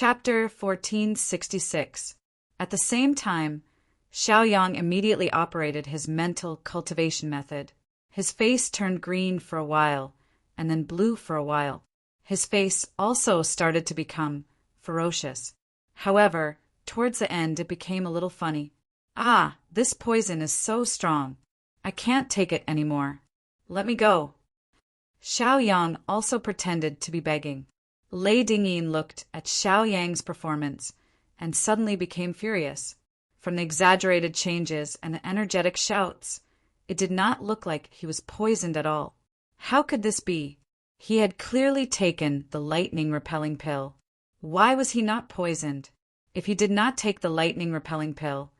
Chapter 1466. At the same time, Xiaoyang immediately operated his mental cultivation method. His face turned green for a while, and then blue for a while. His face also started to become ferocious. However, towards the end it became a little funny. Ah, this poison is so strong. I can't take it anymore. Let me go. Xiaoyang also pretended to be begging. Lei Dingyin looked at Xiaoyang's performance and suddenly became furious. From the exaggerated changes and the energetic shouts, it did not look like he was poisoned at all. How could this be? He had clearly taken the lightning-repelling pill. Why was he not poisoned? If he did not take the lightning-repelling pill,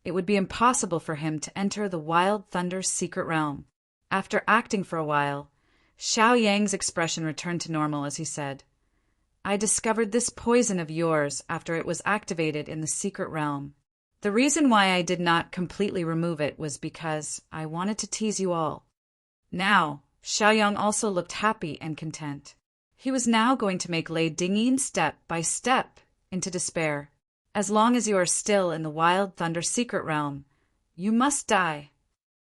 it would be impossible for him to enter the Wild Thunder's secret realm. After acting for a while, Xiaoyang's expression returned to normal as he said, I discovered this poison of yours after it was activated in the secret realm. The reason why I did not completely remove it was because I wanted to tease you all. Now, Xiaoyang also looked happy and content. He was now going to make Lei Dingyin step by step into despair. As long as you are still in the Wild Thunder secret realm, you must die.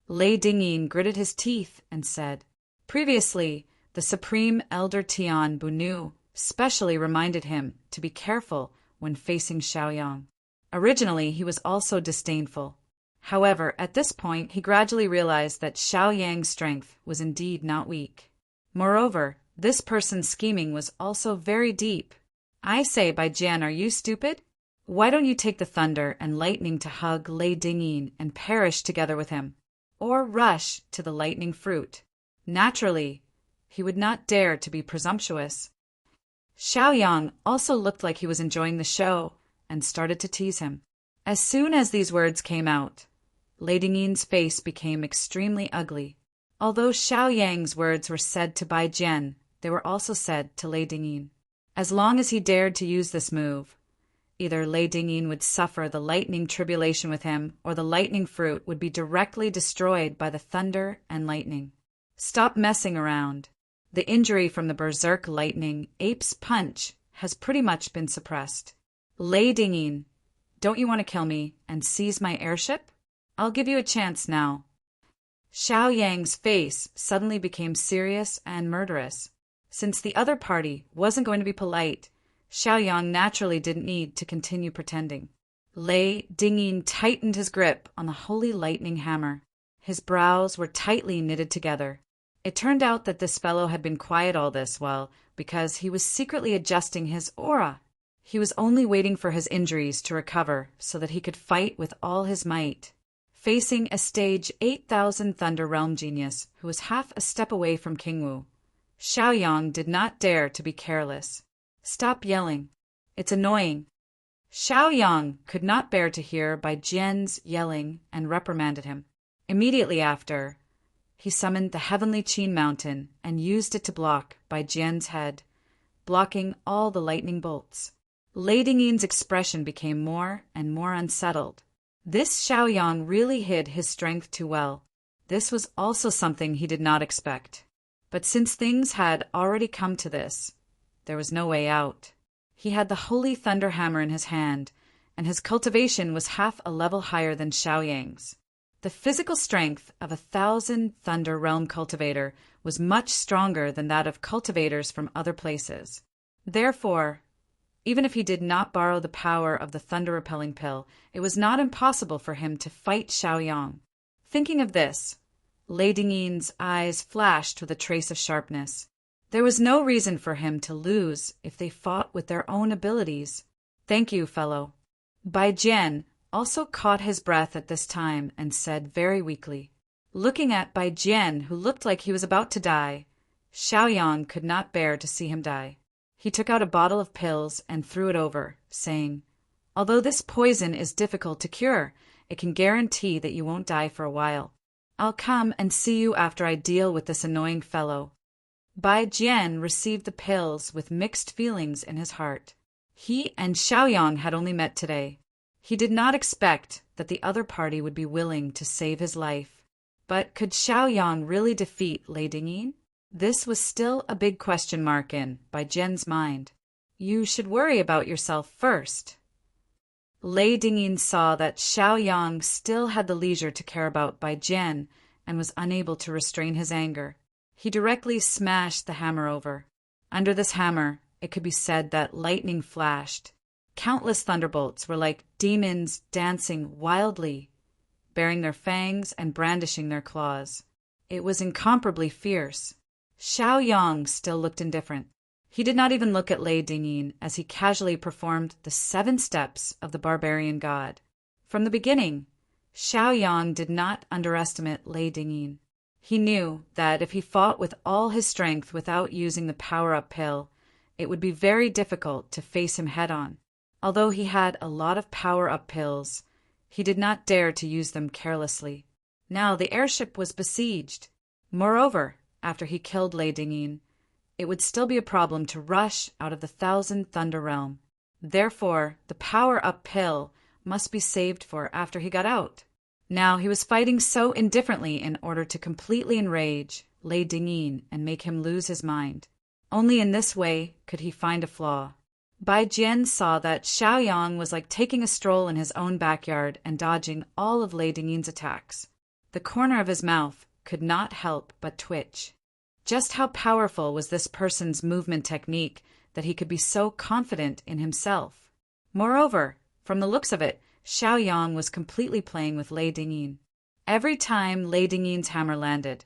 Lei Dingyin gritted his teeth and said, Previously, the Supreme Elder Tian Bunu specially reminded him to be careful when facing Xiaoyang. Originally, he was also disdainful. However, at this point, he gradually realized that Xiaoyang's strength was indeed not weak. Moreover, this person's scheming was also very deep. I say, Bai Jian, are you stupid? Why don't you take the thunder and lightning to hug Lei Dingyin and perish together with him? Or rush to the lightning fruit? Naturally, he would not dare to be presumptuous. Xiaoyang also looked like he was enjoying the show and started to tease him. As soon as these words came out, Lei Dingyin's face became extremely ugly. Although Xiaoyang's words were said to Bai Jian, they were also said to Lei Dingyin. As long as he dared to use this move, either Lei Dingyin would suffer the lightning tribulation with him, or the lightning fruit would be directly destroyed by the thunder and lightning. Stop messing around. The injury from the berserk lightning ape's punch has pretty much been suppressed. Lei Dingyin, don't you want to kill me and seize my airship? I'll give you a chance now. Xiaoyang's face suddenly became serious and murderous. Since the other party wasn't going to be polite, Xiaoyang naturally didn't need to continue pretending. Lei Dingyin tightened his grip on the holy lightning hammer. His brows were tightly knitted together. It turned out that this fellow had been quiet all this while because he was secretly adjusting his aura. He was only waiting for his injuries to recover so that he could fight with all his might. Facing a stage 8,000 Thunder Realm genius who was half a step away from Kingwu, Xiaoyang did not dare to be careless. Stop yelling. It's annoying. Xiaoyang could not bear to hear Bai Jian's yelling and reprimanded him. Immediately after, he summoned the heavenly Qin mountain and used it to block Bai Jian's head, blocking all the lightning bolts. Lei Dingyin's expression became more and more unsettled. This Xiaoyang really hid his strength too well. This was also something he did not expect. But since things had already come to this, there was no way out. He had the holy thunder hammer in his hand, and his cultivation was half a level higher than Xiaoyang's. The physical strength of 1,000 Thunder Realm cultivator was much stronger than that of cultivators from other places. Therefore, even if he did not borrow the power of the thunder-repelling pill, it was not impossible for him to fight Xiaoyang. Thinking of this, Lei Dingyin's eyes flashed with a trace of sharpness. There was no reason for him to lose if they fought with their own abilities. Thank you, fellow. Bai Jian also caught his breath at this time and said very weakly. Looking at Bai Jian, who looked like he was about to die, Xiaoyang could not bear to see him die. He took out a bottle of pills and threw it over, saying, Although this poison is difficult to cure, it can guarantee that you won't die for a while. I'll come and see you after I deal with this annoying fellow. Bai Jian received the pills with mixed feelings in his heart. He and Xiaoyang had only met today. He did not expect that the other party would be willing to save his life. But could Xiaoyang really defeat Lei Dingyin? This was still a big question mark in Bai Jian's mind. You should worry about yourself first. Lei Dingyin saw that Xiaoyang still had the leisure to care about Bai Jian and was unable to restrain his anger. He directly smashed the hammer over. Under this hammer, it could be said that lightning flashed. Countless thunderbolts were like demons dancing wildly, baring their fangs and brandishing their claws. It was incomparably fierce. Xiaoyang still looked indifferent. He did not even look at Lei Dingyin as he casually performed the 7 steps of the barbarian god. From the beginning, Xiaoyang did not underestimate Lei Dingyin. He knew that if he fought with all his strength without using the power-up pill, it would be very difficult to face him head-on. Although he had a lot of power-up pills, he did not dare to use them carelessly. Now the airship was besieged. Moreover, after he killed Lei Dingyin, it would still be a problem to rush out of the Thousand Thunder Realm. Therefore, the power-up pill must be saved for after he got out. Now he was fighting so indifferently in order to completely enrage Lei Dingyin and make him lose his mind. Only in this way could he find a flaw. Bai Jian saw that Xiaoyang was like taking a stroll in his own backyard and dodging all of Lei Dingyin's attacks. The corner of his mouth could not help but twitch. Just how powerful was this person's movement technique that he could be so confident in himself? Moreover, from the looks of it, Xiaoyang was completely playing with Lei Dingyin. Every time Lei Dingyin's hammer landed,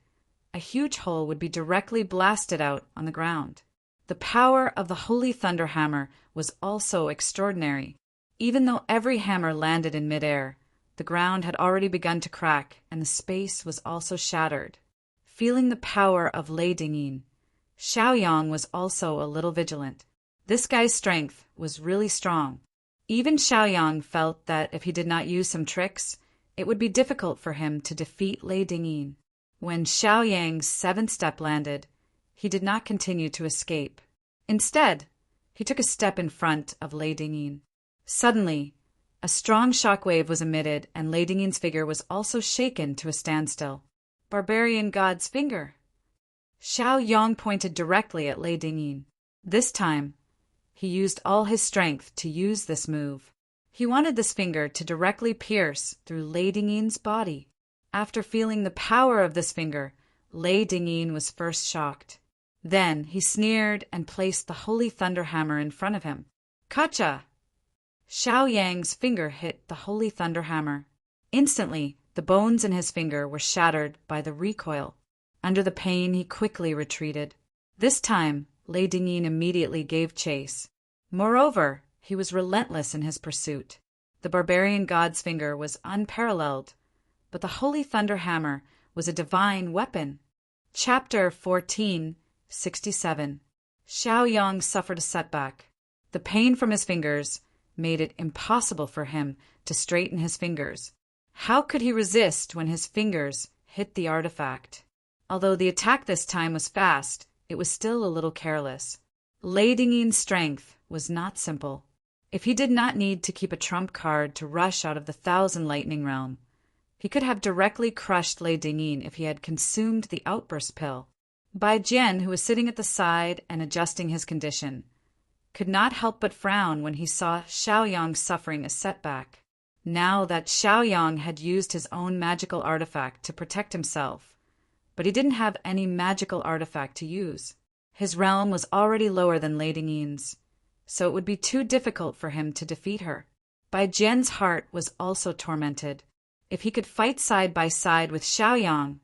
a huge hole would be directly blasted out on the ground. The power of the Holy Thunder Hammer was also extraordinary. Even though every hammer landed in midair, the ground had already begun to crack and the space was also shattered. Feeling the power of Lei Dingyin, Xiaoyang was also a little vigilant. This guy's strength was really strong. Even Xiaoyang felt that if he did not use some tricks, it would be difficult for him to defeat Lei Dingyin. When Xiaoyang's 7th step landed, he did not continue to escape. Instead, he took a step in front of Lei Dingyin. Suddenly, a strong shockwave was emitted and Lei Dingyin's figure was also shaken to a standstill. Barbarian God's finger. Xiaoyang pointed directly at Lei Dingyin. This time, he used all his strength to use this move. He wanted this finger to directly pierce through Lei Dingyin's body. After feeling the power of this finger, Lei Dingyin was first shocked. Then he sneered and placed the Holy Thunder Hammer in front of him. Kacha! Xiaoyang's finger hit the Holy Thunder Hammer. Instantly, the bones in his finger were shattered by the recoil. Under the pain, he quickly retreated. This time, Lei Dingyin immediately gave chase. Moreover, he was relentless in his pursuit. The barbarian god's finger was unparalleled, but the Holy Thunder Hammer was a divine weapon. Chapter 14:67. Xiaoyang suffered a setback. The pain from his fingers made it impossible for him to straighten his fingers. How could he resist when his fingers hit the artifact? Although the attack this time was fast, it was still a little careless. Lei Dingyin's strength was not simple. If he did not need to keep a trump card to rush out of the Thousand Lightning Realm, he could have directly crushed Lei Dingyin if he had consumed the outburst pill. Bai Jian, who was sitting at the side and adjusting his condition, could not help but frown when he saw Xiaoyang suffering a setback. Now that Xiaoyang had used his own magical artifact to protect himself, but he didn't have any magical artifact to use. His realm was already lower than Lei Dingyin's, so it would be too difficult for him to defeat her. Bai Jian's heart was also tormented. If he could fight side by side with Xiaoyang,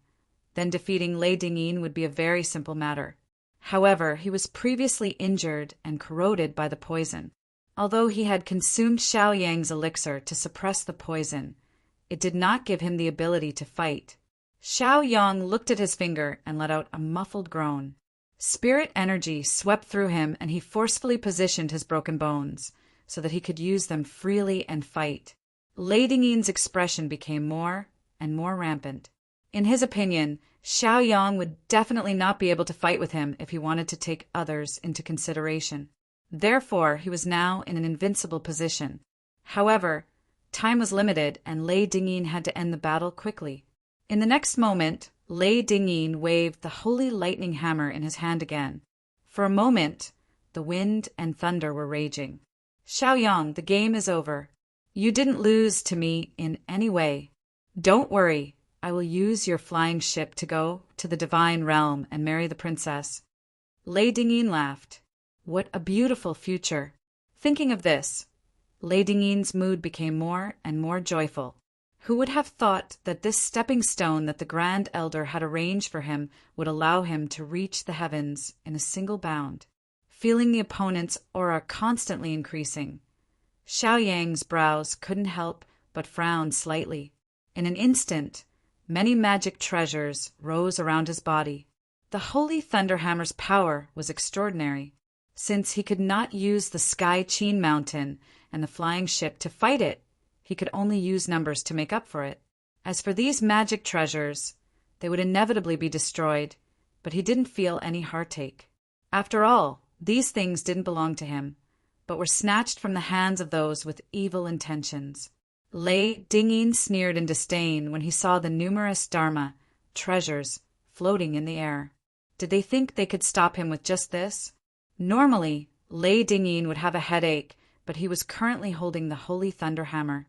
then defeating Lei Dingyin would be a very simple matter. However, he was previously injured and corroded by the poison. Although he had consumed Xiaoyang's elixir to suppress the poison, it did not give him the ability to fight. Xiaoyang looked at his finger and let out a muffled groan. Spirit energy swept through him and he forcefully positioned his broken bones so that he could use them freely and fight. Lei Dingyin's expression became more and more rampant. In his opinion, Xiaoyang would definitely not be able to fight with him if he wanted to take others into consideration. Therefore, he was now in an invincible position. However, time was limited and Lei Dingyin had to end the battle quickly. In the next moment, Lei Dingyin waved the Holy Lightning Hammer in his hand again. For a moment, the wind and thunder were raging. Xiaoyang, the game is over. You didn't lose to me in any way. Don't worry, I will use your flying ship to go to the divine realm and marry the princess. Lei Dingyin laughed. What a beautiful future. Thinking of this, Lei Dingyin's mood became more and more joyful. Who would have thought that this stepping stone that the Grand Elder had arranged for him would allow him to reach the heavens in a single bound? Feeling the opponent's aura constantly increasing, Xiaoyang's brows couldn't help but frown slightly. In an instant, many magic treasures rose around his body. The Holy Thunderhammer's power was extraordinary. Since he could not use the Sky Qin Mountain and the flying ship to fight it, he could only use numbers to make up for it. As for these magic treasures, they would inevitably be destroyed, but he didn't feel any heartache. After all, these things didn't belong to him, but were snatched from the hands of those with evil intentions. Lei Dingyin sneered in disdain when he saw the numerous Dharma treasures floating in the air. Did they think they could stop him with just this? Normally, Lei Dingyin would have a headache, but he was currently holding the Holy Thunderhammer.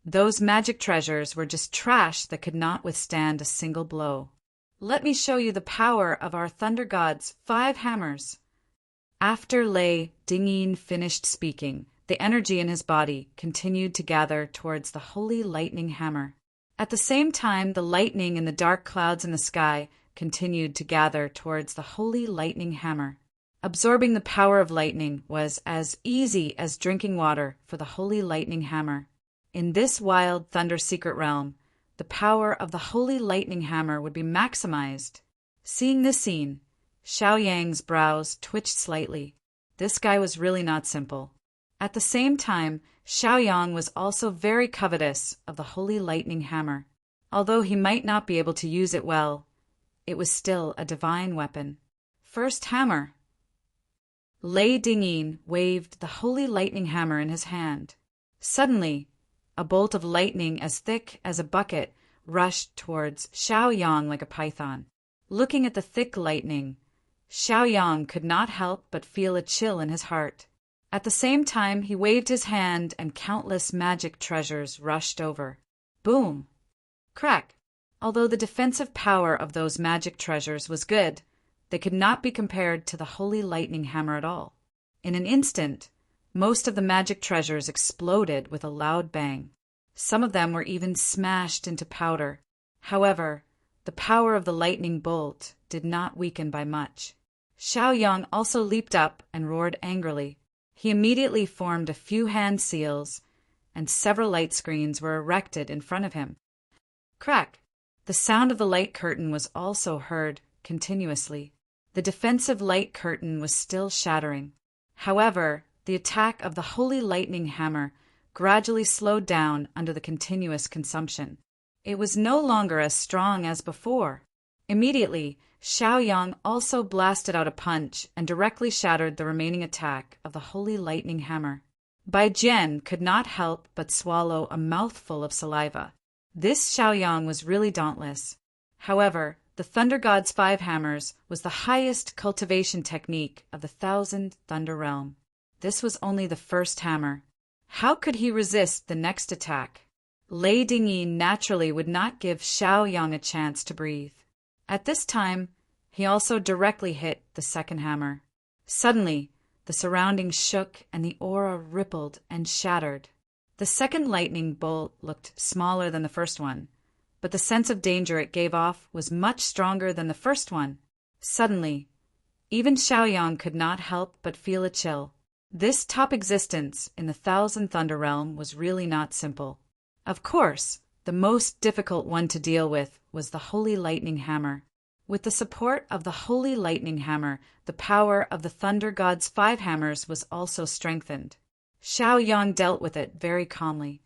Those magic treasures were just trash that could not withstand a single blow. Let me show you the power of our Thunder God's 5 hammers. After Lei Dingyin finished speaking, the energy in his body continued to gather towards the Holy Lightning Hammer. At the same time, the lightning in the dark clouds in the sky continued to gather towards the Holy Lightning Hammer. Absorbing the power of lightning was as easy as drinking water for the Holy Lightning Hammer. In this wild thunder secret realm, the power of the Holy Lightning Hammer would be maximized. Seeing this scene, Xiaoyang's brows twitched slightly. This guy was really not simple. At the same time, Xiaoyang was also very covetous of the Holy Lightning Hammer. Although he might not be able to use it well, it was still a divine weapon. First hammer. Lei Dingyin waved the Holy Lightning Hammer in his hand. Suddenly, a bolt of lightning as thick as a bucket rushed towards Xiaoyang like a python. Looking at the thick lightning, Xiaoyang could not help but feel a chill in his heart. At the same time, he waved his hand and countless magic treasures rushed over. Boom! Crack! Although the defensive power of those magic treasures was good, they could not be compared to the Holy Lightning Hammer at all. In an instant, most of the magic treasures exploded with a loud bang. Some of them were even smashed into powder. However, the power of the lightning bolt did not weaken by much. Xiaoyang also leaped up and roared angrily. He immediately formed a few hand seals, and several light screens were erected in front of him. Crack! The sound of the light curtain was also heard continuously. The defensive light curtain was still shattering. However, the attack of the Holy Lightning Hammer gradually slowed down under the continuous consumption. It was no longer as strong as before. Immediately, Xiaoyang also blasted out a punch and directly shattered the remaining attack of the Holy Lightning Hammer. Bai Jian could not help but swallow a mouthful of saliva. This Xiaoyang was really dauntless. However, the Thunder God's 5 hammers was the highest cultivation technique of the 1,000 Thunder Realm. This was only the first hammer. How could he resist the next attack? Lei Dingyin naturally would not give Xiaoyang a chance to breathe. At this time, he also directly hit the second hammer. Suddenly, the surroundings shook and the aura rippled and shattered. The second lightning bolt looked smaller than the first one, but the sense of danger it gave off was much stronger than the first one. Suddenly, even Xiaoyang could not help but feel a chill. This top existence in the 1,000 Thunder Realm was really not simple. Of course, the most difficult one to deal with was the Holy Lightning Hammer. With the support of the Holy Lightning Hammer, the power of the Thunder God's 5 hammers was also strengthened. Xiaoyang dealt with it very calmly.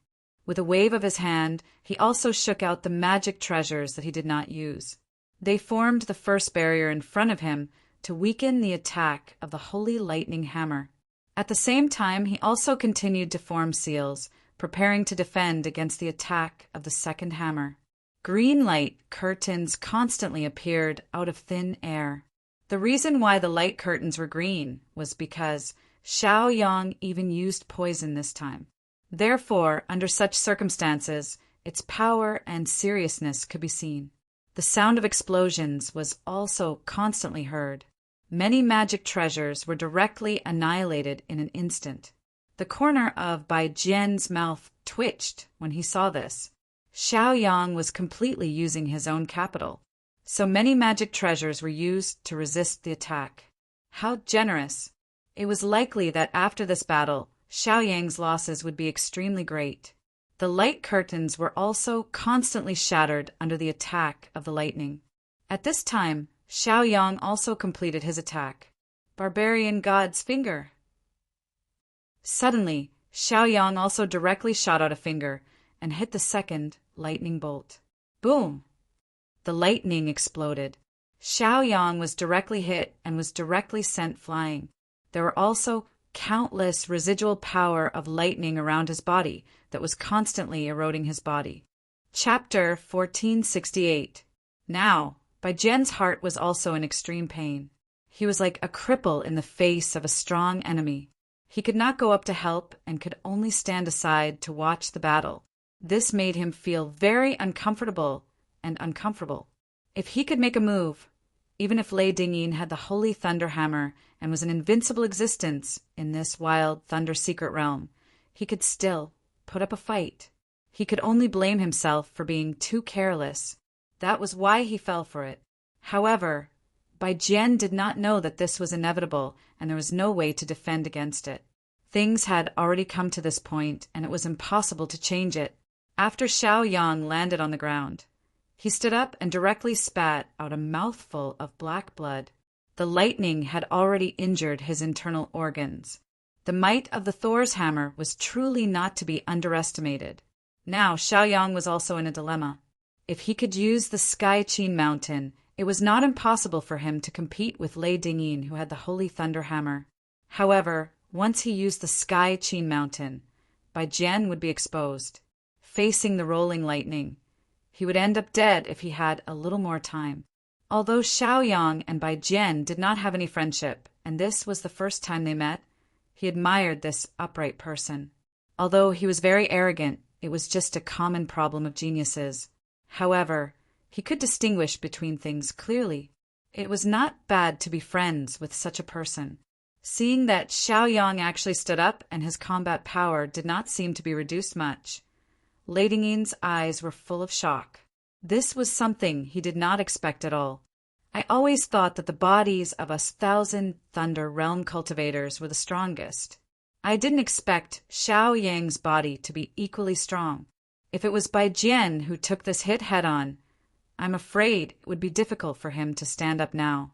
With a wave of his hand, he also shook out the magic treasures that he did not use. They formed the first barrier in front of him to weaken the attack of the Holy Lightning Hammer. At the same time, he also continued to form seals, preparing to defend against the attack of the second hammer. Green light curtains constantly appeared out of thin air. The reason why the light curtains were green was because Xiaoyang even used poison this time. Therefore, under such circumstances, its power and seriousness could be seen. The sound of explosions was also constantly heard. Many magic treasures were directly annihilated in an instant. The corner of Bai Jian's mouth twitched when he saw this. Xiaoyang was completely using his own capital. So many magic treasures were used to resist the attack. How generous! It was likely that after this battle, Xiaoyang's losses would be extremely great. The light curtains were also constantly shattered under the attack of the lightning. At this time, Xiaoyang also completed his attack. Barbarian God's finger. Suddenly, Xiaoyang also directly shot out a finger and hit the second lightning bolt. Boom! The lightning exploded. Xiaoyang was directly hit and was directly sent flying. There were also countless residual power of lightning around his body that was constantly eroding his body. Chapter 1468. Now, Bai Jian's heart was also in extreme pain. He was like a cripple in the face of a strong enemy. He could not go up to help and could only stand aside to watch the battle. This made him feel very uncomfortable and uncomfortable. If he could make a move, even if Lei Dingyin had the Holy Thunder Hammer and was an invincible existence in this wild thunder secret realm, he could still put up a fight. He could only blame himself for being too careless. That was why he fell for it. However, Bai Jian did not know that this was inevitable and there was no way to defend against it. Things had already come to this point and it was impossible to change it. After Xiaoyang landed on the ground, he stood up and directly spat out a mouthful of black blood. The lightning had already injured his internal organs. The might of the Thor's hammer was truly not to be underestimated. Now Xiaoyang was also in a dilemma. If he could use the Sky Qin Mountain, it was not impossible for him to compete with Lei Dingyin, who had the Holy Thunder Hammer. However, once he used the Sky Qin Mountain, Bai Jian would be exposed, facing the rolling lightning. He would end up dead if he had a little more time. Although Xiaoyang and Bai Jian did not have any friendship, and this was the first time they met, he admired this upright person. Although he was very arrogant, it was just a common problem of geniuses. However, he could distinguish between things clearly. It was not bad to be friends with such a person. Seeing that Xiaoyang actually stood up and his combat power did not seem to be reduced much, Lei Dingyin's eyes were full of shock. This was something he did not expect at all. I always thought that the bodies of us 1,000 Thunder Realm cultivators were the strongest. I didn't expect Xiaoyang's body to be equally strong. If it was Bai Jian who took this hit head-on, I'm afraid it would be difficult for him to stand up now.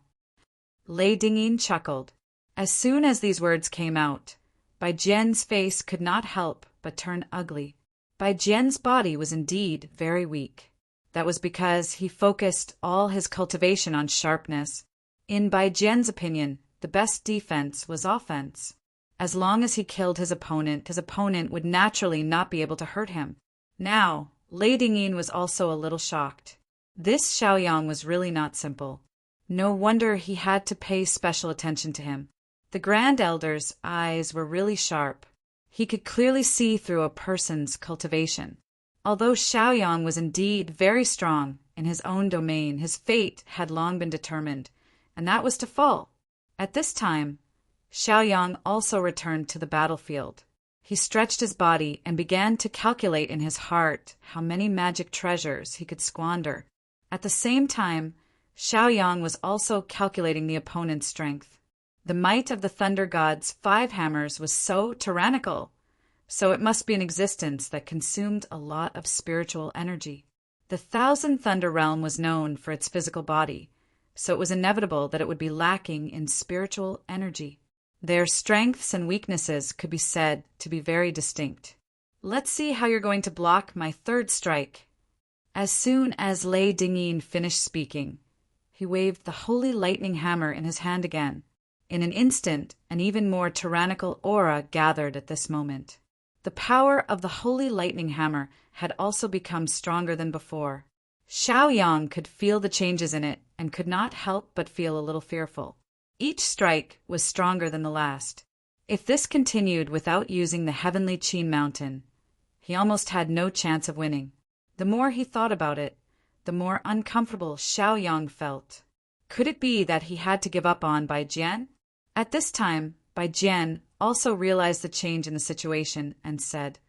Lei Dingyin chuckled. As soon as these words came out, Bai Jian's face could not help but turn ugly. Bai Jian's body was indeed very weak. That was because he focused all his cultivation on sharpness. In Bai Jian's opinion, the best defense was offense. As long as he killed his opponent would naturally not be able to hurt him. Now, Lei Dingyin was also a little shocked. This Xiaoyang was really not simple. No wonder he had to pay special attention to him. The Grand Elder's eyes were really sharp. He could clearly see through a person's cultivation. Although Xiaoyang was indeed very strong in his own domain, his fate had long been determined, and that was to fall. At this time, Xiaoyang also returned to the battlefield. He stretched his body and began to calculate in his heart how many magic treasures he could squander. At the same time, Xiaoyang was also calculating the opponent's strength. The might of the Thunder God's 5 hammers was so tyrannical, so it must be an existence that consumed a lot of spiritual energy. The 1,000 Thunder Realm was known for its physical body, so it was inevitable that it would be lacking in spiritual energy. Their strengths and weaknesses could be said to be very distinct. Let's see how you're going to block my third strike. As soon as Lei Dingyin finished speaking, he waved the holy lightning hammer in his hand again. In an instant, an even more tyrannical aura gathered at this moment. The power of the holy lightning hammer had also become stronger than before. Xiaoyang could feel the changes in it and could not help but feel a little fearful. Each strike was stronger than the last. If this continued without using the heavenly Qin mountain, he almost had no chance of winning. The more he thought about it, the more uncomfortable Xiaoyang felt. Could it be that he had to give up on Bai Jian? At this time, Bai Jian also realized the change in the situation and said,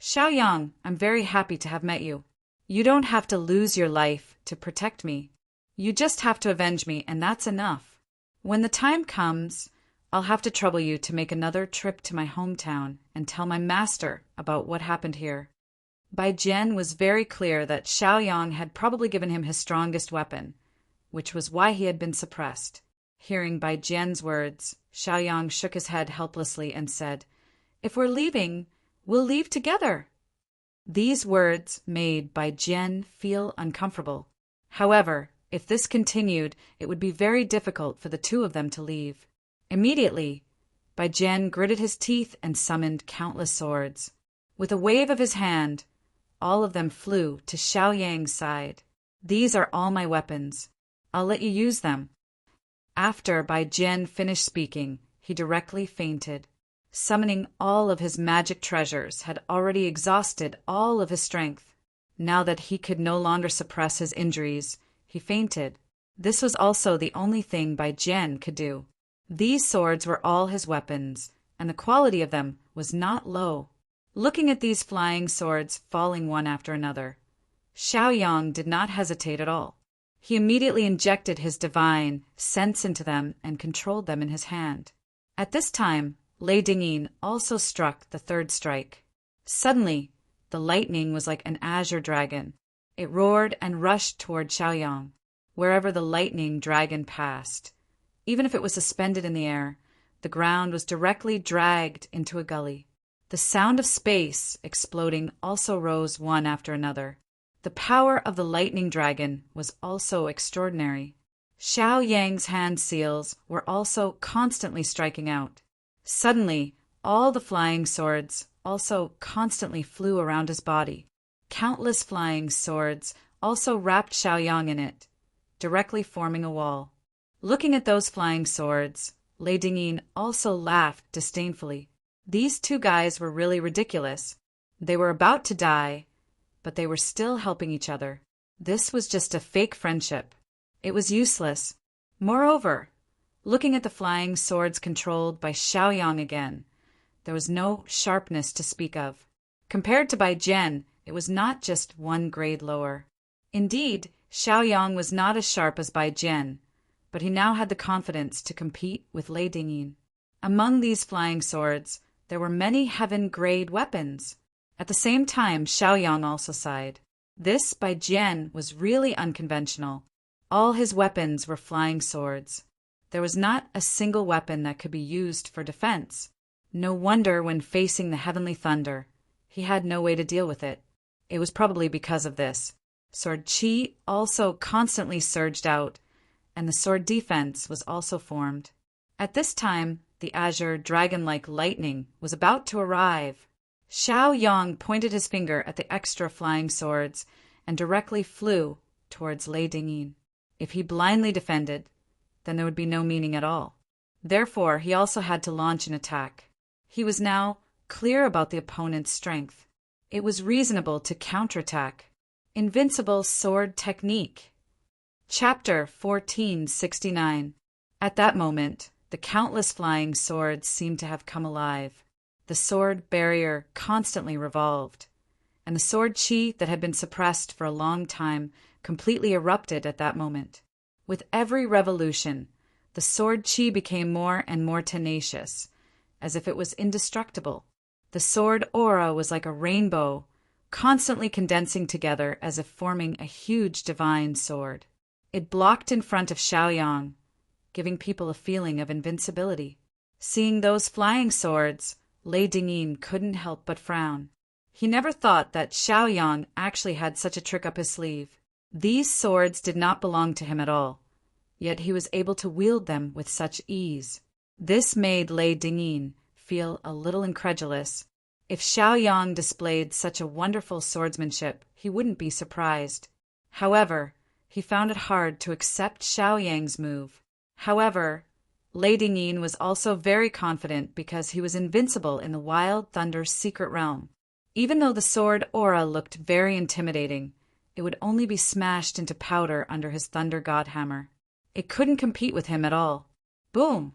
Xiaoyang, I'm very happy to have met you. You don't have to lose your life to protect me. You just have to avenge me, and that's enough. When the time comes, I'll have to trouble you to make another trip to my hometown and tell my master about what happened here. Bai Jian was very clear that Xiaoyang had probably given him his strongest weapon, which was why he had been suppressed. Hearing Bai Jian's words, Xiaoyang shook his head helplessly and said, If we're leaving, we'll leave together. These words made Bai Jian feel uncomfortable. However, if this continued, it would be very difficult for the two of them to leave. Immediately, Bai Jian gritted his teeth and summoned countless swords. With a wave of his hand, all of them flew to Xiaoyang's side. These are all my weapons. I'll let you use them. After Bai Jian finished speaking, he directly fainted. Summoning all of his magic treasures had already exhausted all of his strength. Now that he could no longer suppress his injuries, he fainted. This was also the only thing Bai Jian could do. These swords were all his weapons, and the quality of them was not low. Looking at these flying swords falling one after another, Xiaoyang did not hesitate at all. He immediately injected his divine sense into them and controlled them in his hand. At this time, Lei Dingyin also struck the third strike. Suddenly, the lightning was like an azure dragon. It roared and rushed toward Xiaoyang. Wherever the lightning dragon passed, even if it was suspended in the air, the ground was directly dragged into a gully. The sound of space exploding also rose one after another. The power of the lightning dragon was also extraordinary. Xiaoyang's hand seals were also constantly striking out. Suddenly, all the flying swords also constantly flew around his body. Countless flying swords also wrapped Xiaoyang in it, directly forming a wall. Looking at those flying swords, Lei Dingyin also laughed disdainfully. These two guys were really ridiculous. They were about to die, but they were still helping each other. This was just a fake friendship. It was useless. Moreover, looking at the flying swords controlled by Xiaoyang again, there was no sharpness to speak of. Compared to Bai Jian, it was not just one grade lower. Indeed, Xiaoyang was not as sharp as Bai Jian, but he now had the confidence to compete with Lei Dingyin. Among these flying swords, there were many heaven-grade weapons. At the same time, Xiaoyang also sighed. This Bai Jian was really unconventional. All his weapons were flying swords. There was not a single weapon that could be used for defense. No wonder when facing the heavenly thunder, he had no way to deal with it. It was probably because of this. Sword Qi also constantly surged out, and the sword defense was also formed. At this time, the azure dragon-like lightning was about to arrive. Xiaoyang pointed his finger at the extra flying swords and directly flew towards Lei Dingyin. If he blindly defended, then there would be no meaning at all. Therefore, he also had to launch an attack. He was now clear about the opponent's strength. It was reasonable to counterattack. Invincible sword technique. Chapter 1469. At that moment, the countless flying swords seemed to have come alive. The sword barrier constantly revolved, and the sword qi that had been suppressed for a long time completely erupted at that moment. With every revolution, the sword qi became more and more tenacious, as if it was indestructible. The sword aura was like a rainbow, constantly condensing together as if forming a huge divine sword. It blocked in front of Xiaoyang, giving people a feeling of invincibility. Seeing those flying swords, Lei Dingyin couldn't help but frown. He never thought that Xiaoyang actually had such a trick up his sleeve. These swords did not belong to him at all, yet he was able to wield them with such ease. This made Lei Dingyin feel a little incredulous. If Xiaoyang displayed such a wonderful swordsmanship, he wouldn't be surprised. However, he found it hard to accept Xiao Yang's move. However, Lei Dingyin was also very confident because he was invincible in the Wild Thunder's secret realm. Even though the sword aura looked very intimidating, it would only be smashed into powder under his Thunder God hammer. It couldn't compete with him at all. Boom!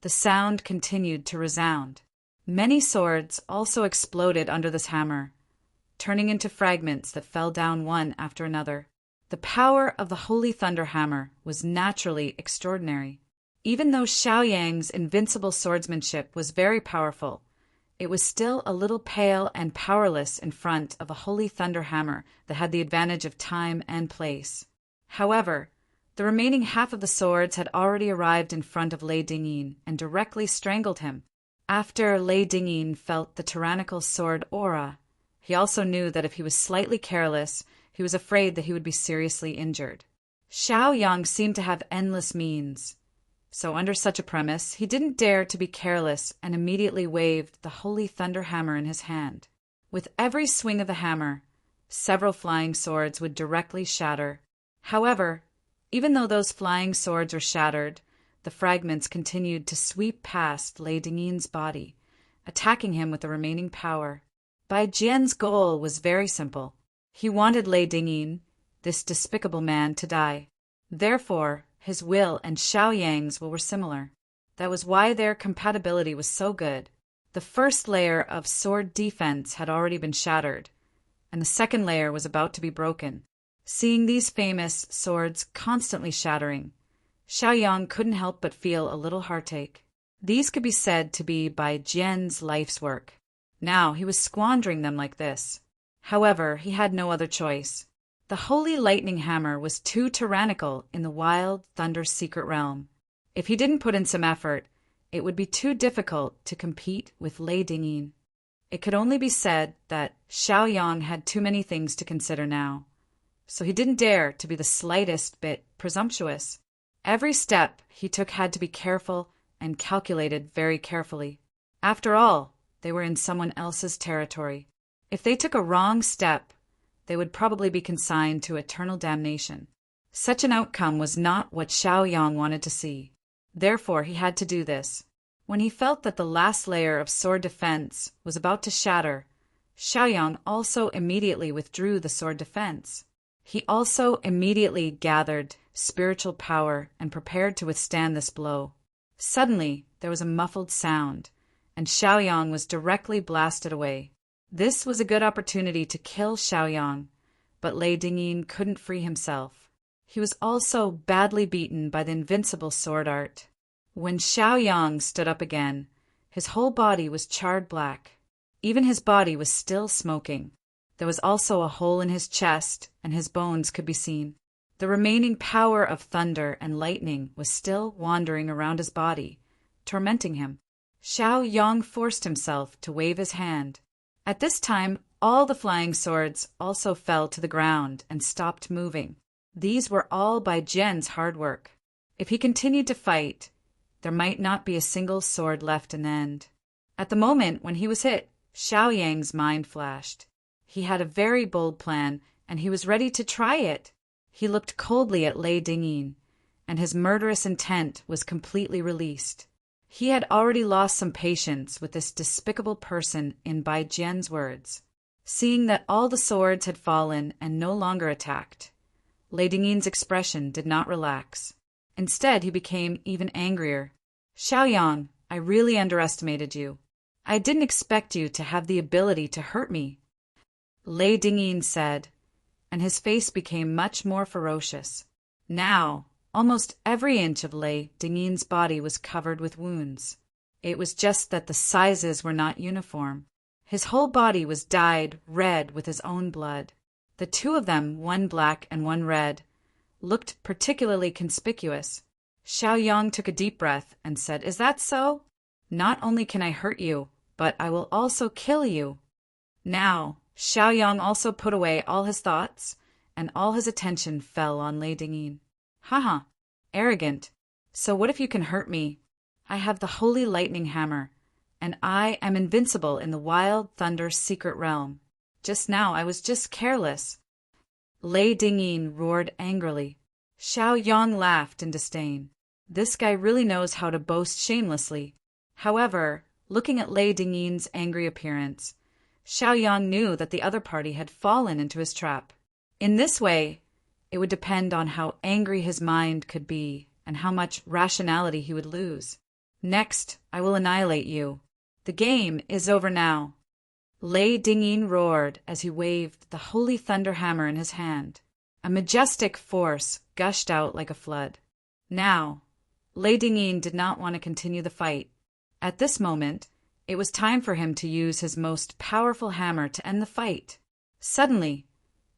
The sound continued to resound. Many swords also exploded under this hammer, turning into fragments that fell down one after another. The power of the Holy Thunder Hammer was naturally extraordinary. Even though Xiao Yang's invincible swordsmanship was very powerful, it was still a little pale and powerless in front of a Holy Thunder Hammer that had the advantage of time and place. However, the remaining half of the swords had already arrived in front of Lei Dingyin and directly strangled him. After Lei Dingyin felt the tyrannical sword aura, he also knew that if he was slightly careless, he was afraid that he would be seriously injured. Xiao Yang seemed to have endless means, so under such a premise, he didn't dare to be careless and immediately waved the Holy Thunder Hammer in his hand. With every swing of the hammer, several flying swords would directly shatter. However, even though those flying swords were shattered, the fragments continued to sweep past Lei Dingyin's body, attacking him with the remaining power. Bai Jian's goal was very simple. He wanted Lei Dingyin, this despicable man, to die. Therefore, his will and Xiao Yang's will were similar. That was why their compatibility was so good. The first layer of sword defense had already been shattered, and the second layer was about to be broken. Seeing these famous swords constantly shattering, Xiao Yang couldn't help but feel a little heartache. These could be said to be Bai Jian's life's work. Now he was squandering them like this. However, he had no other choice. The Holy Lightning Hammer was too tyrannical in the Wild Thunder's secret realm. If he didn't put in some effort, it would be too difficult to compete with Lei Dingyin. It could only be said that Xiao Yang had too many things to consider now, so he didn't dare to be the slightest bit presumptuous. Every step he took had to be careful and calculated very carefully. After all, they were in someone else's territory. If they took a wrong step, they would probably be consigned to eternal damnation. Such an outcome was not what Xiao Yang wanted to see. Therefore, he had to do this. When he felt that the last layer of sword defense was about to shatter, Xiao Yang also immediately withdrew the sword defense. He also immediately gathered spiritual power and prepared to withstand this blow. Suddenly, there was a muffled sound, and Xiao Yang was directly blasted away. This was a good opportunity to kill Xiao Yang, but Lei Dingyin couldn't free himself. He was also badly beaten by the invincible sword art. When Xiao Yang stood up again, his whole body was charred black. Even his body was still smoking. There was also a hole in his chest, and his bones could be seen. The remaining power of thunder and lightning was still wandering around his body, tormenting him. Xiao Yang forced himself to wave his hand. At this time, all the flying swords also fell to the ground and stopped moving. These were all Bai Jian's hard work. If he continued to fight, there might not be a single sword left in the end. At the moment when he was hit, Xiao Yang's mind flashed. He had a very bold plan, and he was ready to try it. He looked coldly at Lei Dingyin, and his murderous intent was completely released. He had already lost some patience with this despicable person in Bai Jian's words. Seeing that all the swords had fallen and no longer attacked, Lei Dingyin's expression did not relax. Instead, he became even angrier. Xiao Yang, I really underestimated you. I didn't expect you to have the ability to hurt me, Lei Dingyin said, and his face became much more ferocious. Now, almost every inch of Lei Dingyin's body was covered with wounds. It was just that the sizes were not uniform. His whole body was dyed red with his own blood. The two of them, one black and one red, looked particularly conspicuous. Xiao Yang took a deep breath and said, Is that so? Not only can I hurt you, but I will also kill you. Now, Xiao Yang also put away all his thoughts, and all his attention fell on Lei Dingyin. Haha, arrogant. So what if you can hurt me? I have the Holy Lightning Hammer, and I am invincible in the Wild Thunder's secret realm. Just now I was just careless. Lei Dingyin roared angrily. Xiao Yang laughed in disdain. This guy really knows how to boast shamelessly. However, looking at Lei Dingyin's angry appearance, Xiao Yang knew that the other party had fallen into his trap. In this way, it would depend on how angry his mind could be and how much rationality he would lose. Next, I will annihilate you. The game is over now. Lei Dingyin roared as he waved the holy thunder hammer in his hand. A majestic force gushed out like a flood. Now, Lei Dingyin did not want to continue the fight. At this moment, it was time for him to use his most powerful hammer to end the fight. Suddenly,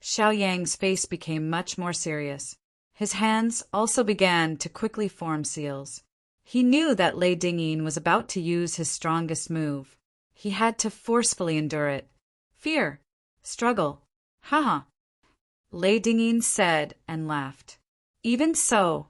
Xiao Yang's face became much more serious. His hands also began to quickly form seals. He knew that Lei Dingyin was about to use his strongest move. He had to forcefully endure it. Fear. Struggle. Haha. Lei Dingyin said and laughed. Even so,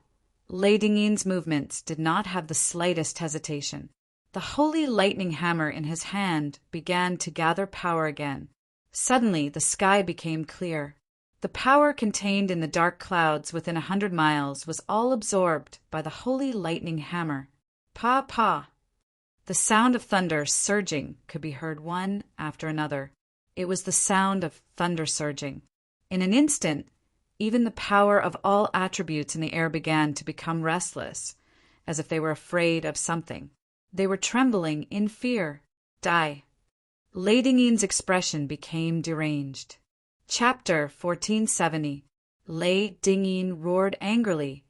Lei Dingyin's movements did not have the slightest hesitation. The holy lightning hammer in his hand began to gather power again. Suddenly, the sky became clear. The power contained in the dark clouds within 100 miles was all absorbed by the holy lightning hammer. Pa pa! The sound of thunder surging could be heard one after another. It was the sound of thunder surging. In an instant, even the power of all attributes in the air began to become restless, as if they were afraid of something. They were trembling in fear. Die. Lei Dingyin's expression became deranged. Chapter 1470. Lei Dingyin roared angrily,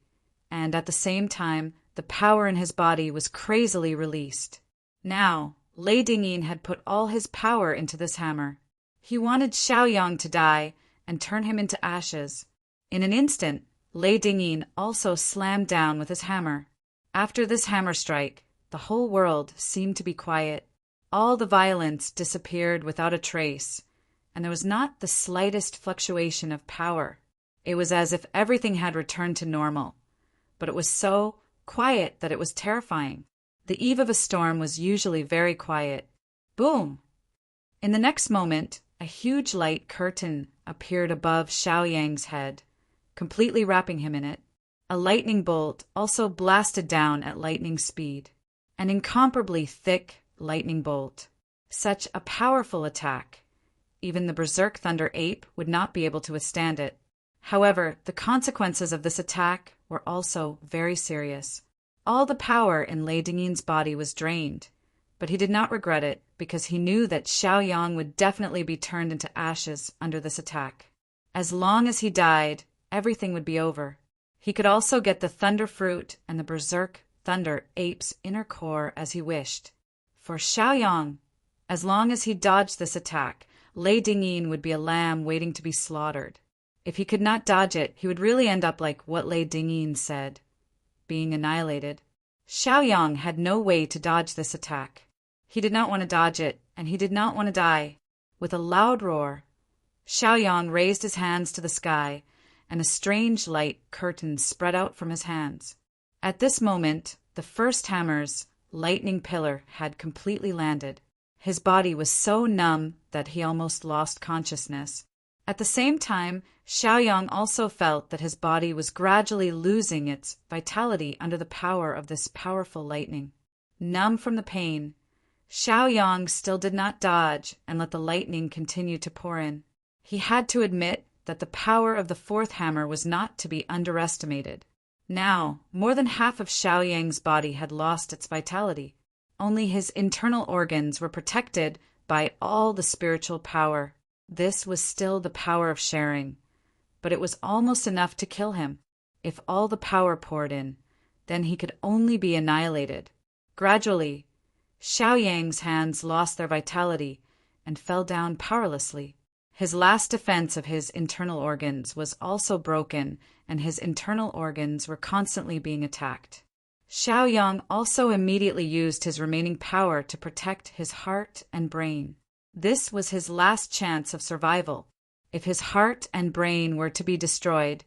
and at the same time, the power in his body was crazily released. Now, Lei Dingyin had put all his power into this hammer. He wanted Xiao Yang to die and turn him into ashes. In an instant, Lei Dingyin also slammed down with his hammer. After this hammer strike, the whole world seemed to be quiet. All the violence disappeared without a trace, and there was not the slightest fluctuation of power. It was as if everything had returned to normal, but it was so quiet that it was terrifying. The eve of a storm was usually very quiet. Boom! In the next moment, a huge light curtain appeared above Xiao Yang's head, completely wrapping him in it. A lightning bolt also blasted down at lightning speed. An incomparably thick lightning bolt. Such a powerful attack. Even the berserk thunder ape would not be able to withstand it. However, the consequences of this attack were also very serious. All the power in Lei Dingyin's body was drained, but he did not regret it because he knew that Xiao Yang would definitely be turned into ashes under this attack. As long as he died, everything would be over. He could also get the thunder fruit and the berserk thunder ape's inner core as he wished. For Xiao Yang, as long as he dodged this attack, Lei Dingyin would be a lamb waiting to be slaughtered. If he could not dodge it, he would really end up like what Lei Dingyin said, being annihilated. Xiao Yang had no way to dodge this attack. He did not want to dodge it, and he did not want to die. With a loud roar, Xiao Yang raised his hands to the sky, and a strange light curtain spread out from his hands. At this moment, the first hammer's lightning pillar had completely landed. His body was so numb that he almost lost consciousness. At the same time, Xiao Yang also felt that his body was gradually losing its vitality under the power of this powerful lightning. Numb from the pain, Xiao Yang still did not dodge and let the lightning continue to pour in. He had to admit that the power of the fourth hammer was not to be underestimated. Now, more than half of Xiao Yang's body had lost its vitality. Only his internal organs were protected by all the spiritual power. This was still the power of sharing, but it was almost enough to kill him. If all the power poured in, then he could only be annihilated. Gradually, Xiao Yang's hands lost their vitality and fell down powerlessly. His last defense of his internal organs was also broken, and his internal organs were constantly being attacked. Xiao Yang also immediately used his remaining power to protect his heart and brain. This was his last chance of survival. If his heart and brain were to be destroyed,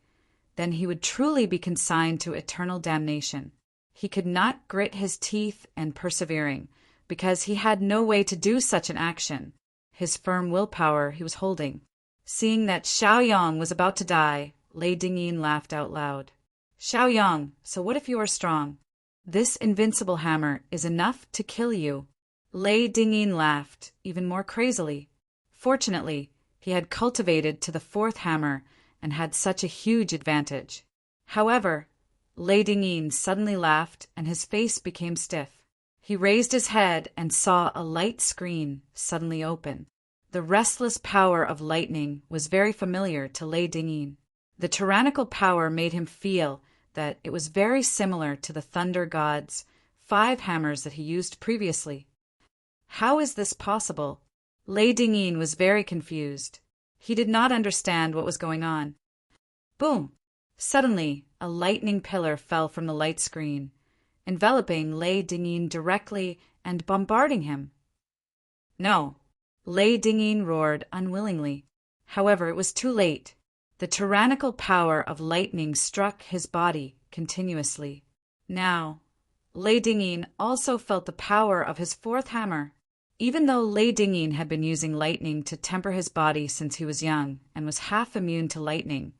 then he would truly be consigned to eternal damnation. He could not grit his teeth and persevering, because he had no way to do such an action. His firm willpower he was holding. Seeing that Xiaoyang was about to die, Lei Dingyin laughed out loud. Xiaoyang, so what if you are strong? This invincible hammer is enough to kill you. Lei Dingyin laughed, even more crazily. Fortunately, he had cultivated to the fourth hammer and had such a huge advantage. However, Lei Dingyin suddenly laughed and his face became stiff. He raised his head and saw a light screen suddenly open. The restless power of lightning was very familiar to Lei Dingyin. The tyrannical power made him feel that it was very similar to the thunder god's 5 hammers that he used previously. How is this possible? Lei Dingyin was very confused. He did not understand what was going on. Boom! Suddenly, a lightning pillar fell from the light screen, enveloping Lei Dingyin directly and bombarding him. No! Lei Dingyin roared unwillingly. However, it was too late. The tyrannical power of lightning struck his body continuously. Now, Lei Dingyin also felt the power of his fourth hammer. Even though Lei Dingyin had been using lightning to temper his body since he was young and was half immune to lightning,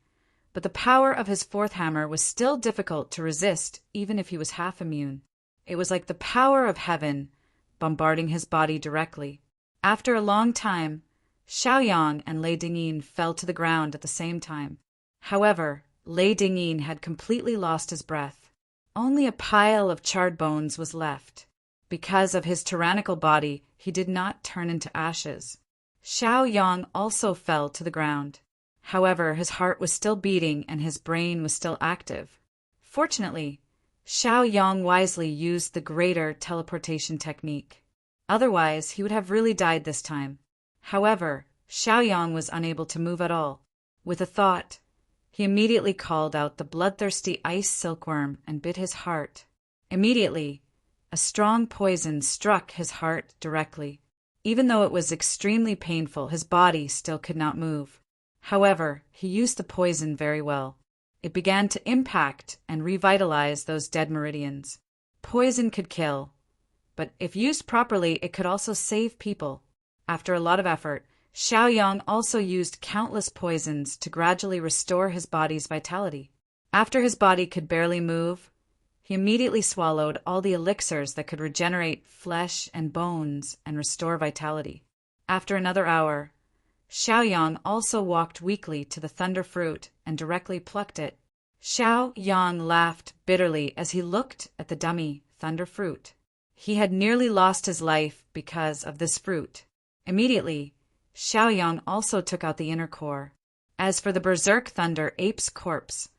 but the power of his fourth hammer was still difficult to resist even if he was half immune. It was like the power of heaven bombarding his body directly. After a long time, Xiaoyang and Lei Dingyin fell to the ground at the same time. However, Lei Dingyin had completely lost his breath. Only a pile of charred bones was left. Because of his tyrannical body, he did not turn into ashes. Xiaoyang also fell to the ground. However, his heart was still beating and his brain was still active. Fortunately, Xiaoyang wisely used the greater teleportation technique. Otherwise, he would have really died this time. However, Xiaoyang was unable to move at all. With a thought, he immediately called out the bloodthirsty ice silkworm and bit his heart. Immediately, a strong poison struck his heart directly. Even though it was extremely painful, his body still could not move. However, he used the poison very well. It began to impact and revitalize those dead meridians. Poison could kill, but if used properly, it could also save people. After a lot of effort, Xiaoyang also used countless poisons to gradually restore his body's vitality. After his body could barely move, he immediately swallowed all the elixirs that could regenerate flesh and bones and restore vitality. After another hour, Xiaoyang also walked weakly to the thunder fruit and directly plucked it. Xiaoyang laughed bitterly as he looked at the dummy thunder fruit. He had nearly lost his life because of this fruit. Immediately, Xiaoyang also took out the inner core. As for the berserk thunder ape's corpse,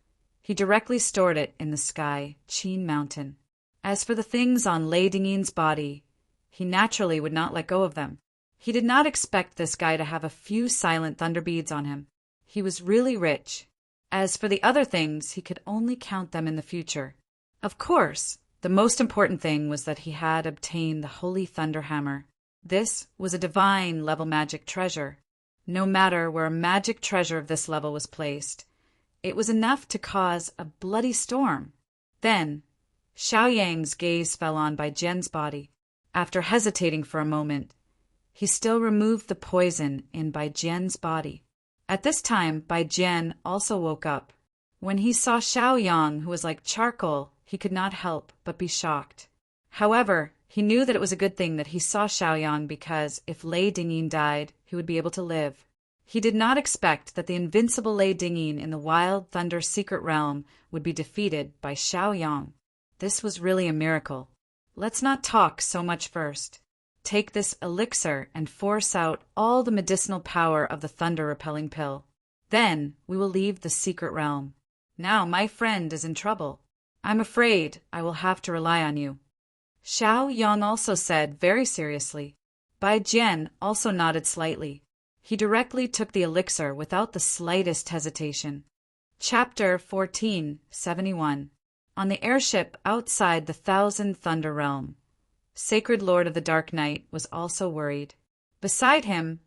he directly stored it in the sky Qin mountain. As for the things on Lei Dingyin's body, he naturally would not let go of them. He did not expect this guy to have a few silent thunder beads on him. He was really rich. As for the other things, he could only count them in the future. Of course, the most important thing was that he had obtained the Holy Thunder Hammer. This was a divine level magic treasure. No matter where a magic treasure of this level was placed, it was enough to cause a bloody storm. Then, Xiaoyang's gaze fell on Bai Jian's body. After hesitating for a moment, he still removed the poison in Bai Jian's body. At this time, Bai Jian also woke up. When he saw Xiaoyang, who was like charcoal, he could not help but be shocked. However, he knew that it was a good thing that he saw Xiaoyang because if Lei Dingyin died, he would be able to live. He did not expect that the invincible Lei Dingyin in the Wild Thunder Secret Realm would be defeated by Xiaoyang. This was really a miracle. Let's not talk so much first. Take this elixir and force out all the medicinal power of the thunder-repelling pill. Then we will leave the secret realm. Now my friend is in trouble. I'm afraid I will have to rely on you. Xiaoyang also said very seriously. Bai Jian also nodded slightly. He directly took the elixir without the slightest hesitation. Chapter 1471. On the airship outside the Thousand Thunder Realm, Sacred Lord of the Dark Night was also worried. Beside him,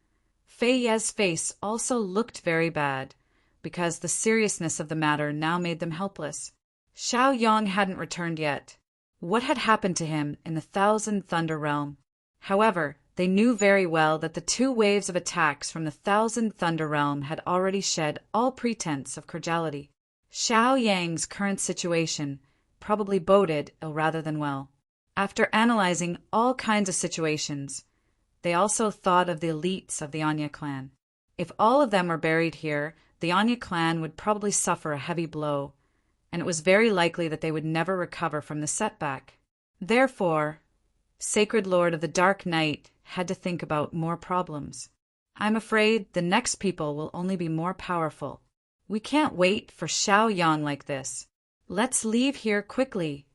Fei Ye's face also looked very bad, because the seriousness of the matter now made them helpless. Xiaoyang hadn't returned yet. What had happened to him in the Thousand Thunder Realm? However, They knew very well that the 2 waves of attacks from the Thousand Thunder Realm had already shed all pretense of cordiality. Xiao Yang's current situation probably boded ill rather than well. After analyzing all kinds of situations, they also thought of the elites of the Anya clan. If all of them were buried here, the Anya clan would probably suffer a heavy blow, and it was very likely that they would never recover from the setback. Therefore, Sacred Lord of the Dark Night had to think about more problems. I'm afraid the next people will only be more powerful. We can't wait for Xiao Yang like this. Let's leave here quickly,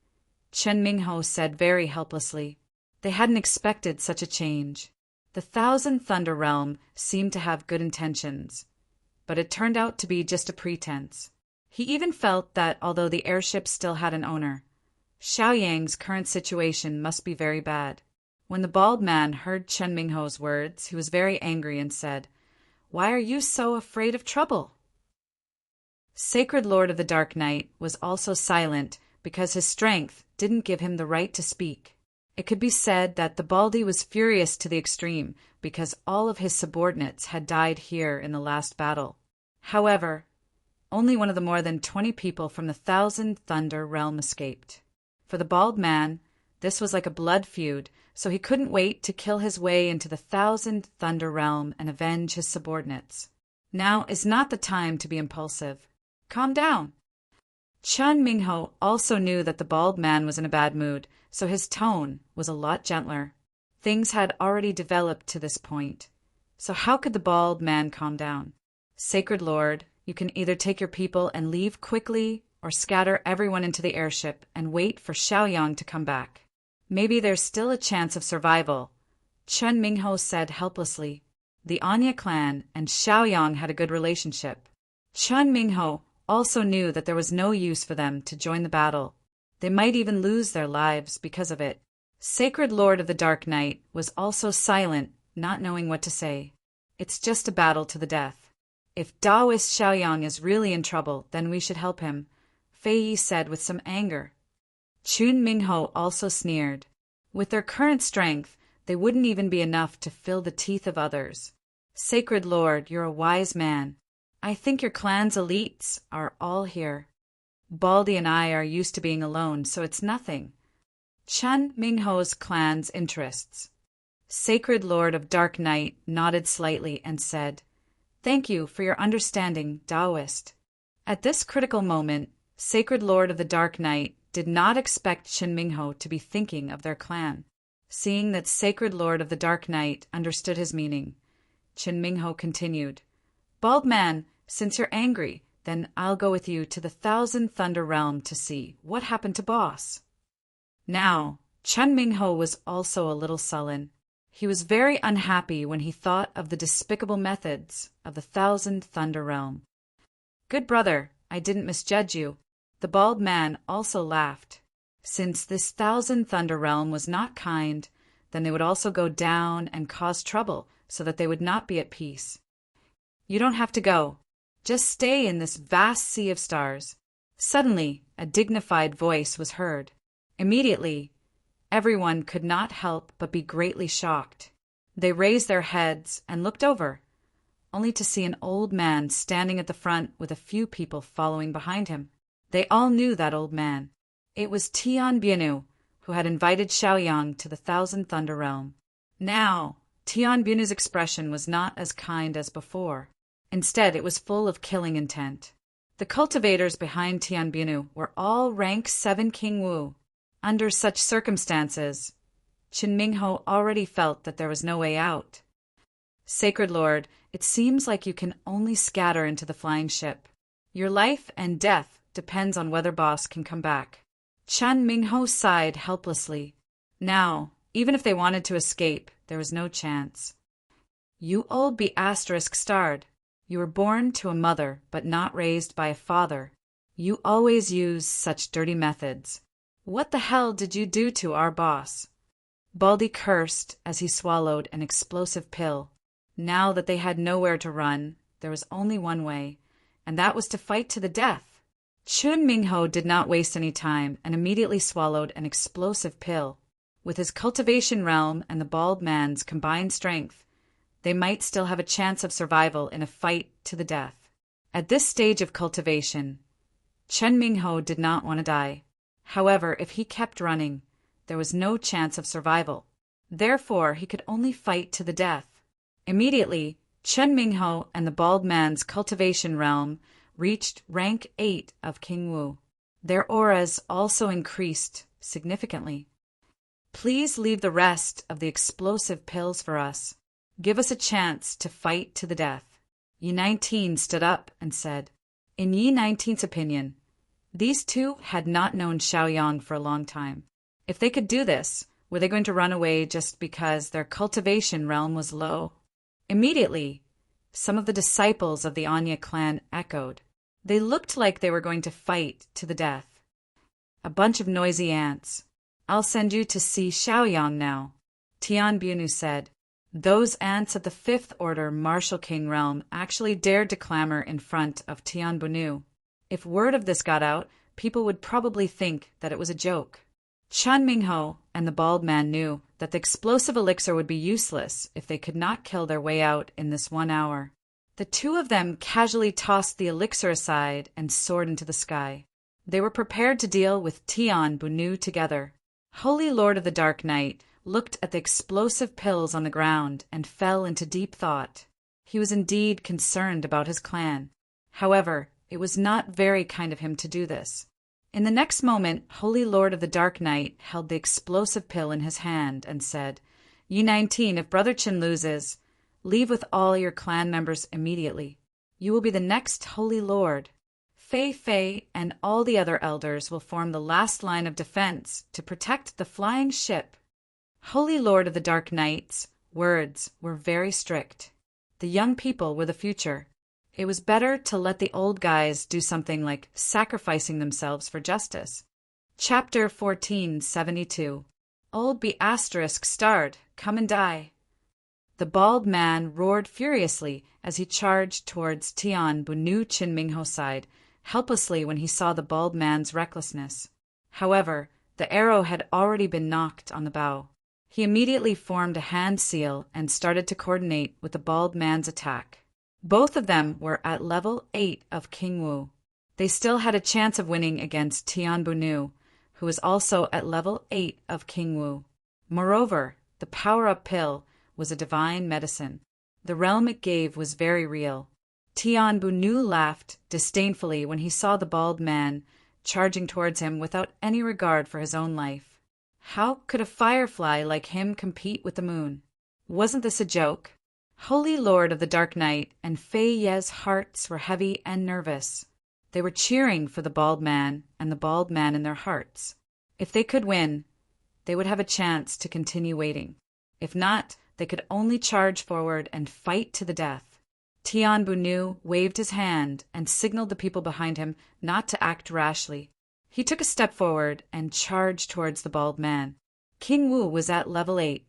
Chen Mingho said very helplessly. They hadn't expected such a change. The Thousand Thunder Realm seemed to have good intentions, but it turned out to be just a pretense. He even felt that although the airship still had an owner, Xiao Yang's current situation must be very bad. When the bald man heard Chen Mingho's words, he was very angry and said, "Why are you so afraid of trouble?" Sacred Lord of the Dark Night was also silent because his strength didn't give him the right to speak. It could be said that the Baldy was furious to the extreme because all of his subordinates had died here in the last battle. However, only one of the more than 20 people from the Thousand Thunder Realm escaped. For the bald man, this was like a blood feud, so he couldn't wait to kill his way into the Thousand Thunder Realm and avenge his subordinates. Now is not the time to be impulsive. Calm down. Chen Mingho also knew that the bald man was in a bad mood, so his tone was a lot gentler. Things had already developed to this point, so how could the bald man calm down? Sacred Lord, you can either take your people and leave quickly or scatter everyone into the airship and wait for Xiao Yang to come back. Maybe there's still a chance of survival, Chen Mingho said helplessly. The Anya clan and Xiao Yang had a good relationship. Chen Mingho also knew that there was no use for them to join the battle. They might even lose their lives because of it. Sacred Lord of the Dark Night was also silent, not knowing what to say. It's just a battle to the death. If Taoist Xiao Yang is really in trouble, then we should help him, Fei Yi said with some anger. Chun Mingho also sneered. With their current strength, they wouldn't even be enough to fill the teeth of others. Sacred Lord, you're a wise man. I think your clan's elites are all here. Baldy and I are used to being alone, so it's nothing. Chen Mingho's clan's interests. Sacred Lord of Dark Night nodded slightly and said, "Thank you for your understanding, Taoist." At this critical moment, Sacred Lord of the Dark Night did not expect Chen Mingho to be thinking of their clan. Seeing that Sacred Lord of the Dark Night understood his meaning, Chen Mingho continued, "Bald man, since you're angry, then I'll go with you to the Thousand Thunder Realm to see what happened to Boss." Now, Chen Mingho was also a little sullen. He was very unhappy when he thought of the despicable methods of the Thousand Thunder Realm. "Good brother, I didn't misjudge you." The bald man also laughed. Since this Thousand Thunder Realm was not kind, then they would also go down and cause trouble so that they would not be at peace. "You don't have to go. Just stay in this vast sea of stars." Suddenly, a dignified voice was heard. Immediately, everyone could not help but be greatly shocked. They raised their heads and looked over, only to see an old man standing at the front with a few people following behind him. They all knew that old man. It was Tian Bianu, who had invited Xiao Yang to the Thousand Thunder Realm. Now, Tian Bianu's expression was not as kind as before. Instead, it was full of killing intent. The cultivators behind Tian Bianu were all rank 7 King Wu. Under such circumstances, Chen Mingho already felt that there was no way out. "Sacred Lord, it seems like you can only scatter into the flying ship. Your life and death depends on whether Boss can come back." Chen Mingho sighed helplessly. Now, even if they wanted to escape, there was no chance. "You old be **starred. You were born to a mother, but not raised by a father. You always use such dirty methods. What the hell did you do to our boss?" Baldy cursed as he swallowed an explosive pill. Now that they had nowhere to run, there was only one way, and that was to fight to the death. Chun Mingho did not waste any time and immediately swallowed an explosive pill. With his cultivation realm and the bald man's combined strength, they might still have a chance of survival in a fight to the death. At this stage of cultivation, Chen Mingho did not want to die. However, if he kept running, there was no chance of survival. Therefore, he could only fight to the death. Immediately, Chen Mingho and the bald man's cultivation realm reached rank 8 of King Wu. Their auras also increased significantly. Please leave the rest of the explosive pills for us. Give us a chance to fight to the death. Yi 19 stood up and said. In Yi 19's opinion, these two had not known Xiaoyang for a long time. If they could do this, were they going to run away just because their cultivation realm was low? Immediately, some of the disciples of the Anya clan echoed. They looked like they were going to fight to the death. A bunch of noisy ants. I'll send you to see Xiaoyang now, Tian Bunu said. Those ants of the 5th Order Martial King realm actually dared to clamor in front of Tian Bunu. If word of this got out, people would probably think that it was a joke. Chen Mingho and the bald man knew that the explosive elixir would be useless if they could not kill their way out in this 1 hour. The two of them casually tossed the elixir aside and soared into the sky. They were prepared to deal with Tian Bunu together. Holy Lord of the Dark Night looked at the explosive pills on the ground and fell into deep thought. He was indeed concerned about his clan. However, it was not very kind of him to do this. In the next moment, Holy Lord of the Dark Night held the explosive pill in his hand and said, Yi 19, if Brother Chen loses, leave with all your clan members immediately. You will be the next Holy Lord. Fei Fei and all the other elders will form the last line of defense to protect the flying ship. Holy Lord of the Dark Knight's words were very strict. The young people were the future. It was better to let the old guys do something like sacrificing themselves for justice. Chapter 1472. Old B** starred, come and die. The bald man roared furiously as he charged towards Tian Bunu Chen Mingho's side, helplessly when he saw the bald man's recklessness. However, the arrow had already been knocked on the bow. He immediately formed a hand seal and started to coordinate with the bald man's attack. Both of them were at level 8 of King Wu. They still had a chance of winning against Tian Bunu, who was also at level 8 of King Wu. Moreover, the power-up pill was a divine medicine. The realm it gave was very real. Tian Bunu laughed disdainfully when he saw the bald man charging towards him without any regard for his own life. How could a firefly like him compete with the moon? Wasn't this a joke? Holy Lord of the Dark Night and Fei Ye's hearts were heavy and nervous. They were cheering for the bald man and the bald man in their hearts. If they could win, they would have a chance to continue waiting. If not, they could only charge forward and fight to the death. Tian Bunu waved his hand and signaled the people behind him not to act rashly. He took a step forward and charged towards the bald man. King Wu was at level 8.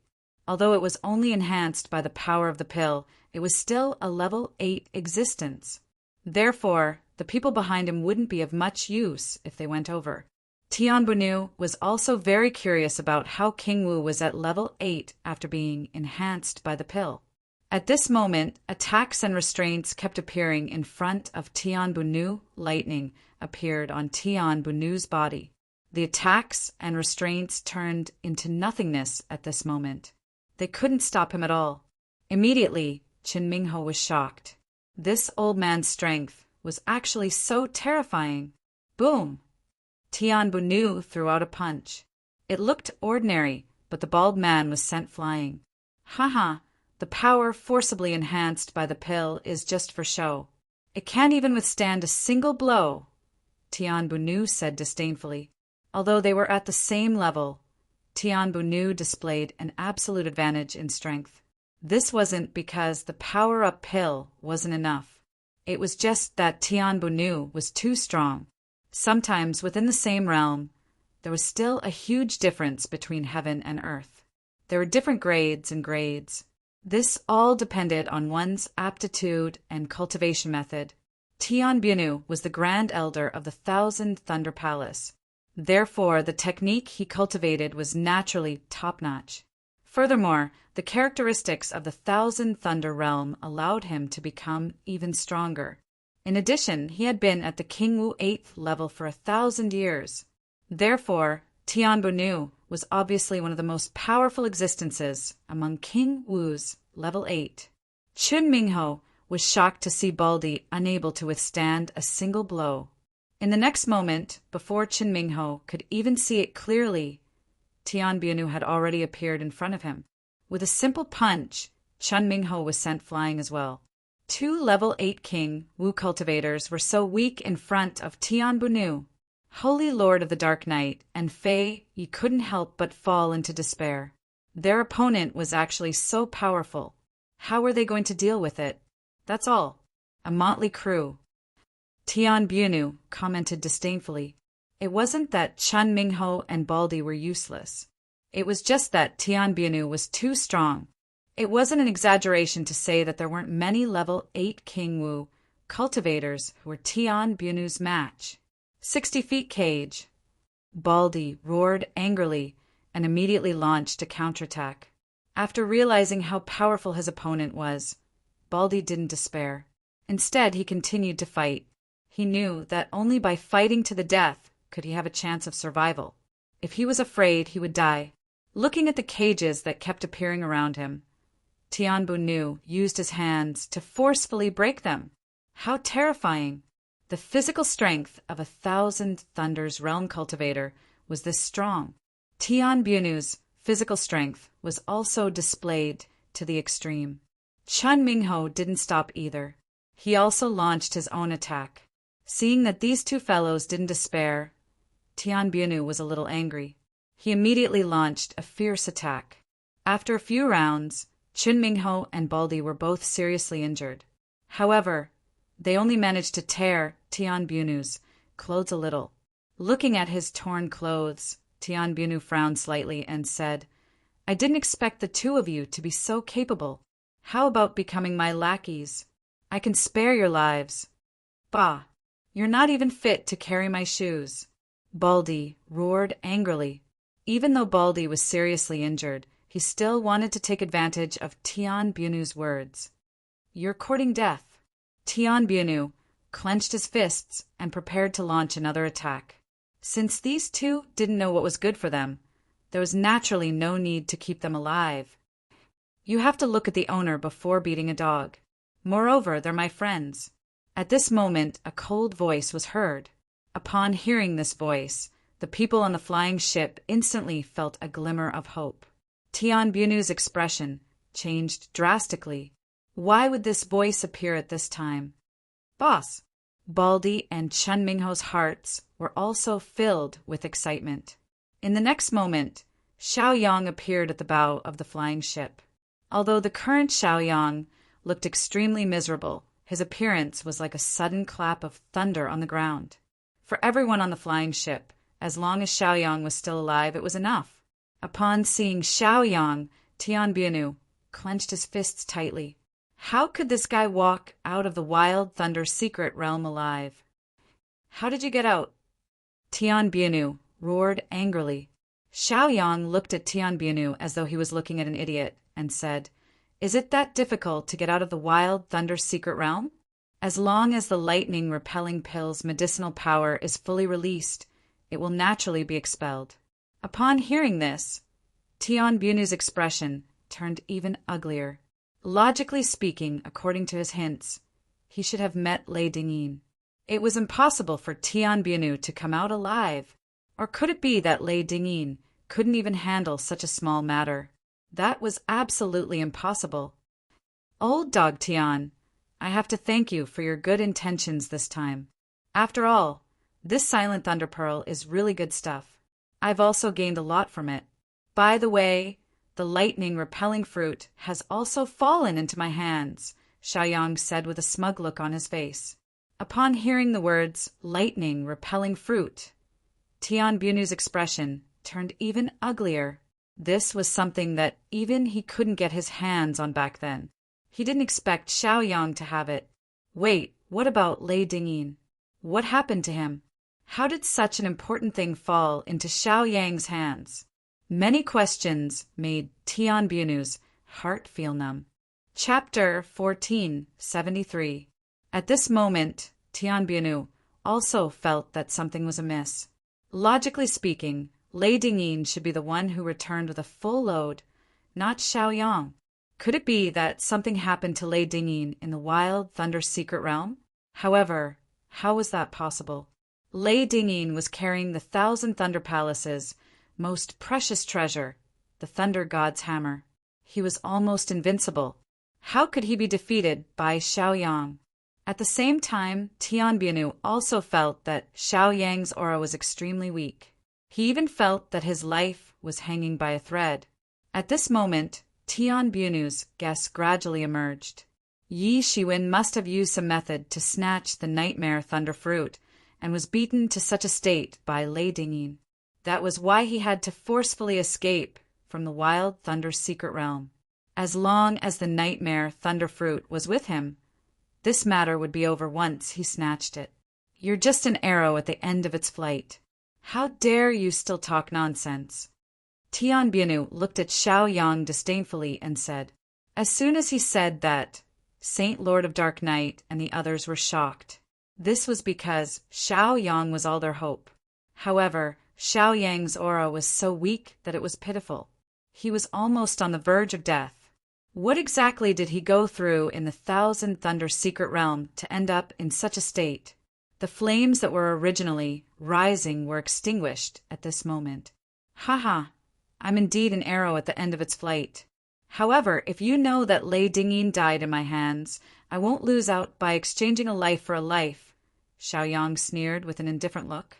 Although it was only enhanced by the power of the pill, it was still a level 8 existence. Therefore, the people behind him wouldn't be of much use if they went over. Tian Bunu was also very curious about how King Wu was at level 8 after being enhanced by the pill. At this moment, attacks and restraints kept appearing in front of Tian Bunu. Lightning appeared on Tian Bunu's body. The attacks and restraints turned into nothingness at this moment. They couldn't stop him at all. Immediately, Chen Mingho was shocked. This old man's strength was actually so terrifying. Boom! Tian Bunu threw out a punch. It looked ordinary, but the bald man was sent flying. Haha, the power forcibly enhanced by the pill is just for show. It can't even withstand a single blow, Tian Bunu said disdainfully. Although they were at the same level, Tian Bunu displayed an absolute advantage in strength. This wasn't because the power-up pill wasn't enough. It was just that Tian Bunu was too strong. Sometimes within the same realm, there was still a huge difference between heaven and earth. There were different grades and grades. This all depended on one's aptitude and cultivation method. Tian Bunu was the Grand Elder of the 1,000 Thunder Palace. Therefore, the technique he cultivated was naturally top-notch. Furthermore, the characteristics of the Thousand Thunder realm allowed him to become even stronger. In addition, he had been at the King Wu 8th level for 1,000 years. Therefore, Tian Bunu was obviously one of the most powerful existences among King Wu's level 8. Chun Mingho was shocked to see Baldi unable to withstand a single blow. In the next moment, before Chun Mingho could even see it clearly, Tian Bunu had already appeared in front of him. With a simple punch, Chun Mingho was sent flying as well. 2 level 8 King Wu cultivators were so weak in front of Tian Bunu. Holy Lord of the Dark Night and Fei Yi couldn't help but fall into despair. Their opponent was actually so powerful. How were they going to deal with it? That's all. A motley crew. Tian Bunu commented disdainfully. It wasn't that Chun Mingho and Baldi were useless. It was just that Tian Bunu was too strong. It wasn't an exaggeration to say that there weren't many level 8 King Wu cultivators who were Tian Bunu's match. 60 feet cage. Baldi roared angrily and immediately launched a counterattack. After realizing how powerful his opponent was, Baldi didn't despair. Instead, he continued to fight. He knew that only by fighting to the death could he have a chance of survival. If he was afraid, he would die. Looking at the cages that kept appearing around him, Tian Bunu used his hands to forcefully break them. How terrifying! The physical strength of a Thousand Thunders realm cultivator was this strong. Tian Bunu's physical strength was also displayed to the extreme. Chun Mingho didn't stop either. He also launched his own attack. Seeing that these two fellows didn't despair, Tian Bunu was a little angry. He immediately launched a fierce attack. After a few rounds, Chun Mingho and Baldi were both seriously injured. However, they only managed to tear Tian Bunu's clothes a little. Looking at his torn clothes, Tian Bunu frowned slightly and said, "I didn't expect the two of you to be so capable. How about becoming my lackeys? I can spare your lives." "Bah! You're not even fit to carry my shoes." Baldi roared angrily. Even though Baldi was seriously injured, he still wanted to take advantage of Tian Bunu's words. "You're courting death." Tian Bunu clenched his fists and prepared to launch another attack. Since these two didn't know what was good for them, there was naturally no need to keep them alive. You have to look at the owner before beating a dog. Moreover, they're my friends. At this moment, a cold voice was heard. Upon hearing this voice, the people on the flying ship instantly felt a glimmer of hope. Tian Bunu's expression changed drastically. Why would this voice appear at this time? "Boss!" Baldi and Chun Mingho's hearts were also filled with excitement. In the next moment, Xiaoyang appeared at the bow of the flying ship. Although the current Xiaoyang looked extremely miserable, his appearance was like a sudden clap of thunder on the ground. For everyone on the flying ship, as long as Xiaoyang was still alive, it was enough. Upon seeing Xiaoyang, Tian Bunu clenched his fists tightly. How could this guy walk out of the Wild Thunder secret realm alive? "How did you get out?" Tian Bunu roared angrily. Xiaoyang looked at Tian Bunu as though he was looking at an idiot and said, "Is it that difficult to get out of the Wild Thunder secret realm? As long as the lightning-repelling pill's medicinal power is fully released, it will naturally be expelled." Upon hearing this, Tian Bunu's expression turned even uglier. Logically speaking, according to his hints, he should have met Lei Dingyin. It was impossible for Tian Bunu to come out alive. Or could it be that Lei Dingyin couldn't even handle such a small matter? That was absolutely impossible. "Old dog Tian, I have to thank you for your good intentions this time. After all, this Silent Thunder Pearl is really good stuff. I've also gained a lot from it. By the way, the lightning-repelling fruit has also fallen into my hands," Xiaoyang said with a smug look on his face. Upon hearing the words, lightning-repelling fruit, Tian Bunu's expression turned even uglier. This was something that even he couldn't get his hands on back then. He didn't expect Xiaoyang to have it. Wait, what about Lei Dingyin? What happened to him? How did such an important thing fall into Xiao Yang's hands? Many questions made Tian Bunu's heart feel numb. Chapter 1473. At this moment, Tian Bunu also felt that something was amiss. Logically speaking, Lei Dingyin should be the one who returned with a full load, not Xiao Yang. Could it be that something happened to Lei Dingyin in the Wild Thunder secret realm? However, how was that possible? Lei Dingyin was carrying the 1,000 Thunder Palaces' most precious treasure, the Thunder God's hammer. He was almost invincible. How could he be defeated by Xiao Yang? At the same time, Tian Bunu also felt that Xiao Yang's aura was extremely weak. He even felt that his life was hanging by a thread. At this moment, Tian Bunu's guess gradually emerged. Yi Shiwen must have used some method to snatch the nightmare thunder fruit, and was beaten to such a state by Lei Dingyin. That was why he had to forcefully escape from the Wild Thunder secret realm. As long as the nightmare thunder fruit was with him, this matter would be over once he snatched it. You're just an arrow at the end of its flight. How dare you still talk nonsense? Tian Bunu looked at Xiao Yang disdainfully and said. As soon as he said that, Saint Lord of Dark Night and the others were shocked. This was because Xiao Yang was all their hope. However, Xiao Yang's aura was so weak that it was pitiful. He was almost on the verge of death. What exactly did he go through in the 1,000 Thunder secret realm to end up in such a state? The flames that were originally rising were extinguished at this moment. Haha, I'm indeed an arrow at the end of its flight. However, if you know that Lei Dingyin died in my hands, I won't lose out by exchanging a life for a life, Xiao Yang sneered with an indifferent look.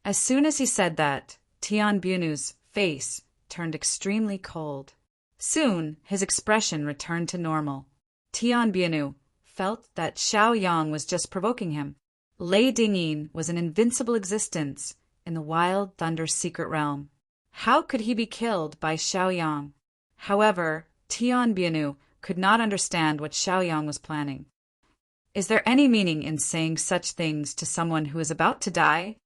As soon as he said that, Tian Bunu's face turned extremely cold. Soon, his expression returned to normal. Tian Bunu felt that Xiao Yang was just provoking him. Lei Dingyin was an invincible existence in the Wild Thunder secret realm. How could he be killed by Xiao Yang? However, Tian Bunu could not understand what Xiao Yang was planning. Is there any meaning in saying such things to someone who is about to die?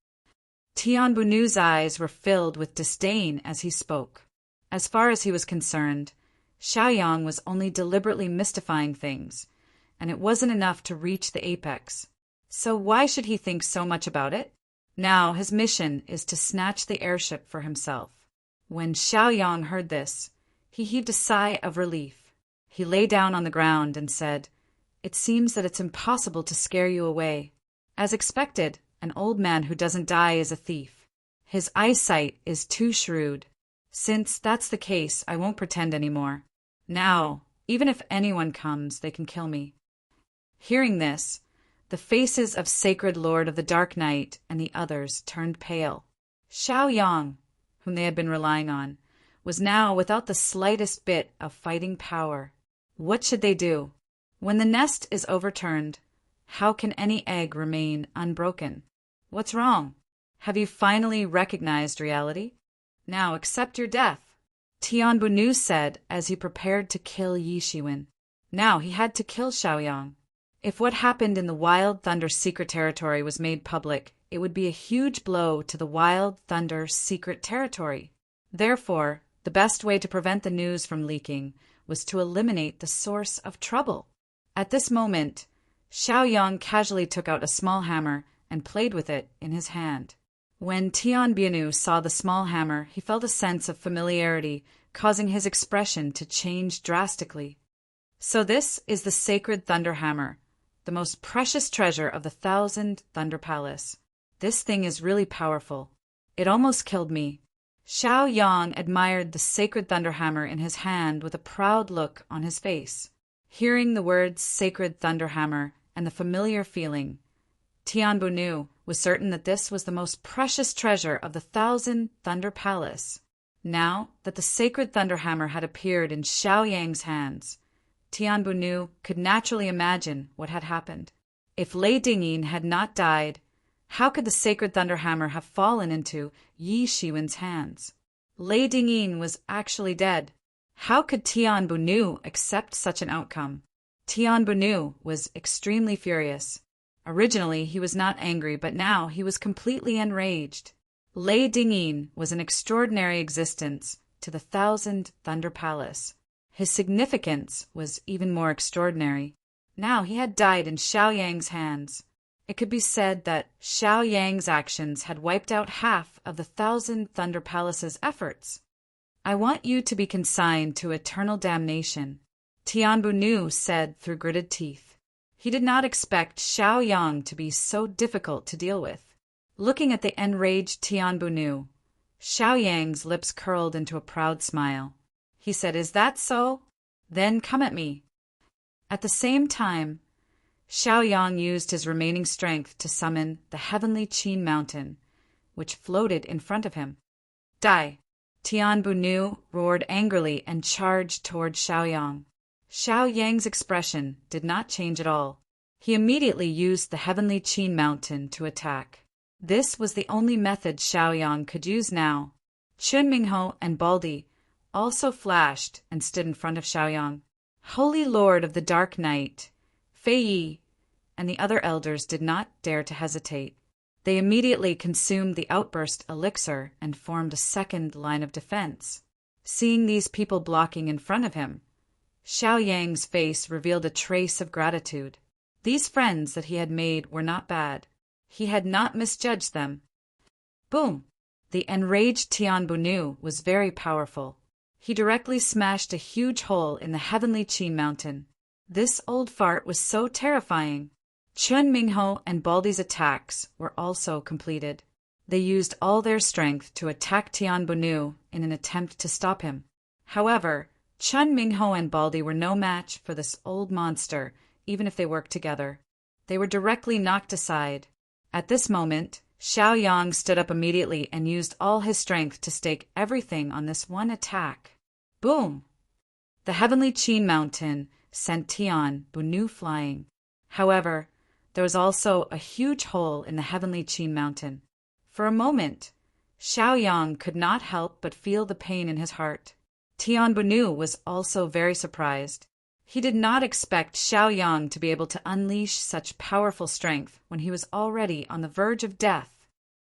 Tian Bunu's eyes were filled with disdain as he spoke. As far as he was concerned, Xiao Yang was only deliberately mystifying things, and it wasn't enough to reach the apex. So why should he think so much about it? Now his mission is to snatch the airship for himself. When Xiao Yang heard this, he heaved a sigh of relief. He lay down on the ground and said, It seems that it's impossible to scare you away. As expected, an old man who doesn't die is a thief. His eyesight is too shrewd. Since that's the case, I won't pretend anymore. Now, even if anyone comes, they can kill me. Hearing this, the faces of Sacred Lord of the Dark Night and the others turned pale. Xiao Yang, whom they had been relying on, was now without the slightest bit of fighting power. What should they do? When the nest is overturned, how can any egg remain unbroken? What's wrong? Have you finally recognized reality? Now accept your death, Tian Bunu said as he prepared to kill Yi Shiwen. Now he had to kill Xiao Yang. If what happened in the Wild Thunder secret territory was made public, it would be a huge blow to the Wild Thunder secret territory. Therefore, the best way to prevent the news from leaking was to eliminate the source of trouble. At this moment, Xiao Yang casually took out a small hammer and played with it in his hand. When Tian Bunu saw the small hammer, he felt a sense of familiarity, causing his expression to change drastically. So this is the sacred thunder hammer, the most precious treasure of the 1,000 Thunder Palace. This thing is really powerful. It almost killed me. Xiao Yang admired the sacred thunder hammer in his hand with a proud look on his face. Hearing the words sacred thunder hammer and the familiar feeling, Tian Bunu was certain that this was the most precious treasure of the 1,000 Thunder Palace. Now that the sacred thunder hammer had appeared in Xiao Yang's hands, Tian Bunu could naturally imagine what had happened. If Lei Dingyin had not died, how could the sacred thunder hammer have fallen into Yi Shiwen's hands? Lei Dingyin was actually dead. How could Tian Bunu accept such an outcome? Tian Bunu was extremely furious. Originally, he was not angry, but now he was completely enraged. Lei Dingyin was an extraordinary existence to the Thousand Thunder Palace. His significance was even more extraordinary. Now he had died in Xiaoyang's hands. It could be said that Xiaoyang's actions had wiped out half of the Thousand Thunder Palace's efforts. "I want you to be consigned to eternal damnation," Tian Bunu said through gritted teeth. He did not expect Xiaoyang to be so difficult to deal with. Looking at the enraged Tian Bunu, Xiaoyang's lips curled into a proud smile. He said, "Is that so? Then come at me." At the same time, Xiaoyang used his remaining strength to summon the heavenly Qin mountain, which floated in front of him. "Die!" Tian Bunu roared angrily and charged toward Xiaoyang. Xiaoyang's expression did not change at all. He immediately used the heavenly Qin mountain to attack. This was the only method Xiaoyang could use now. Chun Mingho and Baldi also flashed and stood in front of Xiaoyang. Holy Lord of the Dark Night, Fei Yi, and the other elders did not dare to hesitate. They immediately consumed the outburst elixir and formed a second line of defense. Seeing these people blocking in front of him, Xiaoyang's face revealed a trace of gratitude. These friends that he had made were not bad. He had not misjudged them. Boom! The enraged Tian Bunu was very powerful. He directly smashed a huge hole in the heavenly Qin mountain. This old fart was so terrifying. Chun Mingho and Baldi's attacks were also completed. They used all their strength to attack Tian Bunu in an attempt to stop him. However, Chun Mingho and Baldi were no match for this old monster, even if they worked together. They were directly knocked aside. At this moment, Xiaoyang stood up immediately and used all his strength to stake everything on this one attack. Boom! The heavenly Qin mountain sent Tian Bunu flying. However, there was also a huge hole in the heavenly Qin mountain. For a moment, Xiaoyang could not help but feel the pain in his heart. Tian Bunu was also very surprised. He did not expect Xiaoyang to be able to unleash such powerful strength when he was already on the verge of death.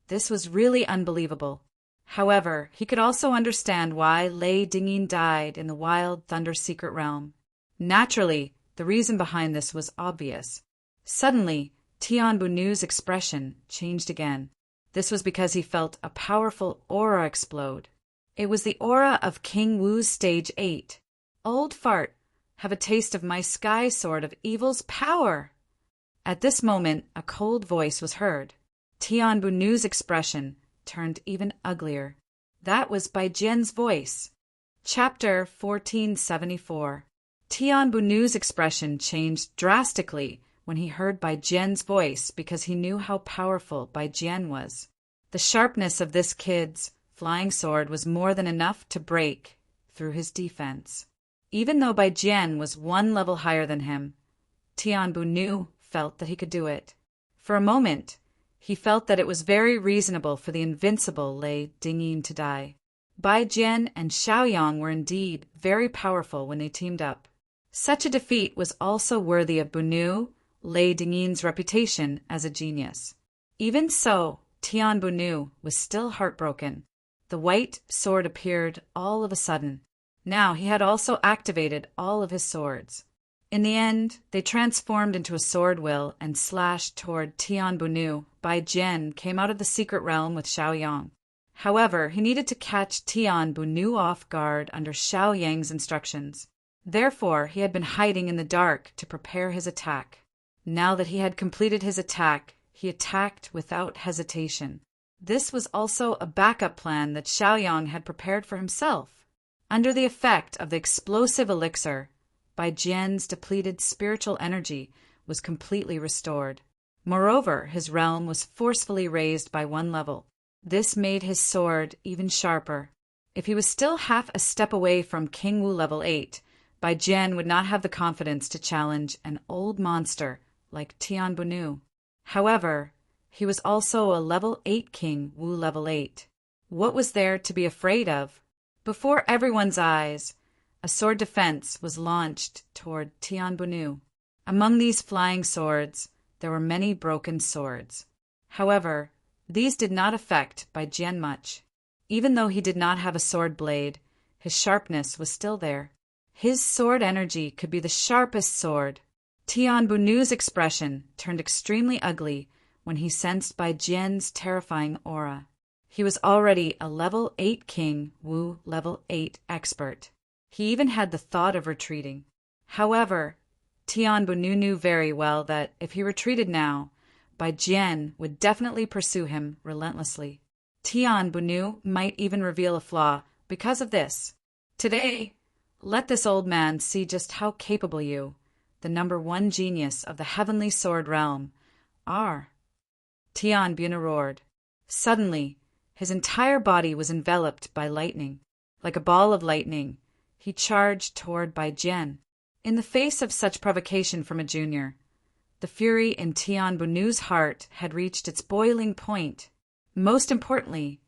This was really unbelievable. However, he could also understand why Lei Dingyin died in the Wild Thunder Secret Realm. Naturally, the reason behind this was obvious. Suddenly, Tian Bunu's expression changed again. This was because he felt a powerful aura explode. It was the aura of King Wu's Stage 8. Old fart, have a taste of my sky sword of evil's power. At this moment, a cold voice was heard. Tian Bunu's expression turned even uglier. That was Bai Jian's voice. Chapter 1474. Tian Bunu's expression changed drastically when he heard Bai Jian's voice because he knew how powerful Bai Jian was. The sharpness of this kid's flying sword was more than enough to break through his defense. Even though Bai Jian was one level higher than him, Tian Bunu felt that he could do it. For a moment, he felt that it was very reasonable for the invincible Lei Dingyin to die. Bai Jian and Xiaoyang were indeed very powerful when they teamed up. Such a defeat was also worthy of Bunu, Lei Dingyin's reputation as a genius. Even so, Tian Bunu was still heartbroken. The white sword appeared all of a sudden. Now he had also activated all of his swords. In the end, they transformed into a sword will and slashed toward Tian Bunu. Bai Jian came out of the secret realm with Xiaoyang. However, he needed to catch Tian Bunu off guard under Xiaoyang's instructions. Therefore, he had been hiding in the dark to prepare his attack. Now that he had completed his attack, he attacked without hesitation. This was also a backup plan that Xiaoyang had prepared for himself. Under the effect of the explosive elixir, Bai Jian's depleted spiritual energy was completely restored. Moreover, his realm was forcefully raised by one level. This made his sword even sharper. If he was still half a step away from King Wu level 8, Bai Jian would not have the confidence to challenge an old monster like Tian Bunu. However, he was also a level 8 King Wu level 8. What was there to be afraid of? Before everyone's eyes, a sword defense was launched toward Tian Bunu. Among these flying swords, there were many broken swords. However, these did not affect Bai Jian much. Even though he did not have a sword blade, his sharpness was still there. His sword energy could be the sharpest sword. Tian Bunu's expression turned extremely ugly when he sensed Bai Jian's terrifying aura. He was already a level 8 king, Wu level 8 expert. He even had the thought of retreating. However, Tian Bunu knew very well that if he retreated now, Bai Jian would definitely pursue him relentlessly. Tian Bunu might even reveal a flaw because of this. Today, let this old man see just how capable you, the #1 genius of the heavenly sword realm, are. Tian Bunu roared. Suddenly, his entire body was enveloped by lightning. Like a ball of lightning, he charged toward Bai Jian. In the face of such provocation from a junior, the fury in Tian Bunu's heart had reached its boiling point. Most importantly,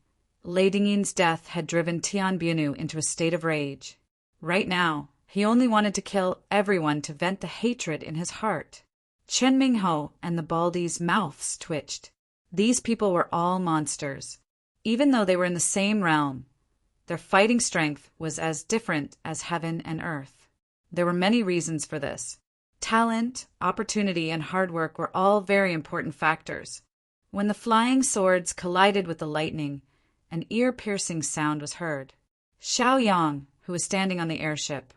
Lei Dingyin's death had driven Tian Bunu into a state of rage. Right now, he only wanted to kill everyone to vent the hatred in his heart. Chen Mingho and the Baldi's mouths twitched. These people were all monsters. Even though they were in the same realm, their fighting strength was as different as heaven and earth. There were many reasons for this. Talent, opportunity, and hard work were all very important factors. When the flying swords collided with the lightning, an ear-piercing sound was heard. Xiaoyang, who was standing on the airship,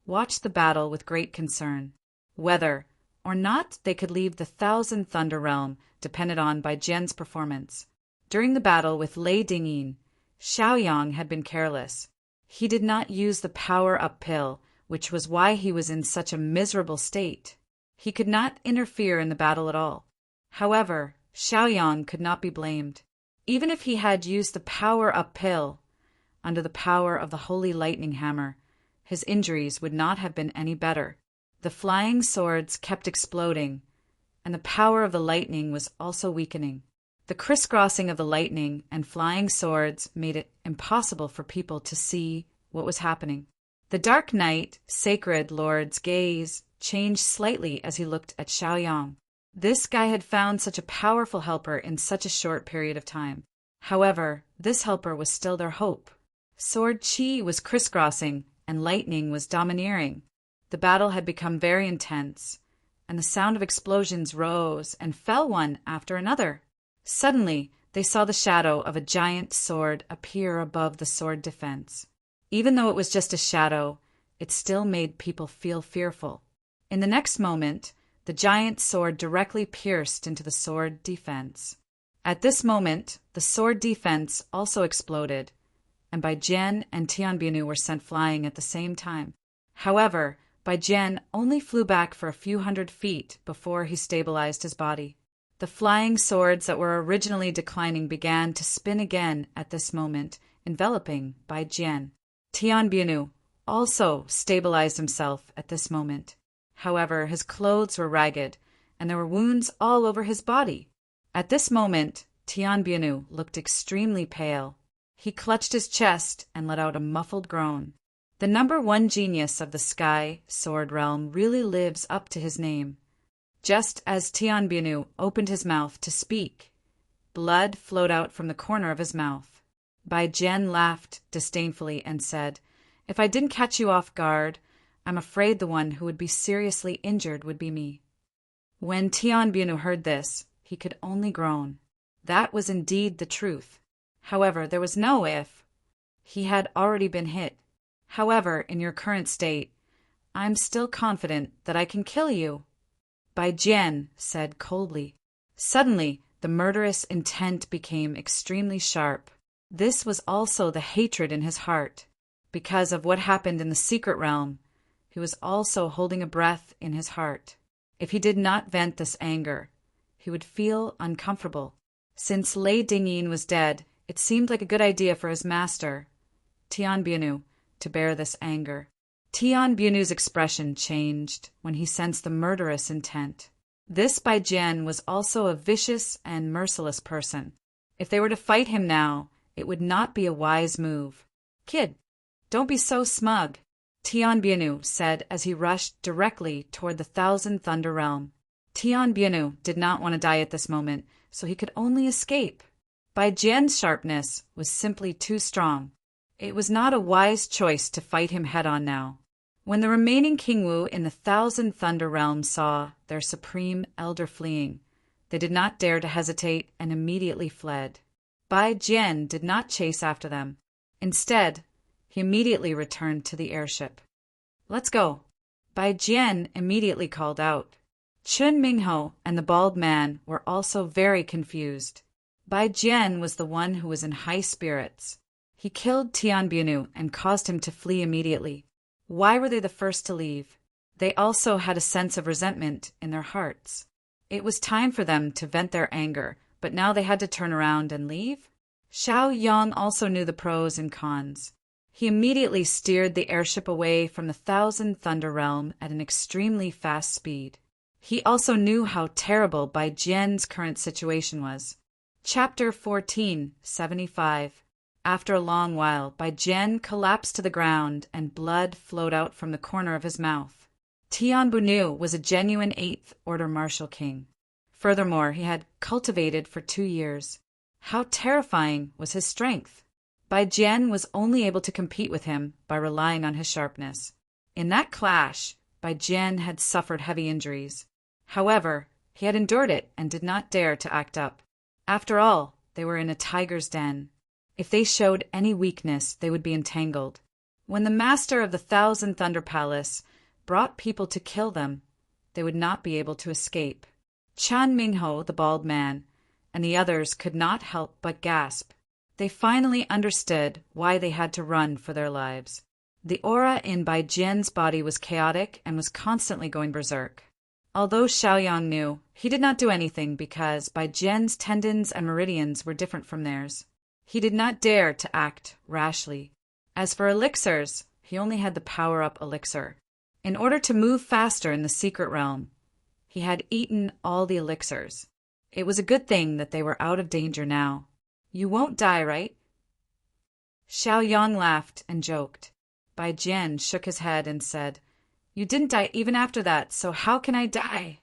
watched the battle with great concern. Whether or not they could leave the Thousand Thunder Realm depended on Bai Jian's performance. During the battle with Lei Dingyin, Xiaoyang had been careless. He did not use the power-up pill, which was why he was in such a miserable state. He could not interfere in the battle at all. However, Xiaoyang could not be blamed. Even if he had used the power-up pill, under the power of the holy lightning hammer, his injuries would not have been any better. The flying swords kept exploding, and the power of the lightning was also weakening. The crisscrossing of the lightning and flying swords made it impossible for people to see what was happening. The Dark Knight, Sacred Lord's gaze changed slightly as he looked at Xiaoyang. This guy had found such a powerful helper in such a short period of time. However, this helper was still their hope. Sword Qi was crisscrossing, and lightning was domineering. The battle had become very intense, and the sound of explosions rose and fell one after another. Suddenly, they saw the shadow of a giant sword appear above the sword defense. Even though it was just a shadow, it still made people feel fearful. In the next moment, the giant sword directly pierced into the sword defense. At this moment, the sword defense also exploded, and Bai Jian and Tian Bunu were sent flying at the same time. However, Bai Jian only flew back for a few hundred feet before he stabilized his body. The flying swords that were originally declining began to spin again at this moment, enveloping Bai Jian. Tian Bunu also stabilized himself at this moment. However, his clothes were ragged, and there were wounds all over his body. At this moment, Tian Bunu looked extremely pale. He clutched his chest and let out a muffled groan. The #1 genius of the Sky Sword Realm really lives up to his name. Just as Tian Bunu opened his mouth to speak, blood flowed out from the corner of his mouth. Bai Jian laughed disdainfully and said, "If I didn't catch you off guard, I'm afraid the one who would be seriously injured would be me." When Tian Bunu heard this, he could only groan. That was indeed the truth. However, there was no if. He had already been hit. However, in your current state, I'm still confident that I can kill you, Bai Jian said coldly. Suddenly, the murderous intent became extremely sharp. This was also the hatred in his heart. Because of what happened in the secret realm, he was also holding a breath in his heart. If he did not vent this anger, he would feel uncomfortable. Since Lei Dingyin was dead, it seemed like a good idea for his master, Tian Bunu, to bear this anger. Tian Bunu's expression changed when he sensed the murderous intent. This Bai Jian was also a vicious and merciless person. If they were to fight him now, it would not be a wise move. "Kid, don't be so smug," Tian Bunu said as he rushed directly toward the Thousand Thunder Realm. Tian Bianu did not want to die at this moment, so he could only escape. Bai Jian's sharpness was simply too strong. It was not a wise choice to fight him head-on now. When the remaining Kingwu in the Thousand Thunder Realm saw their supreme elder fleeing, they did not dare to hesitate and immediately fled. Bai Jian did not chase after them. Instead, he immediately returned to the airship. "Let's go." Bai Jian immediately called out. Chun Mingho and the bald man were also very confused. Bai Jian was the one who was in high spirits. He killed Tian Bianu and caused him to flee immediately. Why were they the first to leave? They also had a sense of resentment in their hearts. It was time for them to vent their anger, but now they had to turn around and leave? Xiao Yang also knew the pros and cons. He immediately steered the airship away from the Thousand Thunder Realm at an extremely fast speed. He also knew how terrible Bai Jian's current situation was. Chapter 14:75. After a long while, Bai Jian collapsed to the ground and blood flowed out from the corner of his mouth. Tian Bianu was a genuine 8th Order Martial King. Furthermore, he had cultivated for 2 years. How terrifying was his strength! Bai Jian was only able to compete with him by relying on his sharpness. In that clash, Bai Jian had suffered heavy injuries. However, he had endured it and did not dare to act up. After all, they were in a tiger's den. If they showed any weakness, they would be entangled. When the master of the Thousand Thunder Palace brought people to kill them, they would not be able to escape. Chan Mingho, the bald man, and the others could not help but gasp. They finally understood why they had to run for their lives. The aura in Bai Jian's body was chaotic and was constantly going berserk. Although Xiaoyang knew, he did not do anything because Bai Jian's tendons and meridians were different from theirs. He did not dare to act rashly. As for elixirs, he only had the power-up elixir. In order to move faster in the secret realm, he had eaten all the elixirs. It was a good thing that they were out of danger now. "You won't die, right?" Xiaoyang laughed and joked. Bai Jian shook his head and said, "You didn't die even after that, so how can I die?"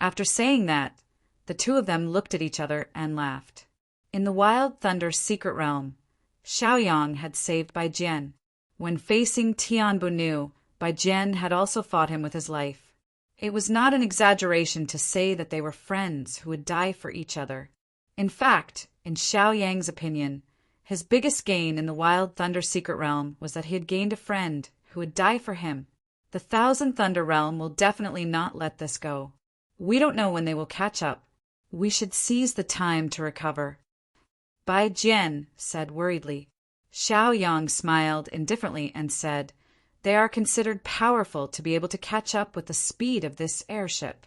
After saying that, the two of them looked at each other and laughed. In the Wild Thunder secret realm, Xiaoyang had saved Bai Jian. When facing Tian Bianu, Bai Jian had also fought him with his life. It was not an exaggeration to say that they were friends who would die for each other. In fact, in Xiaoyang's opinion, his biggest gain in the Wild Thunder secret realm was that he had gained a friend who would die for him. The Thousand Thunder realm will definitely not let this go. We don't know when they will catch up. We should seize the time to recover. Bai Jian said worriedly. Xiaoyang smiled indifferently and said, "They are considered powerful to be able to catch up with the speed of this airship."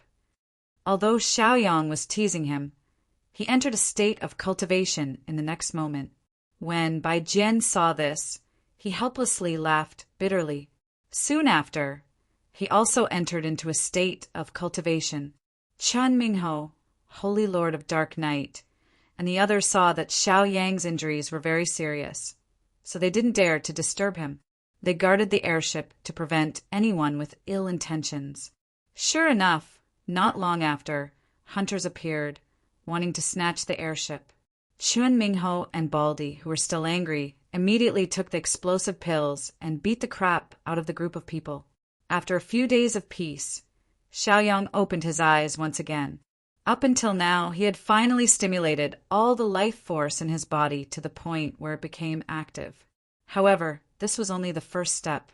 Although Xiaoyang was teasing him, he entered a state of cultivation in the next moment. When Bai Jian saw this, he helplessly laughed bitterly. Soon after, he also entered into a state of cultivation. Chun Mingho, Holy Lord of Dark Night, and the others saw that Xiaoyang's injuries were very serious, so they didn't dare to disturb him. They guarded the airship to prevent anyone with ill intentions. Sure enough, not long after, hunters appeared, wanting to snatch the airship. Chun Mingho and Baldy, who were still angry, immediately took the explosive pills and beat the crap out of the group of people. After a few days of peace, Xiaoyang opened his eyes once again. Up until now, he had finally stimulated all the life force in his body to the point where it became active. However, this was only the first step.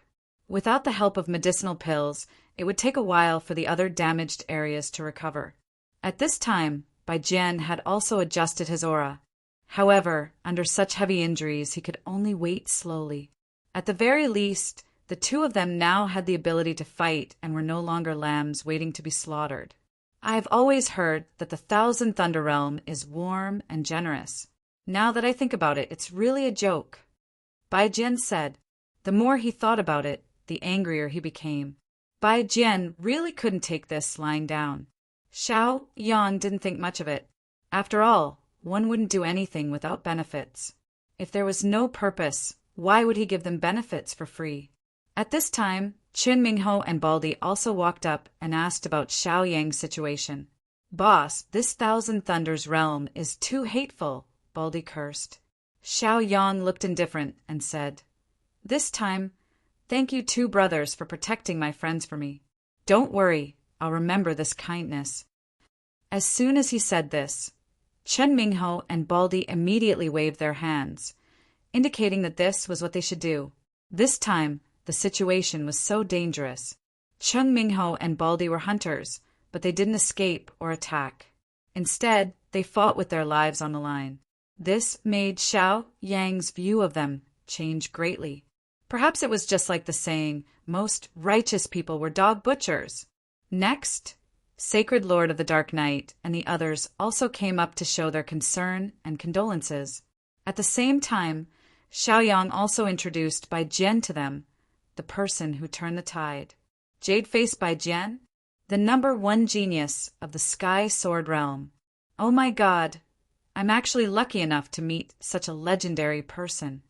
Without the help of medicinal pills, it would take a while for the other damaged areas to recover. At this time, Bai Jian had also adjusted his aura. However, under such heavy injuries, he could only wait slowly. At the very least, the two of them now had the ability to fight and were no longer lambs waiting to be slaughtered. I have always heard that the Thousand Thunder Realm is warm and generous. Now that I think about it, it's really a joke. Bai Jian said. The more he thought about it, the angrier he became. Bai Jian really couldn't take this lying down. Xiaoyang didn't think much of it. After all, one wouldn't do anything without benefits. If there was no purpose, why would he give them benefits for free? At this time, Qin Mingho and Baldi also walked up and asked about Xiao Yang's situation. "Boss, this Thousand Thunders realm is too hateful," Baldi cursed. Xiao Yang looked indifferent and said, "This time, thank you two brothers for protecting my friends for me. Don't worry, I'll remember this kindness." As soon as he said this, Chen Mingho and Baldi immediately waved their hands, indicating that this was what they should do. This time, the situation was so dangerous. Chen Mingho and Baldi were hunters, but they didn't escape or attack. Instead, they fought with their lives on the line. This made Xiao Yang's view of them change greatly. Perhaps it was just like the saying, most righteous people were dog butchers. Next, Sacred Lord of the Dark Night and the others also came up to show their concern and condolences. At the same time, Xiao Yang also introduced Bai Jian to them, the person who turned the tide. Jade-Face Bai Jian, the #1 genius of the Sky Sword Realm. Oh my God, I'm actually lucky enough to meet such a legendary person.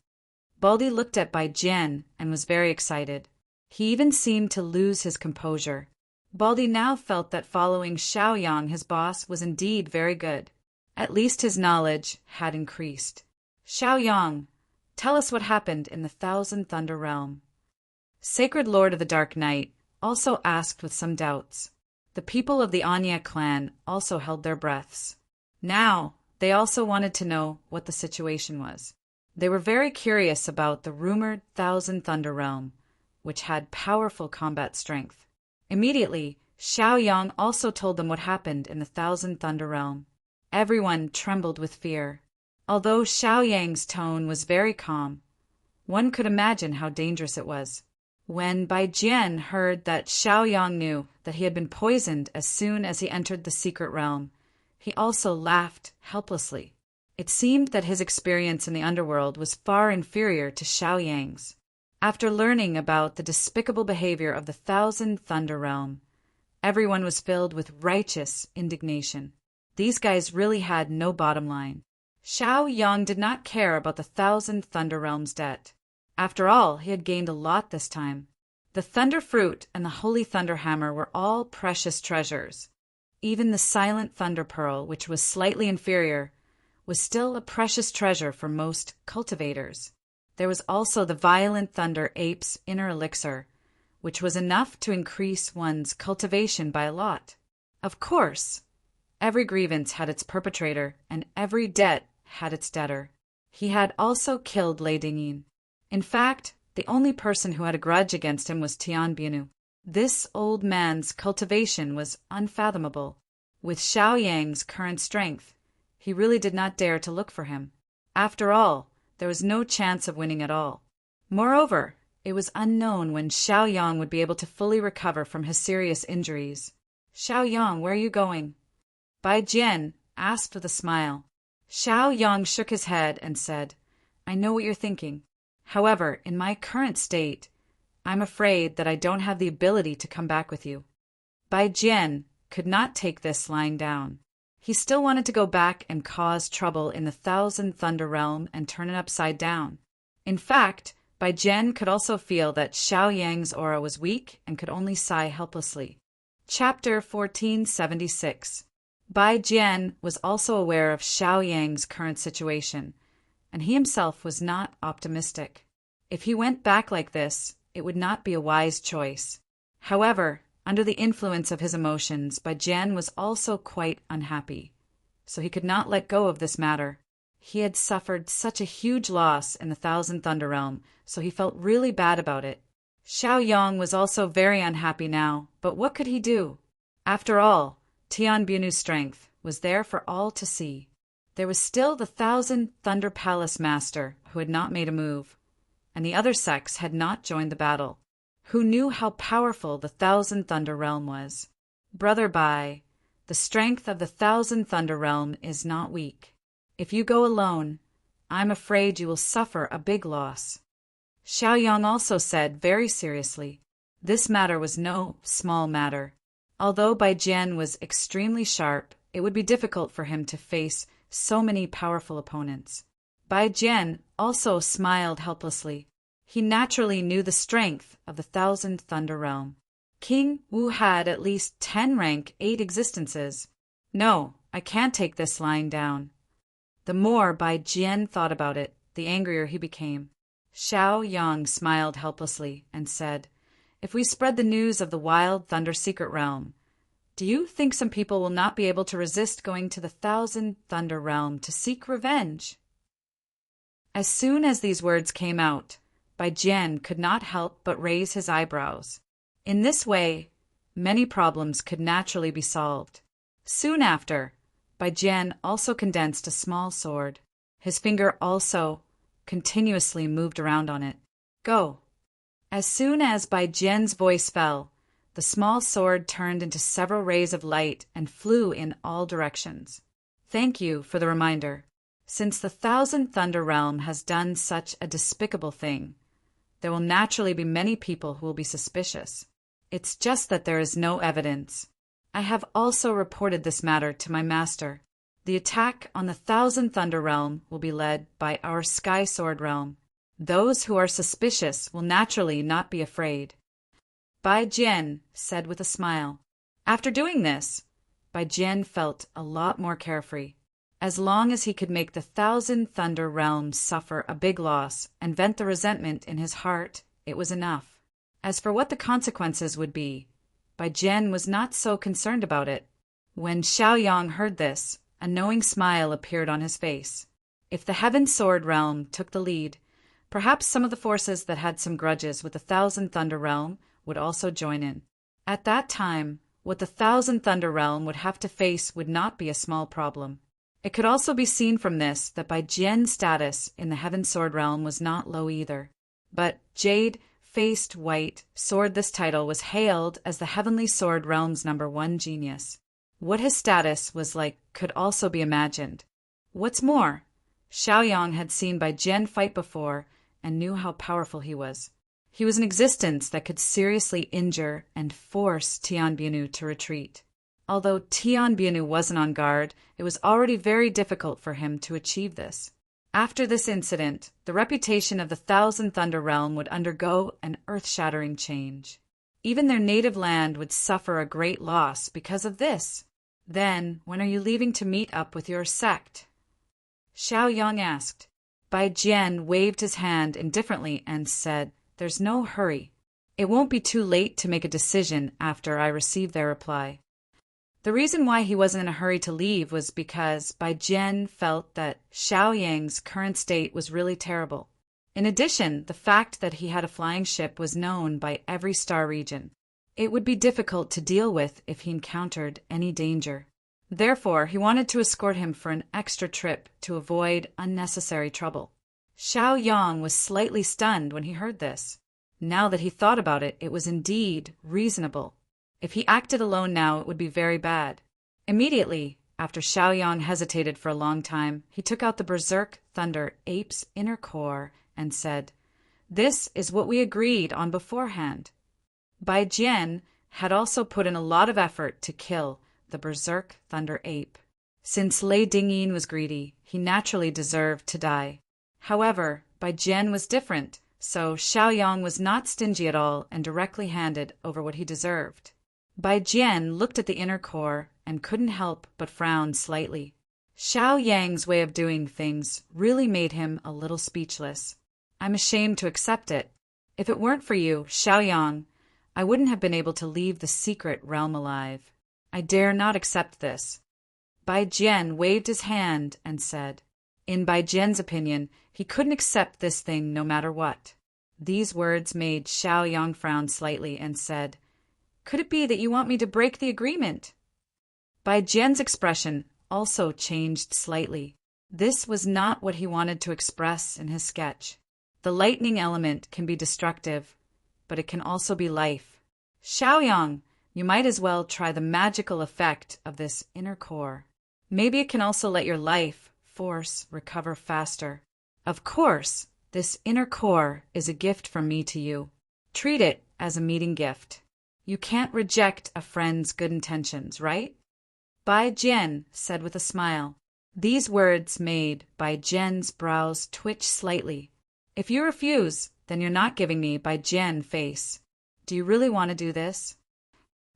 Baldi looked at Bai Jian and was very excited. He even seemed to lose his composure. Baldi now felt that following Xiao Yang, his boss, was indeed very good. At least his knowledge had increased. "Xiao Yang, tell us what happened in the Thousand Thunder Realm." Sacred Lord of the Dark Night also asked with some doubts. The people of the Anya clan also held their breaths. Now, they also wanted to know what the situation was. They were very curious about the rumored Thousand Thunder Realm, which had powerful combat strength. Immediately, Xiao Yang also told them what happened in the Thousand Thunder Realm. Everyone trembled with fear. Although Xiao Yang's tone was very calm, one could imagine how dangerous it was. When Bai Jian heard that Xiao Yang knew that he had been poisoned as soon as he entered the secret realm, he also laughed helplessly. It seemed that his experience in the underworld was far inferior to Xiao Yang's. After learning about the despicable behavior of the Thousand Thunder Realm, everyone was filled with righteous indignation. These guys really had no bottom line. Xiao Yang did not care about the Thousand Thunder Realm's debt. After all, he had gained a lot this time. The Thunder Fruit and the Holy Thunder Hammer were all precious treasures. Even the Silent Thunder Pearl, which was slightly inferior, was still a precious treasure for most cultivators. There was also the Violent Thunder Ape's Inner Elixir, which was enough to increase one's cultivation by a lot. Of course, every grievance had its perpetrator, and every debt had its debtor. He had also killed Lei Dingyin. In fact, the only person who had a grudge against him was Tian Bianu. This old man's cultivation was unfathomable. With Xiao Yang's current strength, he really did not dare to look for him. After all, there was no chance of winning at all. Moreover, it was unknown when Xiao Yang would be able to fully recover from his serious injuries. "Xiao Yang, where are you going?" Bai Jian asked with a smile. Xiao Yang shook his head and said, "I know what you're thinking. However, in my current state, I'm afraid that I don't have the ability to come back with you." Bai Jian could not take this lying down. He still wanted to go back and cause trouble in the Thousand Thunder Realm and turn it upside down. In fact, Bai Jian could also feel that Xiao Yang's aura was weak and could only sigh helplessly. Chapter 1476. Bai Jian was also aware of Xiao Yang's current situation, and he himself was not optimistic. If he went back like this, it would not be a wise choice. However, under the influence of his emotions, Bai Jian was also quite unhappy, so he could not let go of this matter. He had suffered such a huge loss in the Thousand Thunder Realm, so he felt really bad about it. Xiao Yang was also very unhappy now, but what could he do? After all, Tian Bianu's strength was there for all to see. There was still the Thousand Thunder Palace Master who had not made a move, and the other sects had not joined the battle. Who knew how powerful the Thousand Thunder Realm was? "Brother Bai, the strength of the Thousand Thunder Realm is not weak. If you go alone, I'm afraid you will suffer a big loss." Xiao Yang also said very seriously. This matter was no small matter. Although Bai Jian was extremely sharp, it would be difficult for him to face so many powerful opponents. Bai Jian also smiled helplessly. He naturally knew the strength of the Thousand Thunder Realm. King Wu had at least 10 rank 8 existences. No, I can't take this lying down. The more Bai Jian thought about it, the angrier he became. Xiao Yang smiled helplessly and said, "If we spread the news of the Wild Thunder Secret Realm, do you think some people will not be able to resist going to the Thousand Thunder Realm to seek revenge?" As soon as these words came out, Bai Jian could not help but raise his eyebrows. In this way, many problems could naturally be solved. Soon after, Bai Jian also condensed a small sword. His finger also continuously moved around on it. Go! As soon as Bai Jian's voice fell, the small sword turned into several rays of light and flew in all directions. Thank you for the reminder. Since the Thousand Thunder Realm has done such a despicable thing, there will naturally be many people who will be suspicious. It's just that there is no evidence. I have also reported this matter to my master. The attack on the Thousand Thunder Realm will be led by our Sky Sword Realm. Those who are suspicious will naturally not be afraid. Bai Jian said with a smile. After doing this, Bai Jian felt a lot more carefree. As long as he could make the Thousand Thunder Realm suffer a big loss and vent the resentment in his heart, it was enough. As for what the consequences would be, Bai Jian was not so concerned about it. When Xiao Yang heard this, a knowing smile appeared on his face. If the Heaven Sword Realm took the lead, perhaps some of the forces that had some grudges with the Thousand Thunder Realm would also join in. At that time, what the Thousand Thunder Realm would have to face would not be a small problem. It could also be seen from this that Bai Jian's status in the Heaven Sword Realm was not low either. But Jade-Faced White Sword, this title was hailed as the Heavenly Sword Realm's #1 genius. What his status was like could also be imagined. What's more, Xiao Yang had seen Bai Jian fight before and knew how powerful he was. He was an existence that could seriously injure and force Tian Bianu to retreat. Although Tian Bianu wasn't on guard, it was already very difficult for him to achieve this. After this incident, the reputation of the Thousand Thunder Realm would undergo an earth-shattering change. Even their native land would suffer a great loss because of this. Then, when are you leaving to meet up with your sect? Xiao Yang asked. Bai Jian waved his hand indifferently and said, "There's no hurry. It won't be too late to make a decision after I receive their reply." The reason why he wasn't in a hurry to leave was because Bai Jian felt that Xiao Yang's current state was really terrible. In addition, the fact that he had a flying ship was known by every star region. It would be difficult to deal with if he encountered any danger. Therefore, he wanted to escort him for an extra trip to avoid unnecessary trouble. Xiao Yang was slightly stunned when he heard this. Now that he thought about it, it was indeed reasonable. If he acted alone now, it would be very bad. Immediately, after Xiao Yang hesitated for a long time, he took out the Berserk Thunder Ape's inner core and said, "This is what we agreed on beforehand." Bai Jian had also put in a lot of effort to kill the Berserk Thunder Ape. Since Lei Dingyin was greedy, he naturally deserved to die. However, Bai Jian was different, so Xiao Yang was not stingy at all and directly handed over what he deserved. Bai Jian looked at the inner core and couldn't help but frown slightly. Xiao Yang's way of doing things really made him a little speechless. I'm ashamed to accept it. If it weren't for you, Xiao Yang, I wouldn't have been able to leave the secret realm alive. I dare not accept this. Bai Jian waved his hand and said, in Bai Jian's opinion, he couldn't accept this thing no matter what. These words made Xiao Yang frown slightly and said, "Could it be that you want me to break the agreement?" Bai Jian's expression also changed slightly. This was not what he wanted to express in his sketch. The lightning element can be destructive, but it can also be life. Xiao Yang, you might as well try the magical effect of this inner core. Maybe it can also let your life force recover faster. Of course, this inner core is a gift from me to you. Treat it as a meeting gift. You can't reject a friend's good intentions, right? Bai Jian said with a smile. These words made Bai Jian's brows twitch slightly. If you refuse, Then you're not giving me Bai Jian face. Do you really want to do this?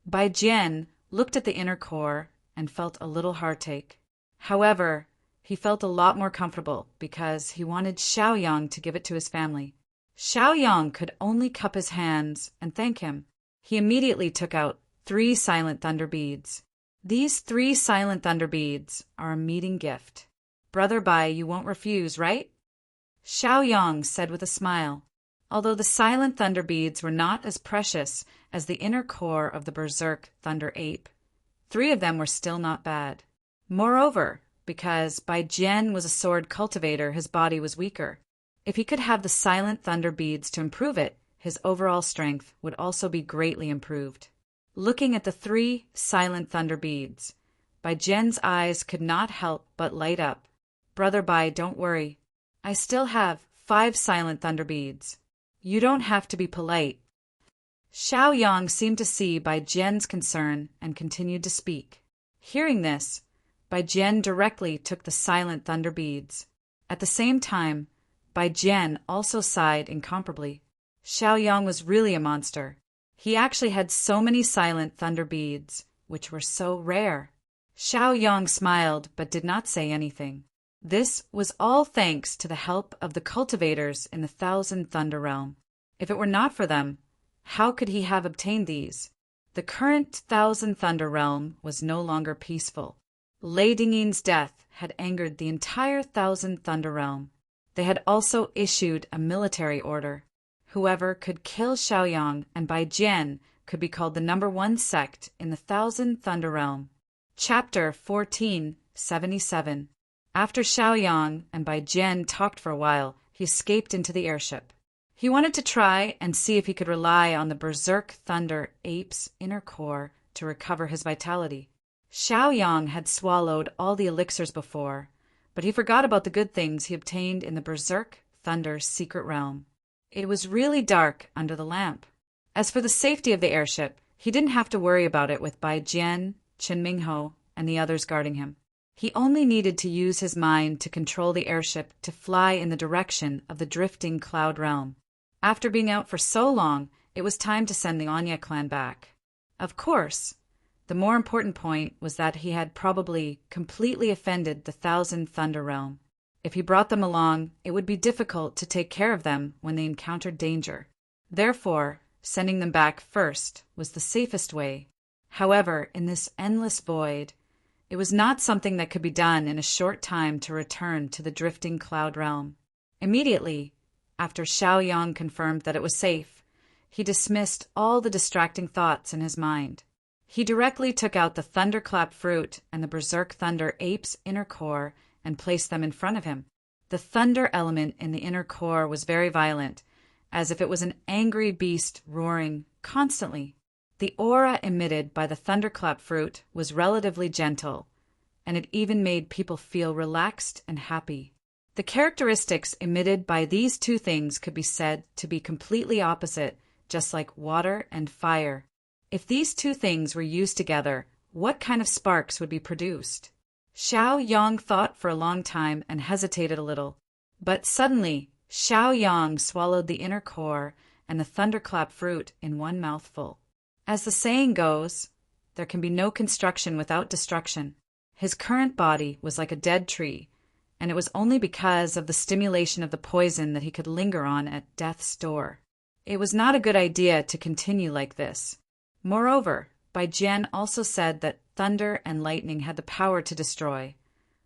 Bai Jian looked at the inner core and felt a little heartache. However, he felt a lot more comfortable because he wanted Xiaoyang to give it to his family. Xiaoyang could only cup his hands and thank him. He immediately took out 3 silent thunder beads. These 3 silent thunder beads are a meeting gift. Brother Bai, you won't refuse, right? Xiaoyang said with a smile. Although the silent thunder beads were not as precious as the inner core of the berserk thunder ape, 3 of them were still not bad. Moreover, because Bai Jian was a sword cultivator, his body was weaker. If he could have the silent thunder beads to improve it, his overall strength would also be greatly improved. Looking at the 3 silent thunder beads, Bai Jian's eyes could not help but light up. Brother Bai, don't worry. I still have 5 silent thunder beads. You don't have to be polite. Xiaoyang seemed to see Bai Jian's concern and continued to speak. Hearing this, Bai Jian directly took the silent thunder beads. At the same time, Bai Jian also sighed incomparably. Xiaoyang was really a monster. He actually had so many silent thunder beads, which were so rare. Xiaoyang smiled but did not say anything. This was all thanks to the help of the cultivators in the Thousand Thunder Realm. If it were not for them, how could he have obtained these? The current Thousand Thunder Realm was no longer peaceful. Lei Dingyin's death had angered the entire Thousand Thunder Realm. They had also issued a military order. Whoever could kill Xiaoyang and Bai Jian could be called the #1 sect in the Thousand Thunder Realm. Chapter 1477. After Xiaoyang and Bai Jian talked for a while, he escaped into the airship. He wanted to try and see if he could rely on the Berserk Thunder Ape's inner core to recover his vitality. Xiaoyang had swallowed all the elixirs before, but he forgot about the good things he obtained in the Berserk Thunder secret realm. It was really dark under the lamp. As for the safety of the airship, he didn't have to worry about it with Bai Jian, Qin Mingho, and the others guarding him. He only needed to use his mind to control the airship to fly in the direction of the drifting cloud realm. After being out for so long, it was time to send the Anya clan back. Of course, the more important point was that he had probably completely offended the Thousand Thunder Realm. If he brought them along, it would be difficult to take care of them when they encountered danger. Therefore, sending them back first was the safest way. However, in this endless void, it was not something that could be done in a short time to return to the drifting cloud realm. Immediately, after Xiaoyang confirmed that it was safe, he dismissed all the distracting thoughts in his mind. He directly took out the thunderclap fruit and the berserk thunder ape's inner core and placed them in front of him. The thunder element in the inner core was very violent, as if it was an angry beast roaring constantly. The aura emitted by the thunderclap fruit was relatively gentle, and it even made people feel relaxed and happy. The characteristics emitted by these 2 things could be said to be completely opposite, just like water and fire. If these 2 things were used together, what kind of sparks would be produced? Xiaoyang thought for a long time and hesitated a little, but suddenly Xiaoyang swallowed the inner core and the thunderclap fruit in one mouthful. As the saying goes, there can be no construction without destruction. His current body was like a dead tree, and it was only because of the stimulation of the poison that he could linger on at death's door. It was not a good idea to continue like this. Moreover, Bai Jian also said that thunder and lightning had the power to destroy,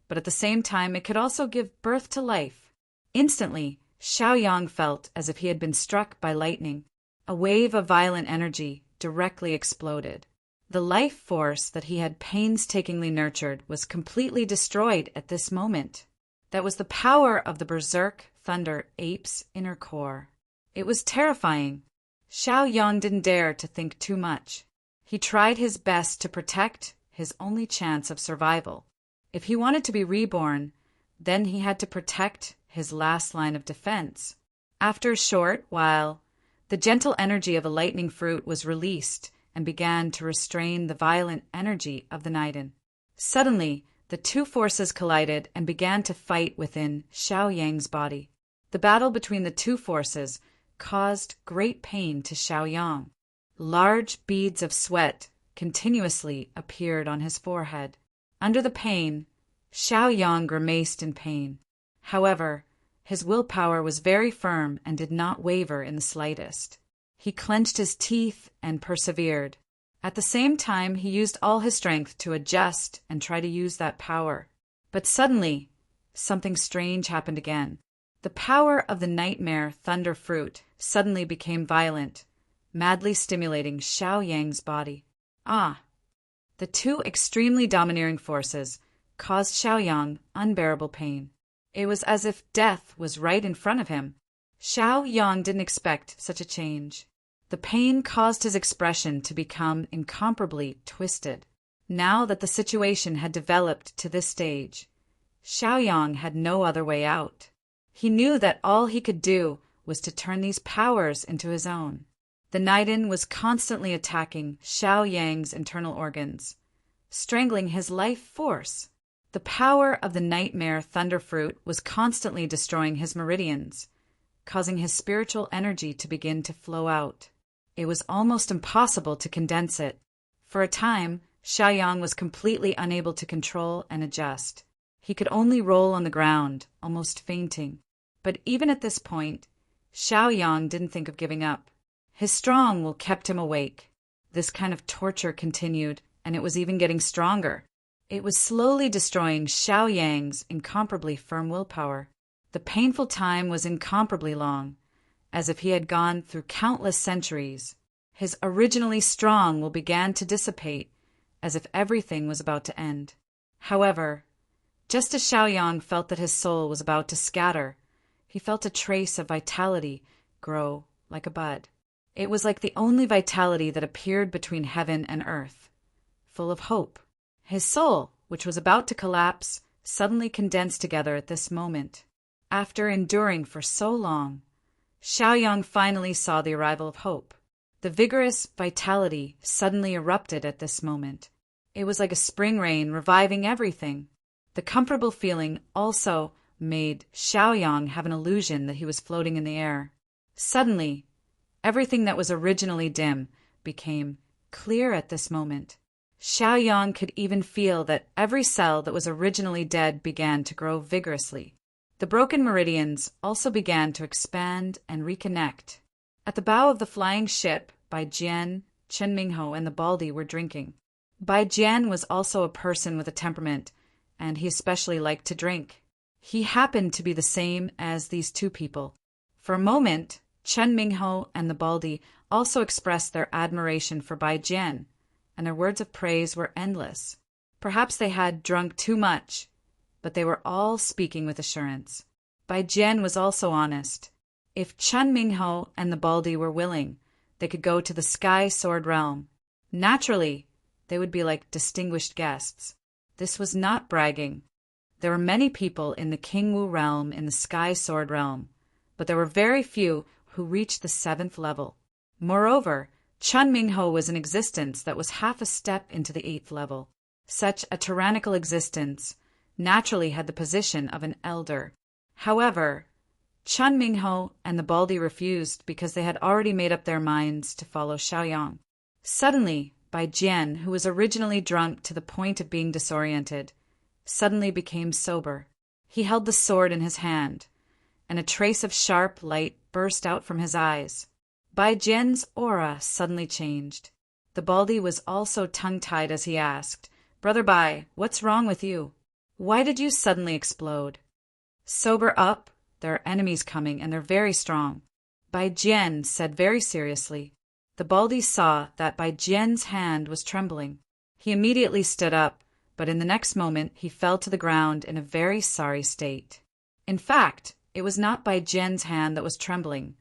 but at the same time it could also give birth to life. Instantly, Xiaoyang felt as if he had been struck by lightning. A wave of violent energy directly exploded. The life force that he had painstakingly nurtured was completely destroyed at this moment. That was the power of the Berserk Thunder Ape's inner core. It was terrifying. Xiaoyang didn't dare to think too much. He tried his best to protect his only chance of survival. If he wanted to be reborn, then he had to protect his last line of defense. After a short while, the gentle energy of a lightning fruit was released and began to restrain the violent energy of the Naiden. Suddenly, the 2 forces collided and began to fight within Xiaoyang's body. The battle between the 2 forces caused great pain to Xiaoyang. Large beads of sweat continuously appeared on his forehead. Under the pain, Xiaoyang grimaced in pain. However, his willpower was very firm and did not waver in the slightest. He clenched his teeth and persevered. At the same time, he used all his strength to adjust and try to use that power. But suddenly, something strange happened again. The power of the nightmare thunder fruit suddenly became violent, madly stimulating Xiaoyang's body. The two extremely domineering forces caused Xiaoyang unbearable pain. It was as if death was right in front of him. Xiaoyang didn't expect such a change. The pain caused his expression to become incomparably twisted. Now that the situation had developed to this stage, Xiaoyang had no other way out. He knew that all he could do was to turn these powers into his own. The Niden was constantly attacking Xiaoyang's internal organs, strangling his life force. The power of the nightmare thunderfruit was constantly destroying his meridians, causing his spiritual energy to begin to flow out. It was almost impossible to condense it. For a time, Xiaoyang was completely unable to control and adjust. He could only roll on the ground, almost fainting. But even at this point, Xiaoyang didn't think of giving up. His strong will kept him awake. This kind of torture continued, and it was even getting stronger. It was slowly destroying Xiaoyang's incomparably firm willpower. The painful time was incomparably long, as if he had gone through countless centuries. His originally strong will began to dissipate, as if everything was about to end. However, just as Xiaoyang felt that his soul was about to scatter, he felt a trace of vitality grow like a bud. It was like the only vitality that appeared between heaven and earth, full of hope. His soul, which was about to collapse, suddenly condensed together at this moment. After enduring for so long, Xiaoyang finally saw the arrival of hope. The vigorous vitality suddenly erupted at this moment. It was like a spring rain reviving everything. The comfortable feeling also made Xiaoyang have an illusion that he was floating in the air. Suddenly, everything that was originally dim became clear at this moment. Xiaoyang could even feel that every cell that was originally dead began to grow vigorously. The broken meridians also began to expand and reconnect. At the bow of the flying ship, Bai Jian, Chen Mingho, and the Baldi were drinking. Bai Jian was also a person with a temperament, and he especially liked to drink. He happened to be the same as these two people. For a moment, Chen Mingho and the Baldi also expressed their admiration for Bai Jian, and their words of praise were endless. Perhaps they had drunk too much, but they were all speaking with assurance. Bai Jian was also honest. If Chen Mingho and the Baldi were willing, they could go to the Sky Sword Realm. Naturally, they would be like distinguished guests. This was not bragging. There were many people in the Kingwu realm in the Sky Sword Realm, but there were very few who reached the 7th level. Moreover, Chen Mingho was an existence that was half a step into the 8th level. Such a tyrannical existence naturally had the position of an elder. However, Chen Mingho and the Baldi refused because they had already made up their minds to follow Xiaoyang. Suddenly, Bai Jian, who was originally drunk to the point of being disoriented, suddenly became sober. He held the sword in his hand, and a trace of sharp light burst out from his eyes. Bai Jian's aura suddenly changed. The Baldi was also tongue-tied as he asked, "Brother Bai, what's wrong with you? Why did you suddenly explode?" "Sober up. There are enemies coming, and they're very strong," Bai Jian said very seriously. The Baldi saw that Bai Jian's hand was trembling. He immediately stood up, but in the next moment he fell to the ground in a very sorry state. In fact, it was not Bai Jian's hand that was trembling,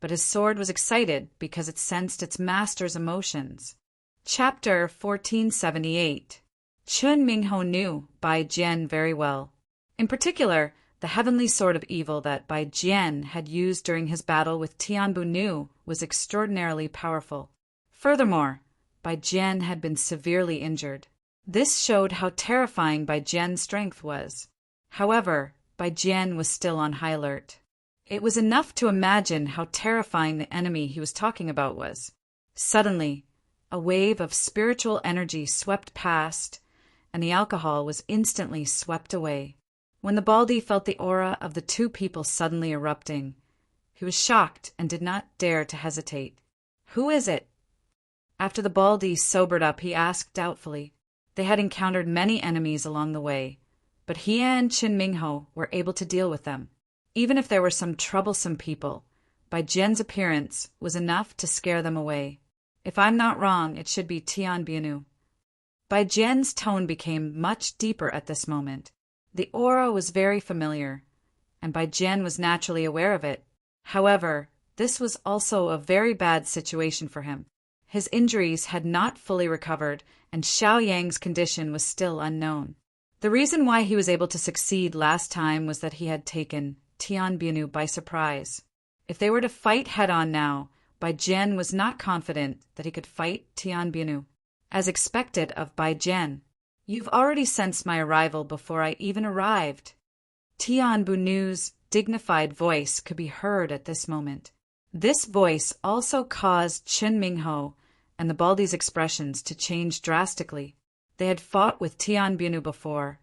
but his sword was excited because it sensed its master's emotions. Chapter 1478. Chen Mingho knew Bai Jian very well. In particular, the heavenly sword of evil that Bai Jian had used during his battle with Tianbu Nu was extraordinarily powerful. Furthermore, Bai Jian had been severely injured. This showed how terrifying Bai Jian's strength was. However, Bai Jian was still on high alert. It was enough to imagine how terrifying the enemy he was talking about was. Suddenly, a wave of spiritual energy swept past, and the alcohol was instantly swept away. When the Baldy felt the aura of the two people suddenly erupting, he was shocked and did not dare to hesitate. "Who is it?" After the Baldy sobered up, he asked doubtfully. They had encountered many enemies along the way, but he and Qin Mingho were able to deal with them. Even if there were some troublesome people, Bai Jian's appearance was enough to scare them away. "If I'm not wrong, it should be Tian Bianu." Bai Jian's tone became much deeper at this moment. The aura was very familiar, and Bai Jian was naturally aware of it. However, this was also a very bad situation for him. His injuries had not fully recovered, and Xiao Yang's condition was still unknown. The reason why he was able to succeed last time was that he had taken Tian Bianu by surprise. If they were to fight head-on now, Bai Jian was not confident that he could fight Tian Bianu. As expected of Bai Jian, "You've already sensed my arrival before I even arrived." Tian Bianu's dignified voice could be heard at this moment. This voice also caused Qin Mingho and the Baldy's expressions to change drastically. They had fought with Tian Bianu before,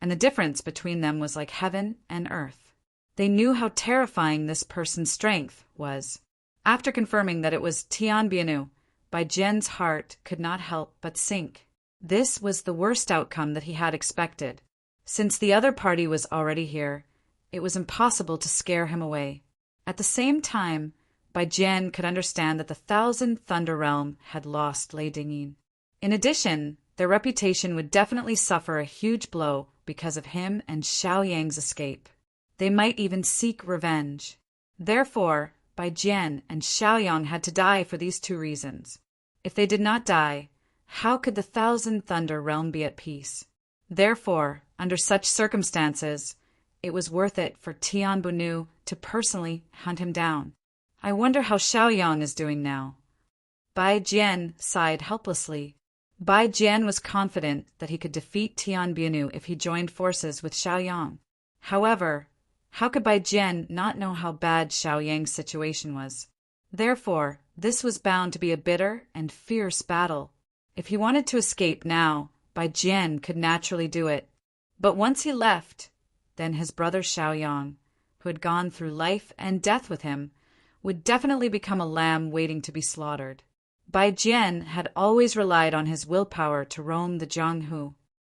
and the difference between them was like heaven and earth. They knew how terrifying this person's strength was. After confirming that it was Tian Bianu, Bai Jian's heart could not help but sink. This was the worst outcome that he had expected. Since the other party was already here, it was impossible to scare him away. At the same time, Bai Jian could understand that the Thousand Thunder Realm had lost Lei Dingyin. In addition, their reputation would definitely suffer a huge blow because of him and Xiao Yang's escape. They might even seek revenge. Therefore, Bai Jian and Xiao Yang had to die for these two reasons. If they did not die, how could the Thousand Thunder Realm be at peace? Therefore, under such circumstances, it was worth it for Tian Bianu to personally hunt him down. "I wonder how Xiao Yang is doing now." Bai Jian sighed helplessly. Bai Jian was confident that he could defeat Tian Bianu if he joined forces with Xiao Yang. However, how could Bai Jian not know how bad Xiao Yang's situation was? Therefore, this was bound to be a bitter and fierce battle. If he wanted to escape now, Bai Jian could naturally do it. But once he left, then his brother Xiao Yang, who had gone through life and death with him, would definitely become a lamb waiting to be slaughtered. Bai Jian had always relied on his willpower to roam the Jianghu.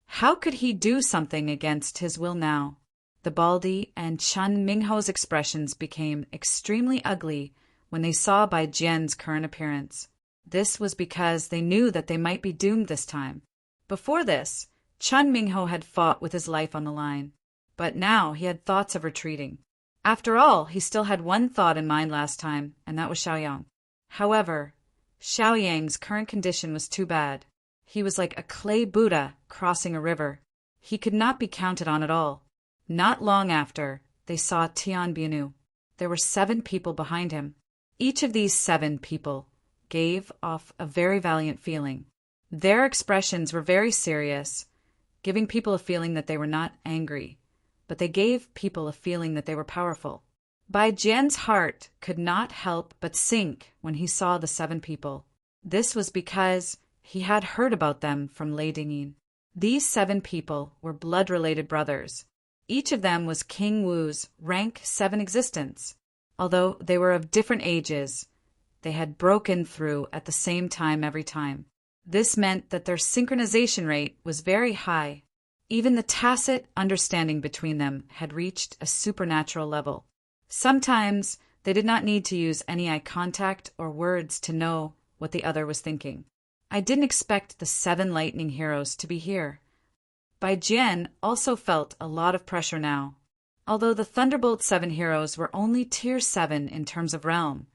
How could he do something against his will now? The Baldy and Qin Mingho's expressions became extremely ugly when they saw Bai Jian's current appearance. This was because they knew that they might be doomed this time. Before this, Qin Mingho had fought with his life on the line, but now he had thoughts of retreating. After all, he still had one thought in mind last time, and that was Xiao Yang. However, Xiao Yang's current condition was too bad. He was like a clay Buddha crossing a river. He could not be counted on at all. Not long after, they saw Tian Bianu. There were 7 people behind him. Each of these 7 people gave off a very valiant feeling. Their expressions were very serious, giving people a feeling that they were not angry, but they gave people a feeling that they were powerful. Bai Jian's heart could not help but sink when he saw the 7 people. This was because he had heard about them from Lei Dingyin. These 7 people were blood-related brothers. Each of them was King Wu's rank 7 existence. Although they were of different ages, they had broken through at the same time every time. This meant that their synchronization rate was very high. Even the tacit understanding between them had reached a supernatural level. Sometimes they did not need to use any eye contact or words to know what the other was thinking. I didn't expect the 7 lightning heroes to be here. Bai Jian also felt a lot of pressure now. Although the Thunderbolt 7 heroes were only tier 7 in terms of realm,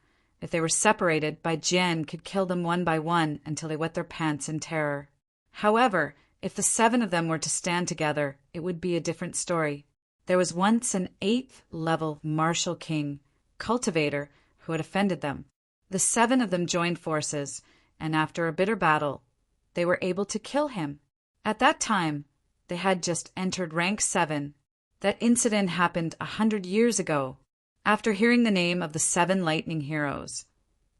if they were separated, Bai Jian could kill them one by one until they wet their pants in terror. However, if the 7 of them were to stand together, it would be a different story. There was once an 8th level martial king, cultivator, who had offended them. The 7 of them joined forces, and after a bitter battle, they were able to kill him. At that time, they had just entered rank 7. That incident happened 100 years ago. After hearing the name of the 7 lightning heroes,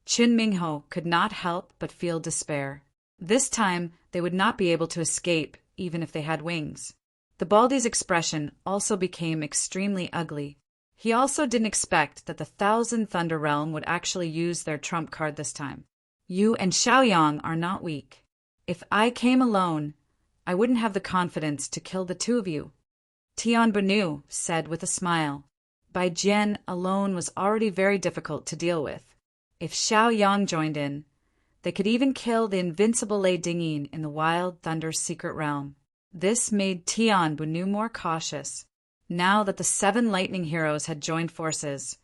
Qin Mingho could not help but feel despair. This time, they would not be able to escape, even if they had wings. The Baldy's expression also became extremely ugly. He also didn't expect that the Thousand Thunder Realm would actually use their trump card this time. You and Xiaoyang are not weak. If I came alone, I wouldn't have the confidence to kill the 2 of you, Tian Benu said with a smile. Bai Jian alone was already very difficult to deal with. If Xiaoyang joined in, they could even kill the invincible Lei Dingyin in the Wild Thunder's secret realm. This made Tian Benu more cautious. Now that the 7 lightning heroes had joined forces,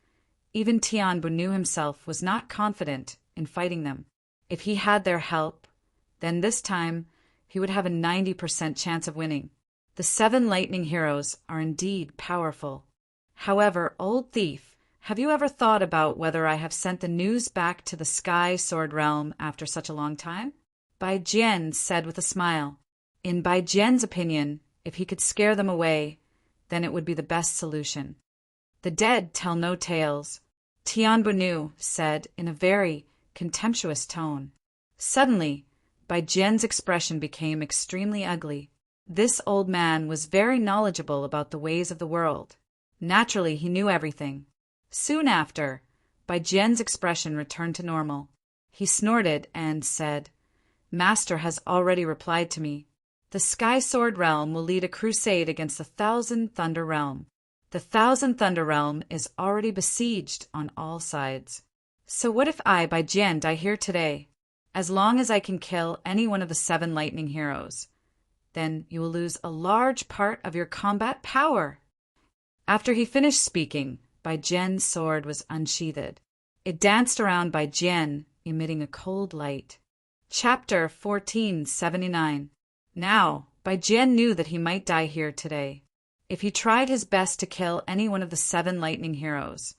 even Tian Benu himself was not confident in fighting them. If he had their help, then this time he would have a 90% chance of winning. The 7 lightning heroes are indeed powerful. However, old thief, have you ever thought about whether I have sent the news back to the Sky Sword Realm after such a long time? Bai Jian said with a smile. In Bai Jian's opinion, if he could scare them away, then it would be the best solution. The dead tell no tales, Tian Benu said in a very contemptuous tone. Suddenly, Bai Jian's expression became extremely ugly. This old man was very knowledgeable about the ways of the world. Naturally, he knew everything. Soon after, Bai Jian's expression returned to normal. He snorted and said, Master has already replied to me. The Sky Sword Realm will lead a crusade against the Thousand Thunder Realm. The Thousand Thunder Realm is already besieged on all sides. So what if I, Bai Jian, die here today? As long as I can kill any one of the 7 lightning heroes, then you will lose a large part of your combat power. After he finished speaking, Bai Jian's sword was unsheathed. It danced around Bai Jian, emitting a cold light. Chapter 1479. Now, Bai Jian knew that he might die here today. If he tried his best to kill any one of the 7 lightning heroes,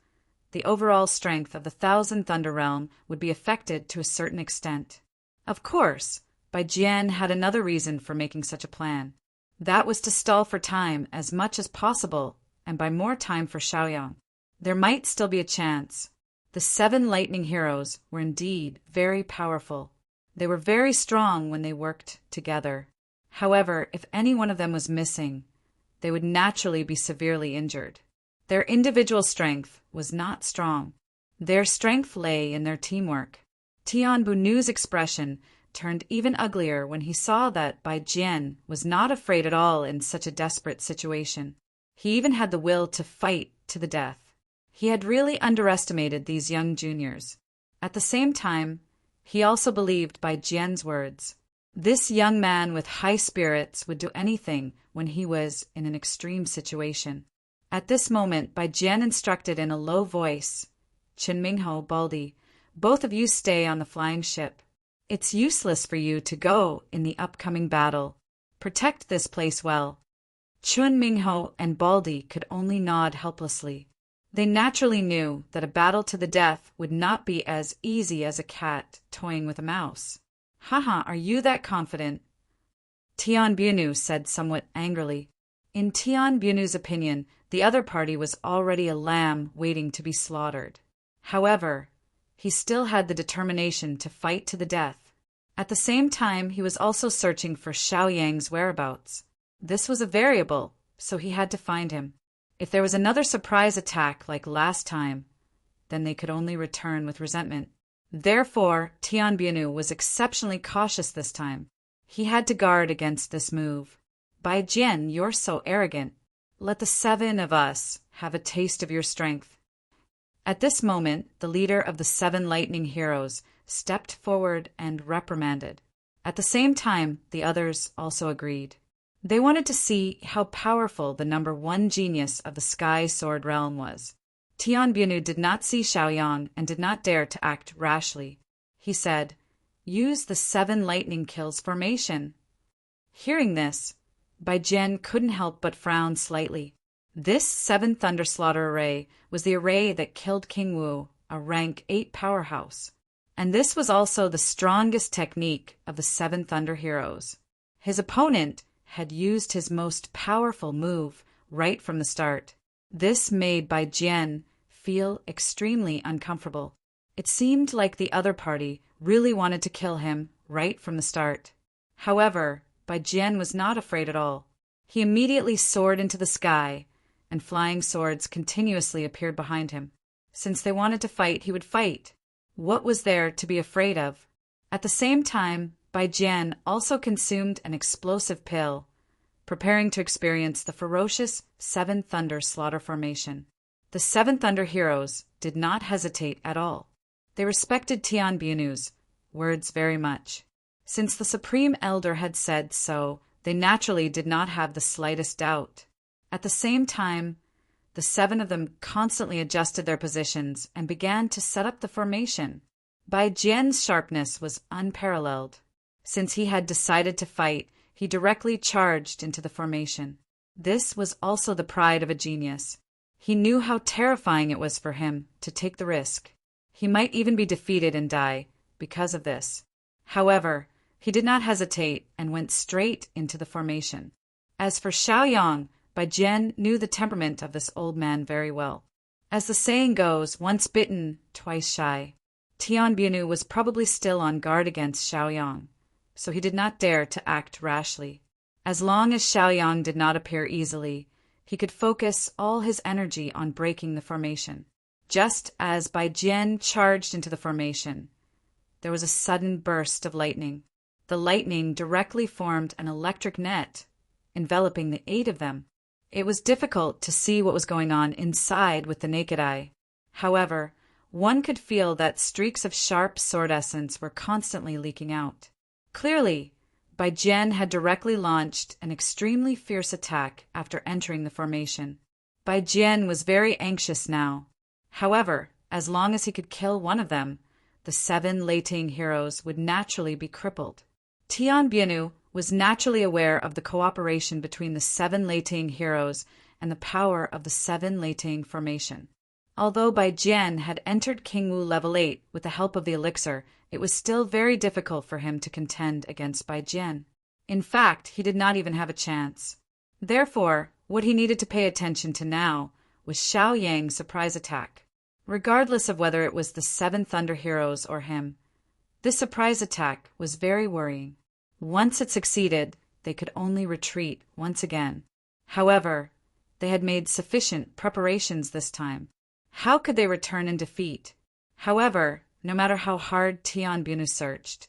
the overall strength of the Thousand Thunder Realm would be affected to a certain extent. Of course, Bai Jian had another reason for making such a plan. That was to stall for time as much as possible and buy more time for Xiaoyang. There might still be a chance. The 7 lightning heroes were indeed very powerful. They were very strong when they worked together. However, if any one of them was missing, they would naturally be severely injured. Their individual strength was not strong. Their strength lay in their teamwork. Tian Bunu's expression turned even uglier when he saw that Bai Jian was not afraid at all in such a desperate situation. He even had the will to fight to the death. He had really underestimated these young juniors. At the same time, he also believed Bai Jian's words. This young man with high spirits would do anything when he was in an extreme situation. At this moment, Bai Jian instructed in a low voice, Qin Mingho, Baldy, both of you stay on the flying ship. It's useless for you to go in the upcoming battle. Protect this place well. Qin Mingho and Baldy could only nod helplessly. They naturally knew that a battle to the death would not be as easy as a cat toying with a mouse. Haha, are you that confident? Tian Bunu said somewhat angrily. In Tian Bunu's opinion, the other party was already a lamb waiting to be slaughtered. However, he still had the determination to fight to the death. At the same time, he was also searching for Xiaoyang's whereabouts. This was a variable, so he had to find him. If there was another surprise attack like last time, then they could only return with resentment. Therefore, Tian Bunu was exceptionally cautious this time. He had to guard against this move. Bai Jian, you're so arrogant. Let the 7 of us have a taste of your strength. At this moment, the leader of the 7 lightning heroes stepped forward and reprimanded. At the same time, the others also agreed. They wanted to see how powerful the number 1 genius of the Sky Sword Realm was. Tian Bunu did not see Xiaoyang and did not dare to act rashly. He said, Use the 7 lightning kills formation. Hearing this, Bai Jian couldn't help but frown slightly. This 7 Thunder Slaughter array was the array that killed King Wu, a rank 8 powerhouse. And this was also the strongest technique of the 7 Thunder heroes. His opponent had used his most powerful move right from the start. This made Bai Jian feel extremely uncomfortable. It seemed like the other party really wanted to kill him right from the start. However, Bai Jian was not afraid at all. He immediately soared into the sky, and flying swords continuously appeared behind him. Since they wanted to fight, he would fight. What was there to be afraid of? At the same time, Bai Jian also consumed an explosive pill, preparing to experience the ferocious Seven Thunder Slaughter Formation. The Seven Thunder heroes did not hesitate at all. They respected Tian Bunu's words very much. Since the Supreme Elder had said so, they naturally did not have the slightest doubt. At the same time, the seven of them constantly adjusted their positions and began to set up the formation. Bai Jian's sharpness was unparalleled. Since he had decided to fight, he directly charged into the formation. This was also the pride of a genius. He knew how terrifying it was for him to take the risk. He might even be defeated and die because of this. However, he did not hesitate and went straight into the formation. As for Xiaoyang, Bai Jian knew the temperament of this old man very well. As the saying goes, once bitten, twice shy. Tian Bunu was probably still on guard against Xiaoyang, so he did not dare to act rashly. As long as Xiaoyang did not appear easily, he could focus all his energy on breaking the formation. Just as Bai Jian charged into the formation, there was a sudden burst of lightning. The lightning directly formed an electric net, enveloping the 8 of them. It was difficult to see what was going on inside with the naked eye. However, one could feel that streaks of sharp sword essence were constantly leaking out. Clearly, Bai Jian had directly launched an extremely fierce attack after entering the formation. Bai Jian was very anxious now. However, as long as he could kill one of them, the 7 Leiting heroes would naturally be crippled. Tian Bunu was naturally aware of the cooperation between the 7 Leiting heroes and the power of the 7 Leiting formation. Although Bai Jian had entered Kingwu level 8 with the help of the elixir, it was still very difficult for him to contend against Bai Jian. In fact, he did not even have a chance. Therefore, what he needed to pay attention to now was Xiaoyang's surprise attack. Regardless of whether it was the 7 Thunder heroes or him, this surprise attack was very worrying. Once it succeeded, they could only retreat once again. However, they had made sufficient preparations this time. How could they return in defeat? However, no matter how hard Tian Bunu searched,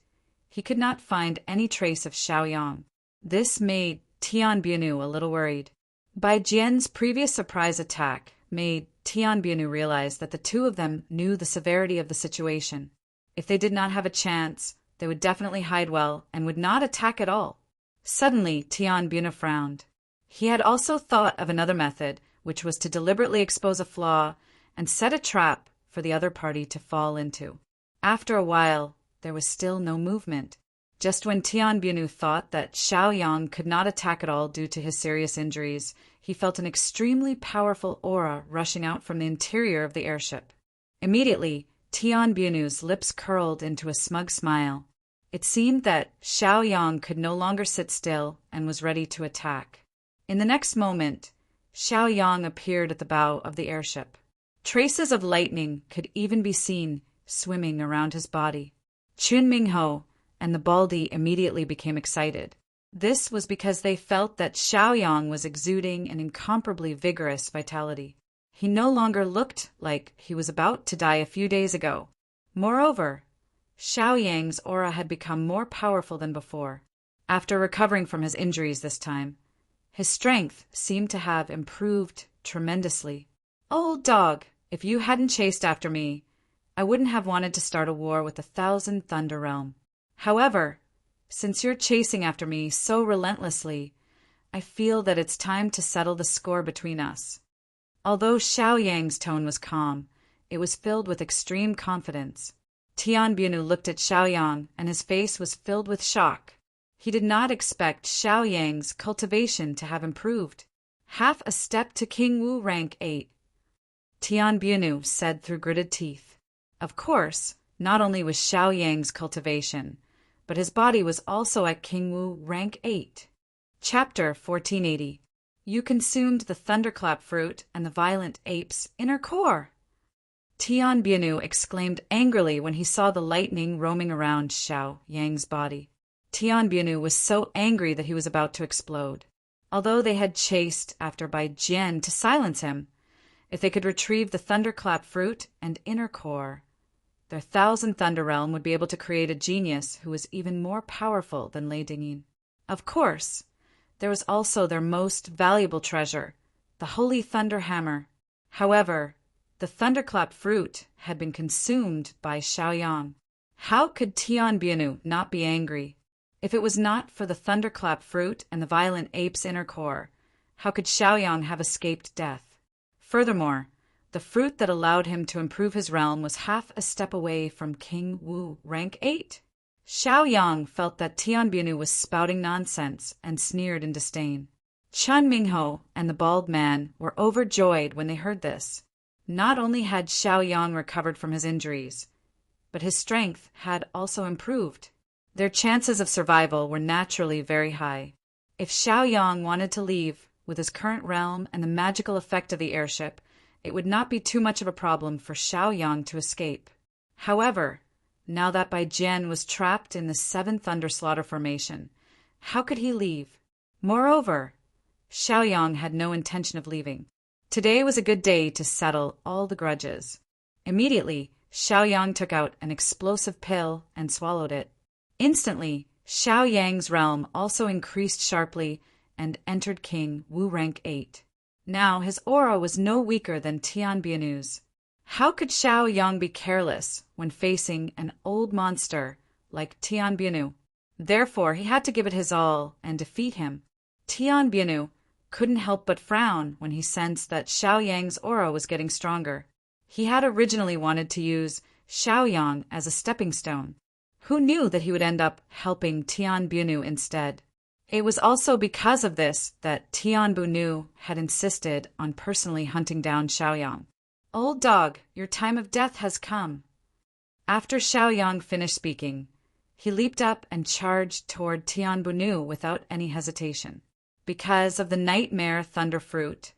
he could not find any trace of Xiaoyang. This made Tian Bunu a little worried. Bai Jian's previous surprise attack made Tian Bunu realize that the 2 of them knew the severity of the situation. If they did not have a chance, they would definitely hide well and would not attack at all. Suddenly, Tian Bunu frowned. He had also thought of another method, which was to deliberately expose a flaw and set a trap for the other party to fall into. After a while, there was still no movement. Just when Tian Bunu thought that Xiaoyang could not attack at all due to his serious injuries, he felt an extremely powerful aura rushing out from the interior of the airship. Immediately, Tian Bunu's lips curled into a smug smile. It seemed that Xiaoyang could no longer sit still and was ready to attack. In the next moment, Xiaoyang appeared at the bow of the airship. Traces of lightning could even be seen swimming around his body. Chun Mingho and the Baldi immediately became excited. This was because they felt that Xiaoyang was exuding an incomparably vigorous vitality. He no longer looked like he was about to die a few days ago. Moreover, Xiaoyang's aura had become more powerful than before. After recovering from his injuries this time, his strength seemed to have improved tremendously. Old dog, if you hadn't chased after me, I wouldn't have wanted to start a war with the 1,000 Thunder Realm. However, since you're chasing after me so relentlessly, I feel that it's time to settle the score between us. Although Xiaoyang's tone was calm, it was filled with extreme confidence. Tian Bunu looked at Xiaoyang, and his face was filled with shock. He did not expect Xiaoyang's cultivation to have improved. Half a step to King Wu rank 8. Tian Bunu said through gritted teeth. Of course, not only was Xiaoyang's cultivation, but his body was also at King Wu rank 8. Chapter 1480. You consumed the thunderclap fruit and the violent ape's inner core. Tian Bianu exclaimed angrily when he saw the lightning roaming around Xiao Yang's body. Tian Bianu was so angry that he was about to explode. Although they had chased after Bai Jian to silence him, if they could retrieve the thunderclap fruit and inner core, their Thousand Thunder Realm would be able to create a genius who was even more powerful than Lei Dingyin. Of course, there was also their most valuable treasure, the Holy Thunder Hammer. However, the thunderclap fruit had been consumed by Xiaoyang. How could Tian Bianu not be angry? If it was not for the thunderclap fruit and the violent ape's inner core, how could Xiaoyang have escaped death? Furthermore, the fruit that allowed him to improve his realm was half a step away from King Wu, rank 8. Xiaoyang felt that Tian Bianu was spouting nonsense and sneered in disdain. Chen Mingho and the bald man were overjoyed when they heard this. Not only had Xiaoyang recovered from his injuries, but his strength had also improved. Their chances of survival were naturally very high. If Xiaoyang wanted to leave with his current realm and the magical effect of the airship, it would not be too much of a problem for Xiaoyang to escape. However, now that Bai Jian was trapped in the 7 Thunder Slaughter formation, how could he leave? Moreover, Xiaoyang had no intention of leaving. Today was a good day to settle all the grudges. Immediately, Xiaoyang took out an explosive pill and swallowed it. Instantly, Xiaoyang's realm also increased sharply and entered King Wu rank 8. Now his aura was no weaker than Tian Bianu's. How could Xiaoyang be careless when facing an old monster like Tian Bianu? Therefore, he had to give it his all and defeat him. Tian Bianu couldn't help but frown when he sensed that Xiaoyang's aura was getting stronger. He had originally wanted to use Xiaoyang as a stepping stone. Who knew that he would end up helping Tian Bianu instead? It was also because of this that Tian Bianu had insisted on personally hunting down Xiaoyang. "Old dog, your time of death has come." After Xiaoyang finished speaking, he leaped up and charged toward Tian Bianu without any hesitation. Because of the nightmare thunder fruit,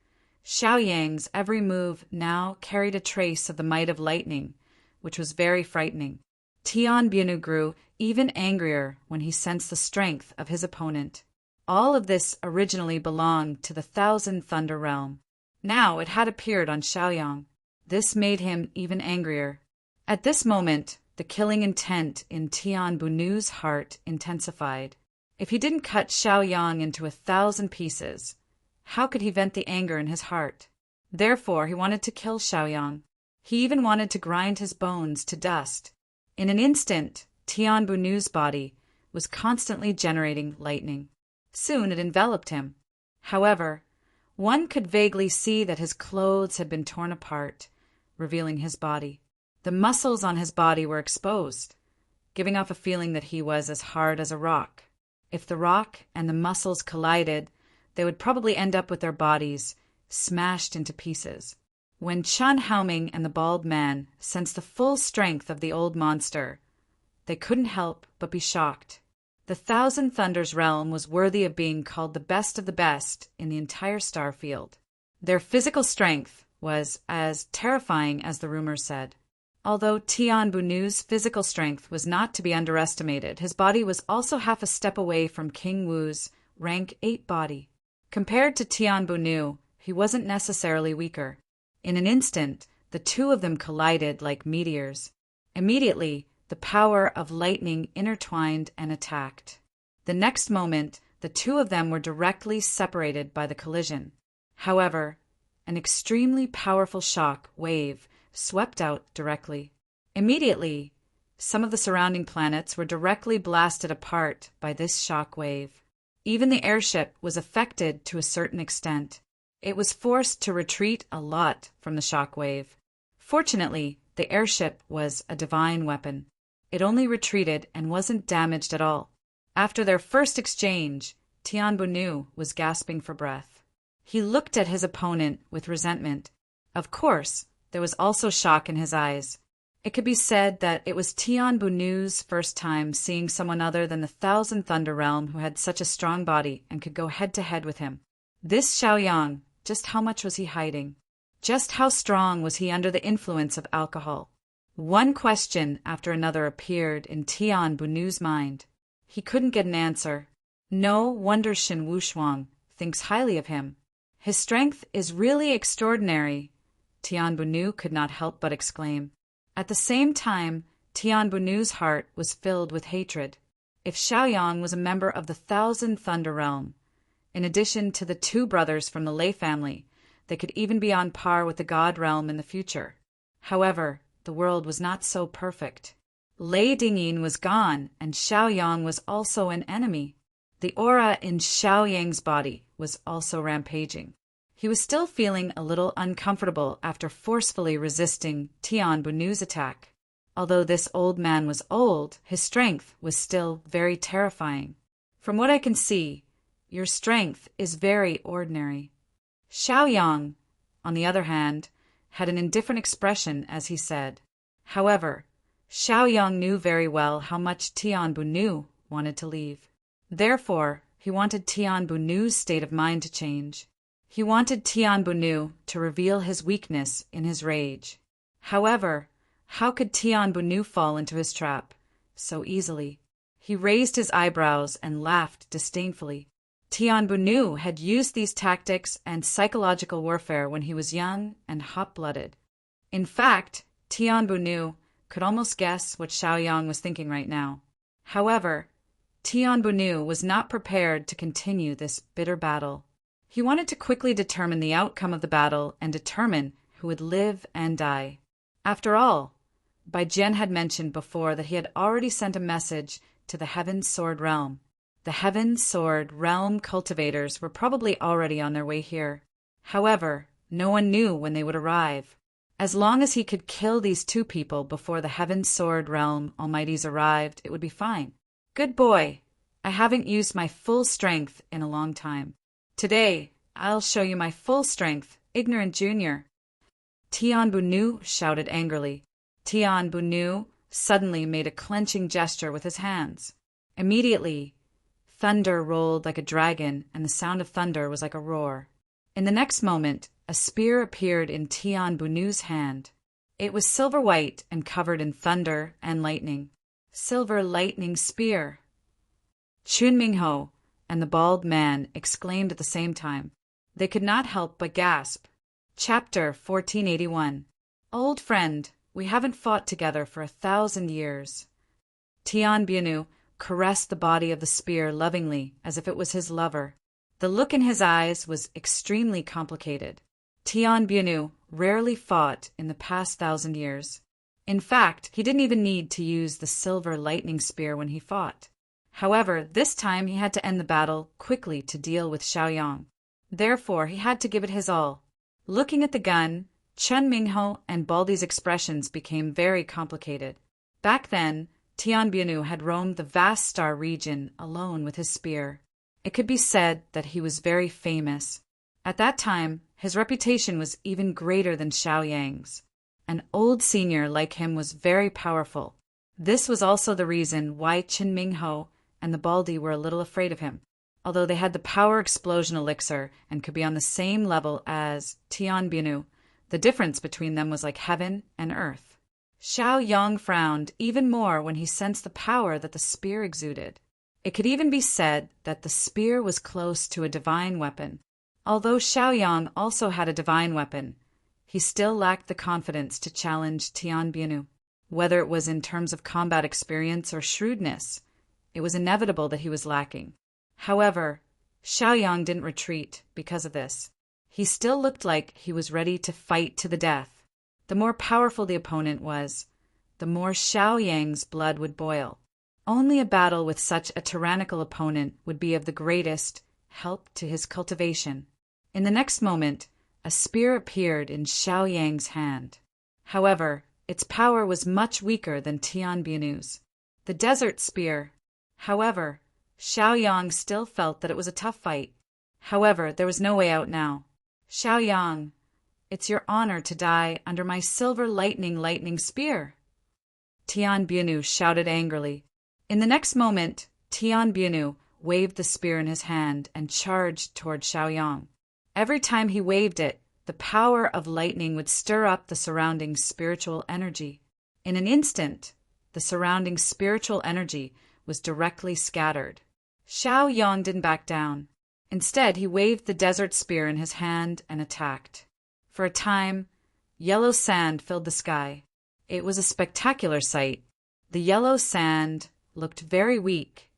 Xiaoyang's every move now carried a trace of the might of lightning, which was very frightening. Tian Bianu grew even angrier when he sensed the strength of his opponent. All of this originally belonged to the Thousand Thunder Realm. Now it had appeared on Xiaoyang. This made him even angrier. At this moment, the killing intent in Tian Bianu's heart intensified. If he didn't cut Xiaoyang into 1,000 pieces, how could he vent the anger in his heart? Therefore, he wanted to kill Xiaoyang. He even wanted to grind his bones to dust. In an instant, Tian Bianu's body was constantly generating lightning. Soon it enveloped him. However, one could vaguely see that his clothes had been torn apart, revealing his body. The muscles on his body were exposed, giving off a feeling that he was as hard as a rock. If the rock and the muscles collided, they would probably end up with their bodies smashed into pieces. When Chen Haoming and the bald man sensed the full strength of the old monster, they couldn't help but be shocked. The Thousand Thunders realm was worthy of being called the best of the best in the entire star field. Their physical strength was as terrifying as the rumors said. Although Tian Bianu's physical strength was not to be underestimated, his body was also half a step away from King Wu's rank 8 body. Compared to Tian Bianu, he wasn't necessarily weaker. In an instant, the two of them collided like meteors. Immediately, the power of lightning intertwined and attacked. The next moment, the two of them were directly separated by the collision. However, an extremely powerful shock wave swept out directly. Immediately, some of the surrounding planets were directly blasted apart by this shock wave. Even the airship was affected to a certain extent. It was forced to retreat a lot from the shock wave. Fortunately, the airship was a divine weapon. It only retreated and wasn't damaged at all. After their first exchange, Tian Bianu was gasping for breath. He looked at his opponent with resentment. Of course, there was also shock in his eyes. It could be said that it was Tian Bianu's first time seeing someone other than the Thousand Thunder Realm who had such a strong body and could go head-to-head with him. This Xiaoyang, just how much was he hiding? Just how strong was he under the influence of alcohol? One question after another appeared in Tian Bunu's mind. He couldn't get an answer. No wonder Shin Wushuang thinks highly of him. His strength is really extraordinary, Tian Bunu could not help but exclaim. At the same time, Tian Bunu's heart was filled with hatred. If Xiaoyang was a member of the Thousand Thunder Realm, in addition to the two brothers from the Lei family, they could even be on par with the God Realm in the future. However, the world was not so perfect. Lei Dingyin was gone, and Xiaoyang was also an enemy. The aura in Xiaoyang's body was also rampaging. He was still feeling a little uncomfortable after forcefully resisting Tian Bunu's attack. Although this old man was old, his strength was still very terrifying. From what I can see, your strength is very ordinary. Xiaoyang, on the other hand, had an indifferent expression as he said. However, Xiaoyang knew very well how much Tian Bunu wanted to leave. Therefore, he wanted Tian Bunu's state of mind to change. He wanted Tian Bunu to reveal his weakness in his rage. However, how could Tian Bunu fall into his trap so easily? He raised his eyebrows and laughed disdainfully. Tian Bunu had used these tactics and psychological warfare when he was young and hot-blooded. In fact, Tian Bunu could almost guess what Xiaoyang was thinking right now. However, Tian Bunu was not prepared to continue this bitter battle. He wanted to quickly determine the outcome of the battle and determine who would live and die. After all, Bai Jian had mentioned before that he had already sent a message to the Heaven Sword Realm. The Heaven Sword Realm cultivators were probably already on their way here. However, no one knew when they would arrive. As long as he could kill these two people before the Heaven Sword Realm Almighties arrived, it would be fine. Good boy. I haven't used my full strength in a long time. Today, I'll show you my full strength, ignorant junior. Tian Bunu shouted angrily. Tian Bunu suddenly made a clenching gesture with his hands. Immediately, thunder rolled like a dragon, and the sound of thunder was like a roar. In the next moment, a spear appeared in Tian Bunu's hand. It was silver-white and covered in thunder and lightning. Silver lightning spear. Chun Mingho and the bald man exclaimed at the same time. They could not help but gasp. Chapter 1481. Old friend, we haven't fought together for 1,000 years. Tian Bunu caressed the body of the spear lovingly as if it was his lover. The look in his eyes was extremely complicated. Tian Bunu rarely fought in the past 1,000 years. In fact, he didn't even need to use the silver lightning spear when he fought. However, this time he had to end the battle quickly to deal with Xiaoyang. Therefore, he had to give it his all. Looking at the gun, Chen Mingho and Baldy's expressions became very complicated. Back then, Tian Bunu had roamed the vast star region alone with his spear. It could be said that he was very famous. At that time, his reputation was even greater than Xiaoyang's. An old senior like him was very powerful. This was also the reason why Chen Mingho and the Baldy were a little afraid of him. Although they had the power explosion elixir and could be on the same level as Tian Bunu, the difference between them was like heaven and earth. Xiaoyang frowned even more when he sensed the power that the spear exuded. It could even be said that the spear was close to a divine weapon. Although Xiaoyang also had a divine weapon, he still lacked the confidence to challenge Tian Bunu. Whether it was in terms of combat experience or shrewdness, it was inevitable that he was lacking. However, Xiaoyang didn't retreat because of this. He still looked like he was ready to fight to the death. The more powerful the opponent was, the more Xiaoyang's blood would boil. Only a battle with such a tyrannical opponent would be of the greatest help to his cultivation. In the next moment, a spear appeared in Xiaoyang's hand. However, its power was much weaker than Tian Bunu's. The desert spear. However, Xiaoyang still felt that it was a tough fight. However, there was no way out now. Xiaoyang, it's your honor to die under my silver lightning spear. Tian Bunu shouted angrily. In the next moment, Tian Bunu waved the spear in his hand and charged toward Xiaoyang. Every time he waved it, the power of lightning would stir up the surrounding spiritual energy. In an instant, the surrounding spiritual energy was directly scattered. Xiao Yang didn't back down. Instead, he waved the desert spear in his hand and attacked. For a time, yellow sand filled the sky. It was a spectacular sight. The yellow sand looked very weak,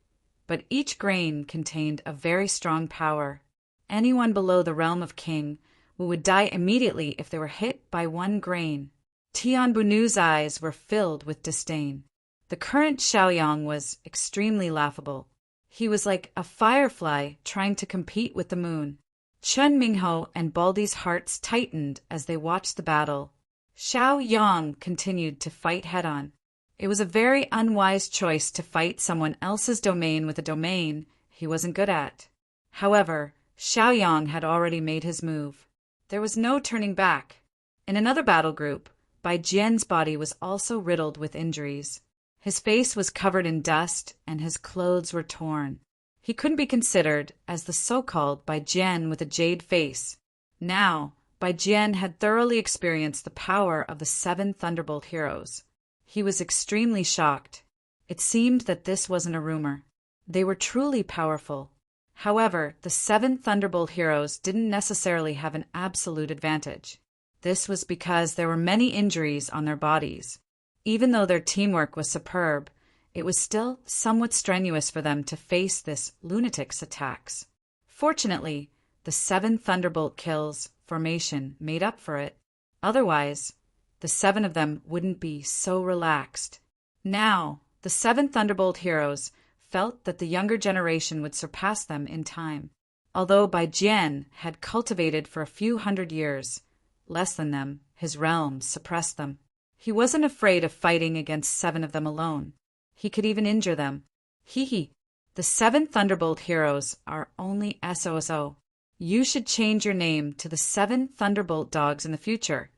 but each grain contained a very strong power. Anyone below the realm of King would die immediately if they were hit by one grain. Tianbunu's eyes were filled with disdain. The current Xiaoyang was extremely laughable. He was like a firefly trying to compete with the moon. Chen Mingho and Baldy's hearts tightened as they watched the battle. Xiaoyang continued to fight head-on. It was a very unwise choice to fight someone else's domain with a domain he wasn't good at. However, Xiaoyang had already made his move. There was no turning back. In another battle group, Bai Jian's body was also riddled with injuries. His face was covered in dust and his clothes were torn. He couldn't be considered as the so-called Bai Jian with a jade face. Now, Bai Jian had thoroughly experienced the power of the 7 Thunderbolt heroes. He was extremely shocked. It seemed that this wasn't a rumor. They were truly powerful. However, the 7 Thunderbolt heroes didn't necessarily have an absolute advantage. This was because there were many injuries on their bodies. Even though their teamwork was superb, it was still somewhat strenuous for them to face this lunatic's attacks. Fortunately, the 7 Thunderbolt kills formation made up for it. Otherwise, the 7 of them wouldn't be so relaxed. Now, the 7 Thunderbolt heroes felt that the younger generation would surpass them in time. Although Bai Jian had cultivated for a few hundred years, less than them, his realm suppressed them. He wasn't afraid of fighting against 7 of them alone. He could even injure them. The 7 Thunderbolt heroes are only SOSO. You should change your name to the 7 Thunderbolt dogs in the future,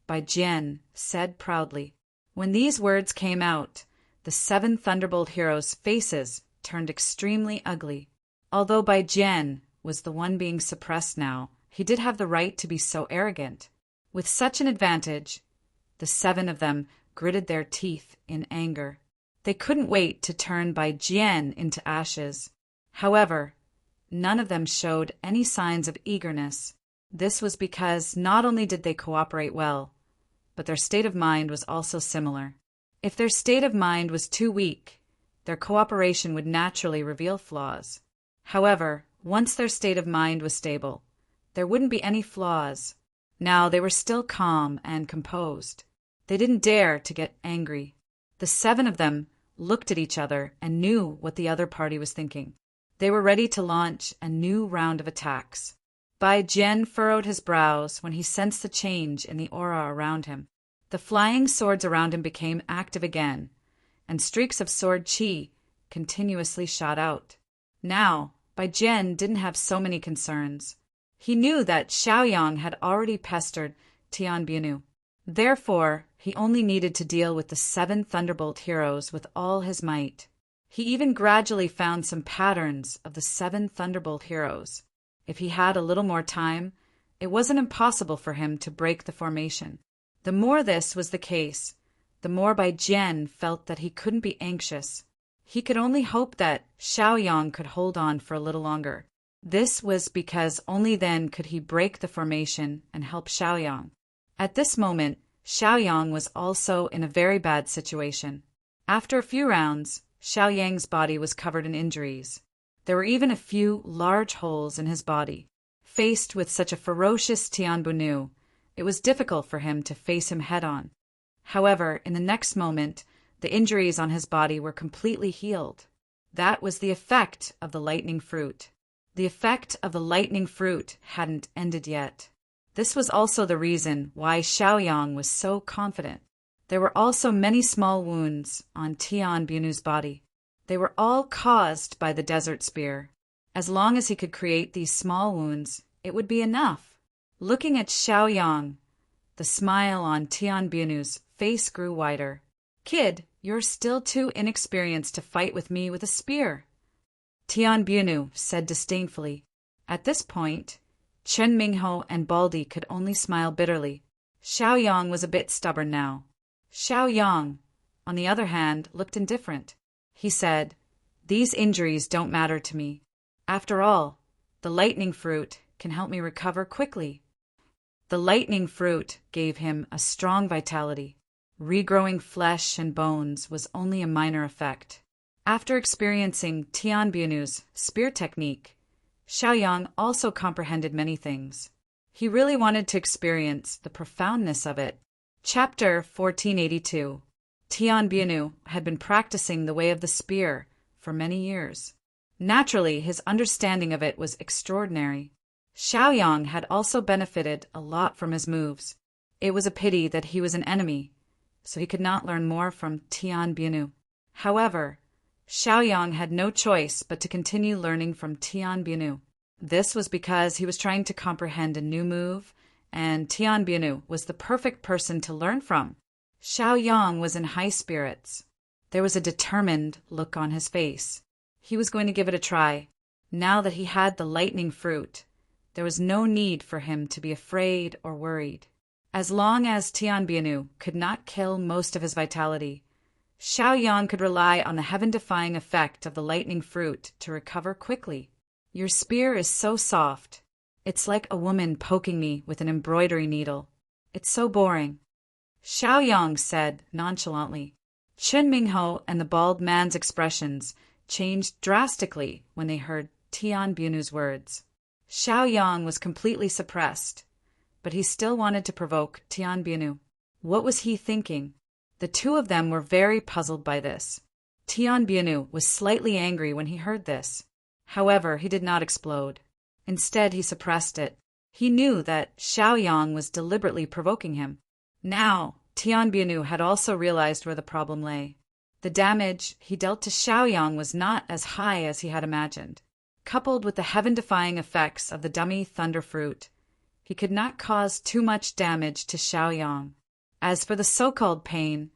Bai Jian said proudly. When these words came out, the 7 Thunderbolt heroes' faces turned extremely ugly. Although Bai Jian was the one being suppressed now, he did have the right to be so arrogant. With such an advantage, the 7 of them gritted their teeth in anger. They couldn't wait to turn Bai Jian into ashes. However, none of them showed any signs of eagerness. This was because not only did they cooperate well, but their state of mind was also similar. If their state of mind was too weak, their cooperation would naturally reveal flaws. However, once their state of mind was stable, there wouldn't be any flaws. Now they were still calm and composed. They didn't dare to get angry. The 7 of them looked at each other and knew what the other party was thinking. They were ready to launch a new round of attacks. Bai Jian furrowed his brows when he sensed the change in the aura around him. The flying swords around him became active again, and streaks of sword qi continuously shot out. Now, Bai Jian didn't have so many concerns. He knew that Xiaoyang had already pestered Tianbunu. Therefore, he only needed to deal with the 7 Thunderbolt heroes with all his might. He even gradually found some patterns of the 7 Thunderbolt heroes. If he had a little more time, it wasn't impossible for him to break the formation. The more this was the case, the more Bai Jian felt that he couldn't be anxious. He could only hope that Xiaoyang could hold on for a little longer. This was because only then could he break the formation and help Xiaoyang. At this moment, Xiaoyang was also in a very bad situation. After a few rounds, Xiaoyang's body was covered in injuries. There were even a few large holes in his body. Faced with such a ferocious Tianbunu, it was difficult for him to face him head-on. However, in the next moment, the injuries on his body were completely healed. That was the effect of the lightning fruit. The effect of the lightning fruit hadn't ended yet. This was also the reason why Xiaoyang was so confident. There were also many small wounds on Tianbunu's body. They were all caused by the desert spear. As long as he could create these small wounds, it would be enough. Looking at Xiaoyang, the smile on Tianbunu's face grew wider. "Kid, you're still too inexperienced to fight with me with a spear," Tianbunu said disdainfully. At this point, Chen Mingho and Baldy could only smile bitterly. Xiaoyang was a bit stubborn now. Xiaoyang, on the other hand, looked indifferent. He said, "These injuries don't matter to me. After all, the lightning fruit can help me recover quickly." The lightning fruit gave him a strong vitality. Regrowing flesh and bones was only a minor effect. After experiencing Tian Bianu's spear technique, Xiaoyang also comprehended many things. He really wanted to experience the profoundness of it. Chapter 1482. Tian Bianu had been practicing the way of the spear for many years. Naturally, his understanding of it was extraordinary. Xiaoyang had also benefited a lot from his moves. It was a pity that he was an enemy, so he could not learn more from Tian Bianu. However, Xiaoyang had no choice but to continue learning from Tian Bianu. This was because he was trying to comprehend a new move, and Tian Bianu was the perfect person to learn from. Xiaoyang was in high spirits. There was a determined look on his face. He was going to give it a try. Now that he had the lightning fruit, there was no need for him to be afraid or worried. As long as Tian Bianu could not kill most of his vitality, Xiaoyang could rely on the heaven-defying effect of the lightning fruit to recover quickly. "Your spear is so soft. It's like a woman poking me with an embroidery needle. It's so boring," Xiaoyang said nonchalantly. Chen Mingho and the bald man's expressions changed drastically when they heard Tian Bianu's words. Xiaoyang was completely suppressed, but he still wanted to provoke Tian Bianu. What was he thinking? The two of them were very puzzled by this. Tian Bianu was slightly angry when he heard this. However, he did not explode. Instead, he suppressed it. He knew that Xiaoyang was deliberately provoking him. Now, Tian Bianu had also realized where the problem lay. The damage he dealt to Xiaoyang was not as high as he had imagined. Coupled with the heaven-defying effects of the dummy thunder fruit, he could not cause too much damage to Xiaoyang. As for the so-called pain,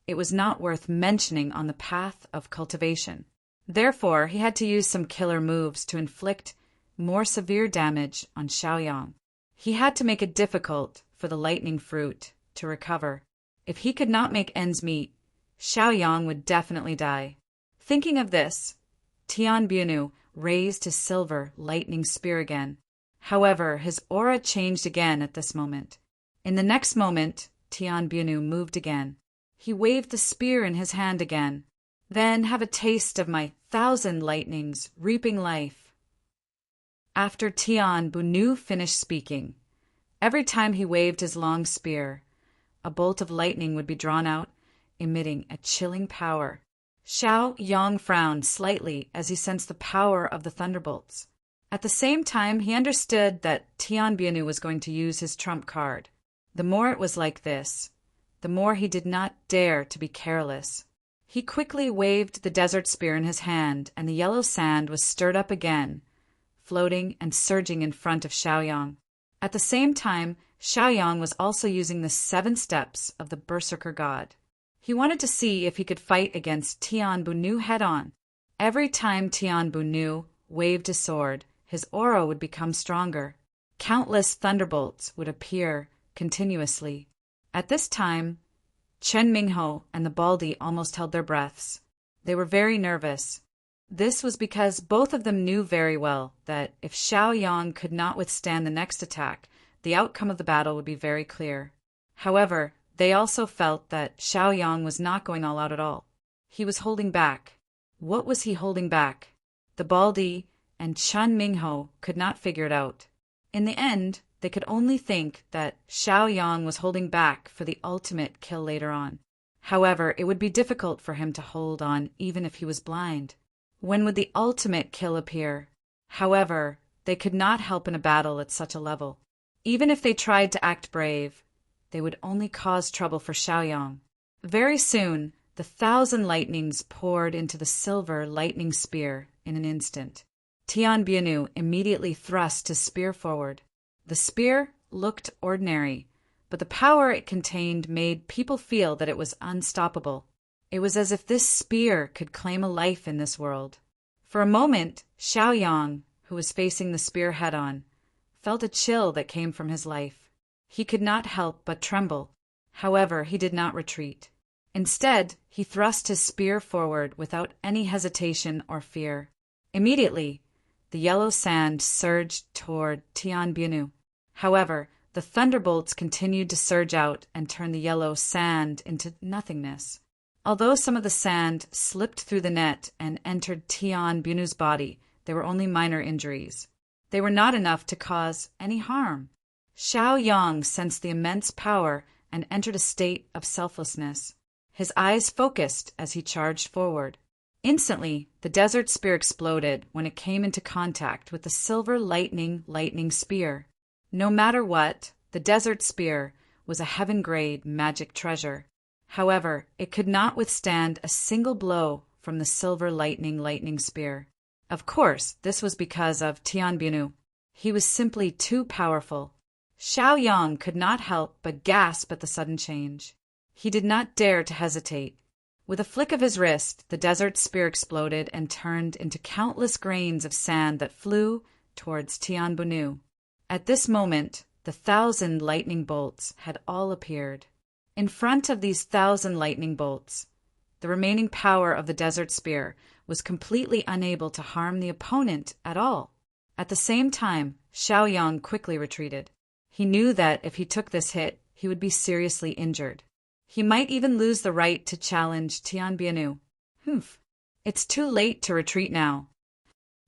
it was not worth mentioning on the path of cultivation. Therefore, he had to use some killer moves to inflict more severe damage on Xiaoyang. He had to make it difficult for the lightning fruit to recover. If he could not make ends meet, Xiaoyang would definitely die. Thinking of this, Tian Bianu raised his silver lightning spear again. However, his aura changed again at this moment. In the next moment, Tian Bianu moved again. He waved the spear in his hand again. "Then have a taste of my 1,000 lightnings reaping life." After Tian Bianu finished speaking, every time he waved his long spear, a bolt of lightning would be drawn out, emitting a chilling power. Xiaoyang frowned slightly as he sensed the power of the thunderbolts. At the same time, he understood that Tian Bianu was going to use his trump card. The more it was like this, the more he did not dare to be careless. He quickly waved the desert spear in his hand, and the yellow sand was stirred up again, floating and surging in front of Xiaoyang. At the same time, Xiaoyang was also using the 7 steps of the Berserker God. He wanted to see if he could fight against Tian Bianu head-on. Every time Tian Bianu waved his sword, his aura would become stronger. Countless thunderbolts would appear continuously. At this time, Chen Mingho and the Baldy almost held their breaths. They were very nervous. This was because both of them knew very well that if Xiaoyang could not withstand the next attack, the outcome of the battle would be very clear. However, they also felt that Xiaoyang was not going all out at all. He was holding back. What was he holding back? The Baldy and Chen Mingho could not figure it out. In the end, they could only think that Xiaoyang was holding back for the ultimate kill later on. However, it would be difficult for him to hold on even if he was blind. When would the ultimate kill appear? However, they could not help in a battle at such a level. Even if they tried to act brave, they would only cause trouble for Xiaoyang. Very soon, the 1,000 lightnings poured into the silver lightning spear in an instant. Tian Bianu immediately thrust his spear forward. The spear looked ordinary, but the power it contained made people feel that it was unstoppable. It was as if this spear could claim a life in this world. For a moment, Xiaoyang, who was facing the spear head-on, felt a chill that came from his life. He could not help but tremble. However, he did not retreat. Instead, he thrust his spear forward without any hesitation or fear. Immediately, the yellow sand surged toward Tianbunu. However, the thunderbolts continued to surge out and turn the yellow sand into nothingness. Although some of the sand slipped through the net and entered Tianbunu's body, there were only minor injuries. They were not enough to cause any harm. Xiaoyang sensed the immense power and entered a state of selflessness. His eyes focused as he charged forward. Instantly, the desert spear exploded when it came into contact with the silver lightning spear. No matter what, the desert spear was a heaven-grade magic treasure. However, it could not withstand a single blow from the silver lightning spear. Of course, this was because of Tianbunu. He was simply too powerful. Xiaoyang could not help but gasp at the sudden change. He did not dare to hesitate. With a flick of his wrist, the desert spear exploded and turned into countless grains of sand that flew towards Tianbunu. At this moment, the 1,000 lightning bolts had all appeared. In front of these 1,000 lightning bolts, the remaining power of the desert spear was completely unable to harm the opponent at all. At the same time, Xiaoyang quickly retreated. He knew that if he took this hit, he would be seriously injured. He might even lose the right to challenge Tianbunu. Humph! It's too late to retreat now.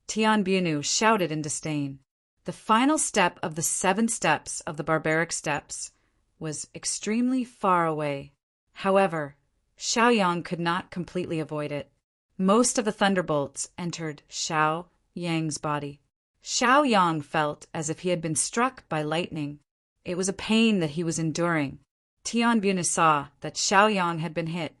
Tianbunu shouted in disdain. The final step of the 7 steps of the barbaric steps was extremely far away. However, Xiaoyang could not completely avoid it. Most of the thunderbolts entered Xiaoyang's body. Xiaoyang felt as if he had been struck by lightning. It was a pain that he was enduring. Tianbunu saw that Xiaoyang had been hit.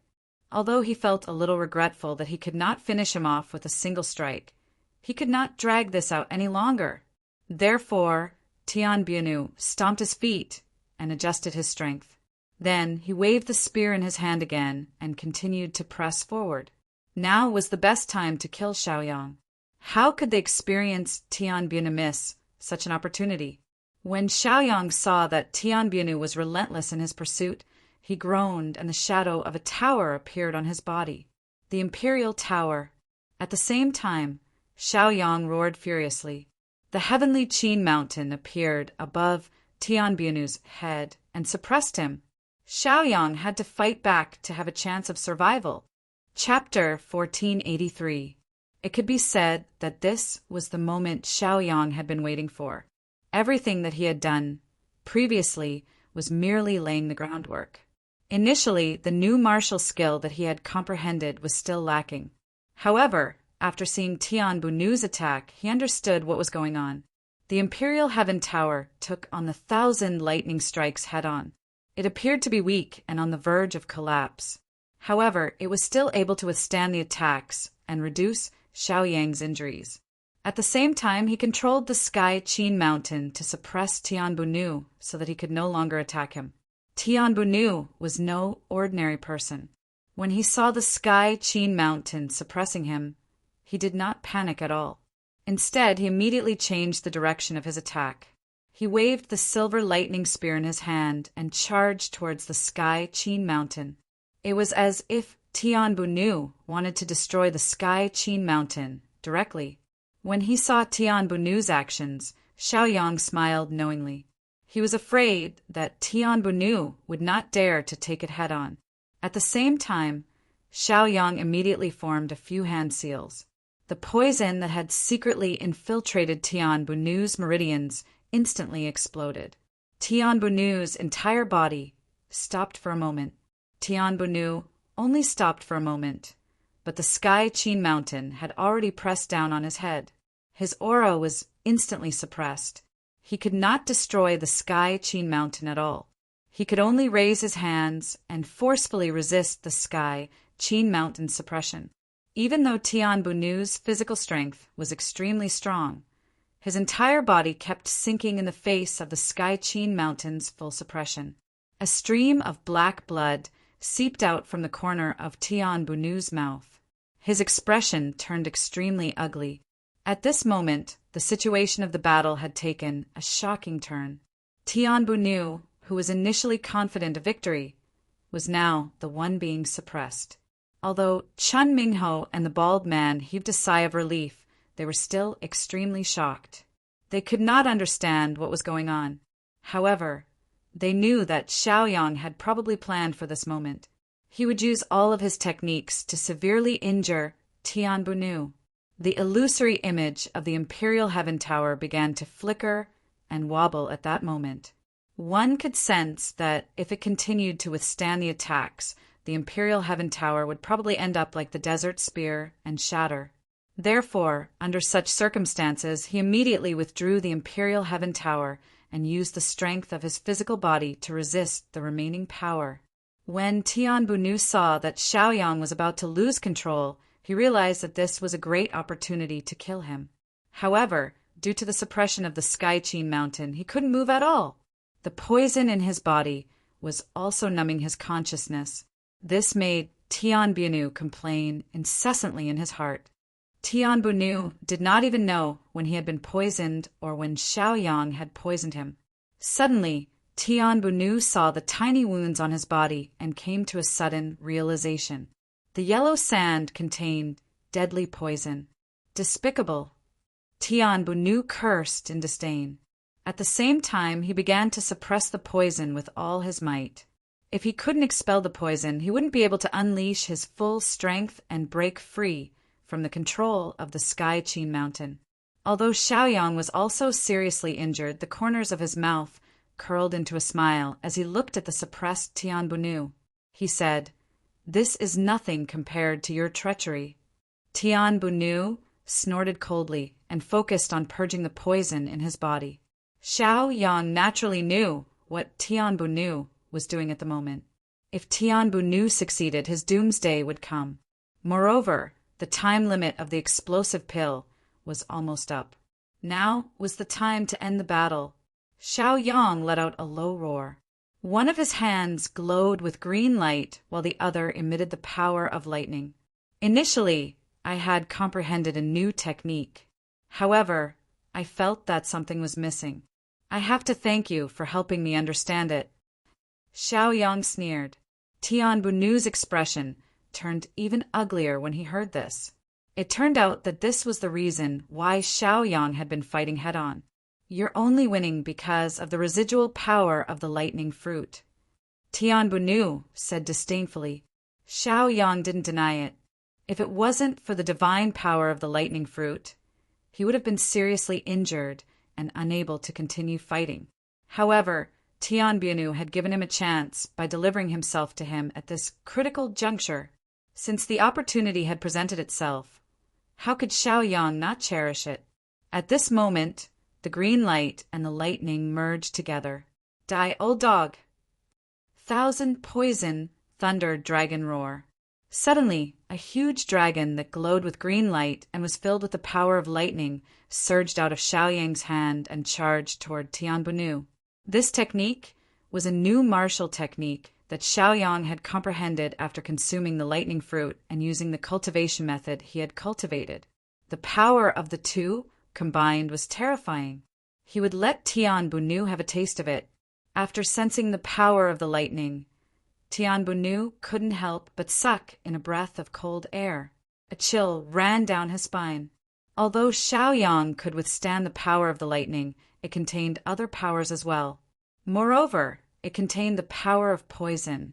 Although he felt a little regretful that he could not finish him off with a single strike, he could not drag this out any longer. Therefore, Tianbunu stomped his feet and adjusted his strength. Then he waved the spear in his hand again and continued to press forward. Now was the best time to kill Xiaoyang. How could the experienced Tianbunu miss such an opportunity? When Xiaoyang saw that Tianbunu was relentless in his pursuit, he groaned and the shadow of a tower appeared on his body. The Imperial Tower. At the same time, Xiaoyang roared furiously. The heavenly Qin mountain appeared above Tianbunu's head and suppressed him. Xiaoyang had to fight back to have a chance of survival. Chapter 1483. It could be said that this was the moment Xiaoyang had been waiting for. Everything that he had done previously was merely laying the groundwork. Initially, the new martial skill that he had comprehended was still lacking. However, after seeing Tianbunu's attack, he understood what was going on. The Imperial Heaven Tower took on the 1,000 lightning strikes head-on. It appeared to be weak and on the verge of collapse. However, it was still able to withstand the attacks and reduce Xiaoyang's injuries. At the same time, he controlled the Sky Qin Mountain to suppress Tianbunu so that he could no longer attack him. Tianbunu was no ordinary person. When he saw the Sky Qin Mountain suppressing him, he did not panic at all. Instead, he immediately changed the direction of his attack. He waved the silver lightning spear in his hand and charged towards the Sky Qin Mountain. It was as if Tianbunu wanted to destroy the Sky Qin Mountain directly. When he saw Tianbunu's actions, Xiaoyang smiled knowingly. He was afraid that Tianbunu would not dare to take it head-on. At the same time, Xiaoyang immediately formed a few hand seals. The poison that had secretly infiltrated Tianbunu's meridians instantly exploded. Tianbunu's entire body stopped for a moment. Tianbunu only stopped for a moment, but the Sky Qin Mountain had already pressed down on his head. His aura was instantly suppressed. He could not destroy the Sky Qin Mountain at all. He could only raise his hands and forcefully resist the Sky Qin Mountain's suppression. Even though Tianbunu's physical strength was extremely strong, his entire body kept sinking in the face of the Sky Qin Mountain's full suppression. A stream of black blood seeped out from the corner of Tianbunu's mouth. His expression turned extremely ugly. At this moment, the situation of the battle had taken a shocking turn. Tian Bunu, who was initially confident of victory, was now the one being suppressed. Although Chun Mingho and the bald man heaved a sigh of relief, they were still extremely shocked. They could not understand what was going on. However, they knew that Xiaoyang had probably planned for this moment. He would use all of his techniques to severely injure Tian Bunu. The illusory image of the Imperial Heaven Tower began to flicker and wobble at that moment. One could sense that if it continued to withstand the attacks, the Imperial Heaven Tower would probably end up like the Desert Spear and shatter. Therefore, under such circumstances, he immediately withdrew the Imperial Heaven Tower and used the strength of his physical body to resist the remaining power. When Tian Bunu saw that Xiaoyang was about to lose control, he realized that this was a great opportunity to kill him. However, due to the suppression of the Sky Qin Mountain, he couldn't move at all. The poison in his body was also numbing his consciousness. This made Tian Bunu complain incessantly in his heart. Tian Bunu did not even know when he had been poisoned or when Xiaoyang had poisoned him. Suddenly, Tian Bunu saw the tiny wounds on his body and came to a sudden realization. The yellow sand contained deadly poison. Despicable. Tian Bunu cursed in disdain. At the same time, he began to suppress the poison with all his might. If he couldn't expel the poison, he wouldn't be able to unleash his full strength and break free from the control of the Sky Qin Mountain. Although Xiaoyang was also seriously injured, the corners of his mouth curled into a smile as he looked at the suppressed Tian Bunu. He said, "This is nothing compared to your treachery." Tian Bunu snorted coldly and focused on purging the poison in his body. Xiaoyang naturally knew what Tian Bunu was doing at the moment. If Tian Bunu succeeded, his doomsday would come. Moreover, the time limit of the explosive pill was almost up. Now was the time to end the battle. Xiaoyang let out a low roar. One of his hands glowed with green light while the other emitted the power of lightning. Initially, I had comprehended a new technique. However, I felt that something was missing. I have to thank you for helping me understand it. Xiaoyang sneered. Tian Bunu's expression turned even uglier when he heard this. It turned out that this was the reason why Xiaoyang had been fighting head-on. You're only winning because of the residual power of the lightning fruit. Tian Bunu said disdainfully. Xiaoyang didn't deny it. If it wasn't for the divine power of the lightning fruit, he would have been seriously injured and unable to continue fighting. However, Tian Bunu had given him a chance by delivering himself to him at this critical juncture. Since the opportunity had presented itself, how could Xiaoyang not cherish it? At this moment, the green light and the lightning merged together. Die, old dog! Thousand poison, thundered Dragon Roar. Suddenly, a huge dragon that glowed with green light and was filled with the power of lightning surged out of Xiaoyang's hand and charged toward Tian Bunu. This technique was a new martial technique that Xiaoyang had comprehended after consuming the lightning fruit and using the cultivation method he had cultivated. The power of the two combined was terrifying. He would let Tian Bunu have a taste of it. After sensing the power of the lightning, Tian Bunu couldn't help but suck in a breath of cold air. A chill ran down his spine. Although Xiaoyang could withstand the power of the lightning, it contained other powers as well. Moreover, it contained the power of poison,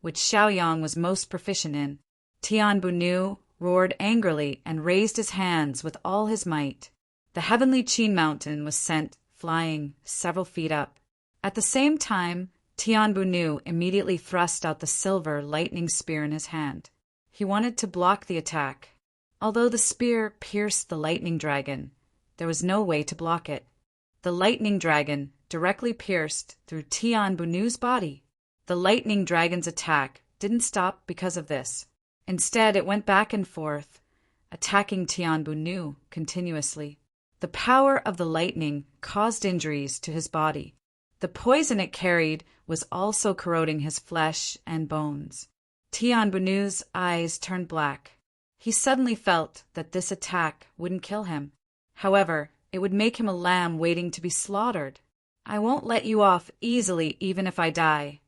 which Xiaoyang was most proficient in. Tian Bunu roared angrily and raised his hands with all his might. The heavenly Qin Mountain was sent flying several feet up. At the same time, Tian Bunu immediately thrust out the silver lightning spear in his hand. He wanted to block the attack. Although the spear pierced the lightning dragon, there was no way to block it. The lightning dragon directly pierced through Tian Bunu's body. The lightning dragon's attack didn't stop because of this. Instead, it went back and forth, attacking Tian Bunu continuously. The power of the lightning caused injuries to his body. The poison it carried was also corroding his flesh and bones. Tian Bunu's eyes turned black. He suddenly felt that this attack wouldn't kill him. However, it would make him a lamb waiting to be slaughtered. I won't let you off easily even if I die.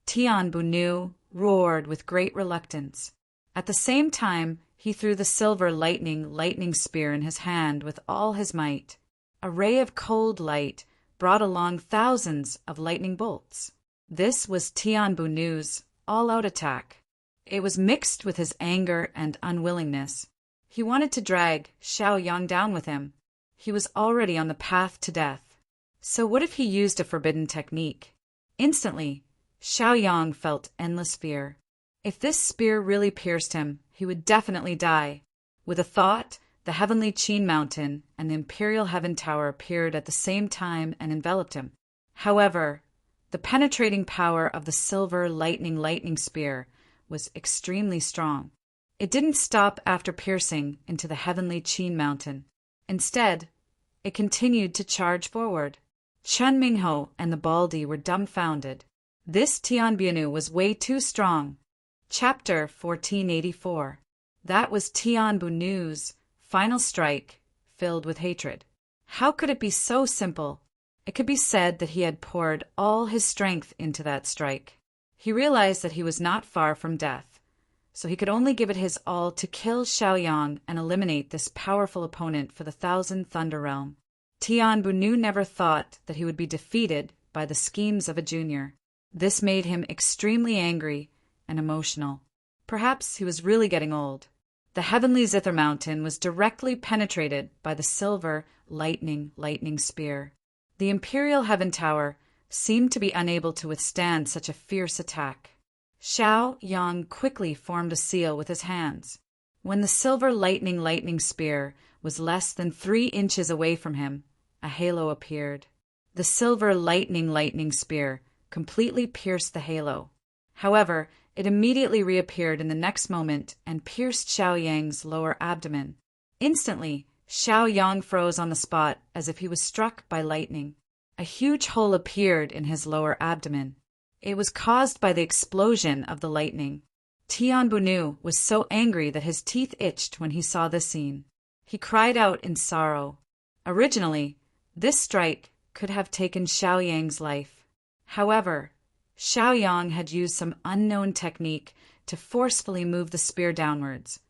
Tian Bunu roared with great reluctance. At the same time, he threw the silver lightning spear in his hand with all his might. A ray of cold light brought along thousands of lightning bolts. This was Tian Bunu's all-out attack. It was mixed with his anger and unwillingness. He wanted to drag Xiaoyang down with him. He was already on the path to death. So what if he used a forbidden technique? Instantly, Xiaoyang felt endless fear. If this spear really pierced him, he would definitely die. With a thought, the heavenly Qin mountain and the imperial heaven tower appeared at the same time and enveloped him. However, the penetrating power of the silver lightning spear was extremely strong. It didn't stop after piercing into the heavenly Qin mountain. Instead, it continued to charge forward. Chen Mingho and the Baldi were dumbfounded. This Tian Bunu was way too strong. Chapter 1484. That was Tian Bunu's final strike, filled with hatred. How could it be so simple? It could be said that he had poured all his strength into that strike. He realized that he was not far from death, so he could only give it his all to kill Xiaoyang and eliminate this powerful opponent for the Thousand Thunder Realm. Tian Bunu never thought that he would be defeated by the schemes of a junior. This made him extremely angry and emotional. Perhaps he was really getting old. The heavenly Zither mountain was directly penetrated by the silver lightning spear. The imperial heaven tower seemed to be unable to withstand such a fierce attack. Xiaoyang quickly formed a seal with his hands. When the silver lightning spear was less than 3 inches away from him, a halo appeared. The silver lightning spear completely pierced the halo. However, it immediately reappeared in the next moment and pierced Xiaoyang's lower abdomen. Instantly, Xiaoyang froze on the spot as if he was struck by lightning. A huge hole appeared in his lower abdomen. It was caused by the explosion of the lightning. Tian Bunu was so angry that his teeth itched when he saw this scene. He cried out in sorrow. Originally, this strike could have taken Xiaoyang's life. However, Xiaoyang had used some unknown technique to forcefully move the spear downwards,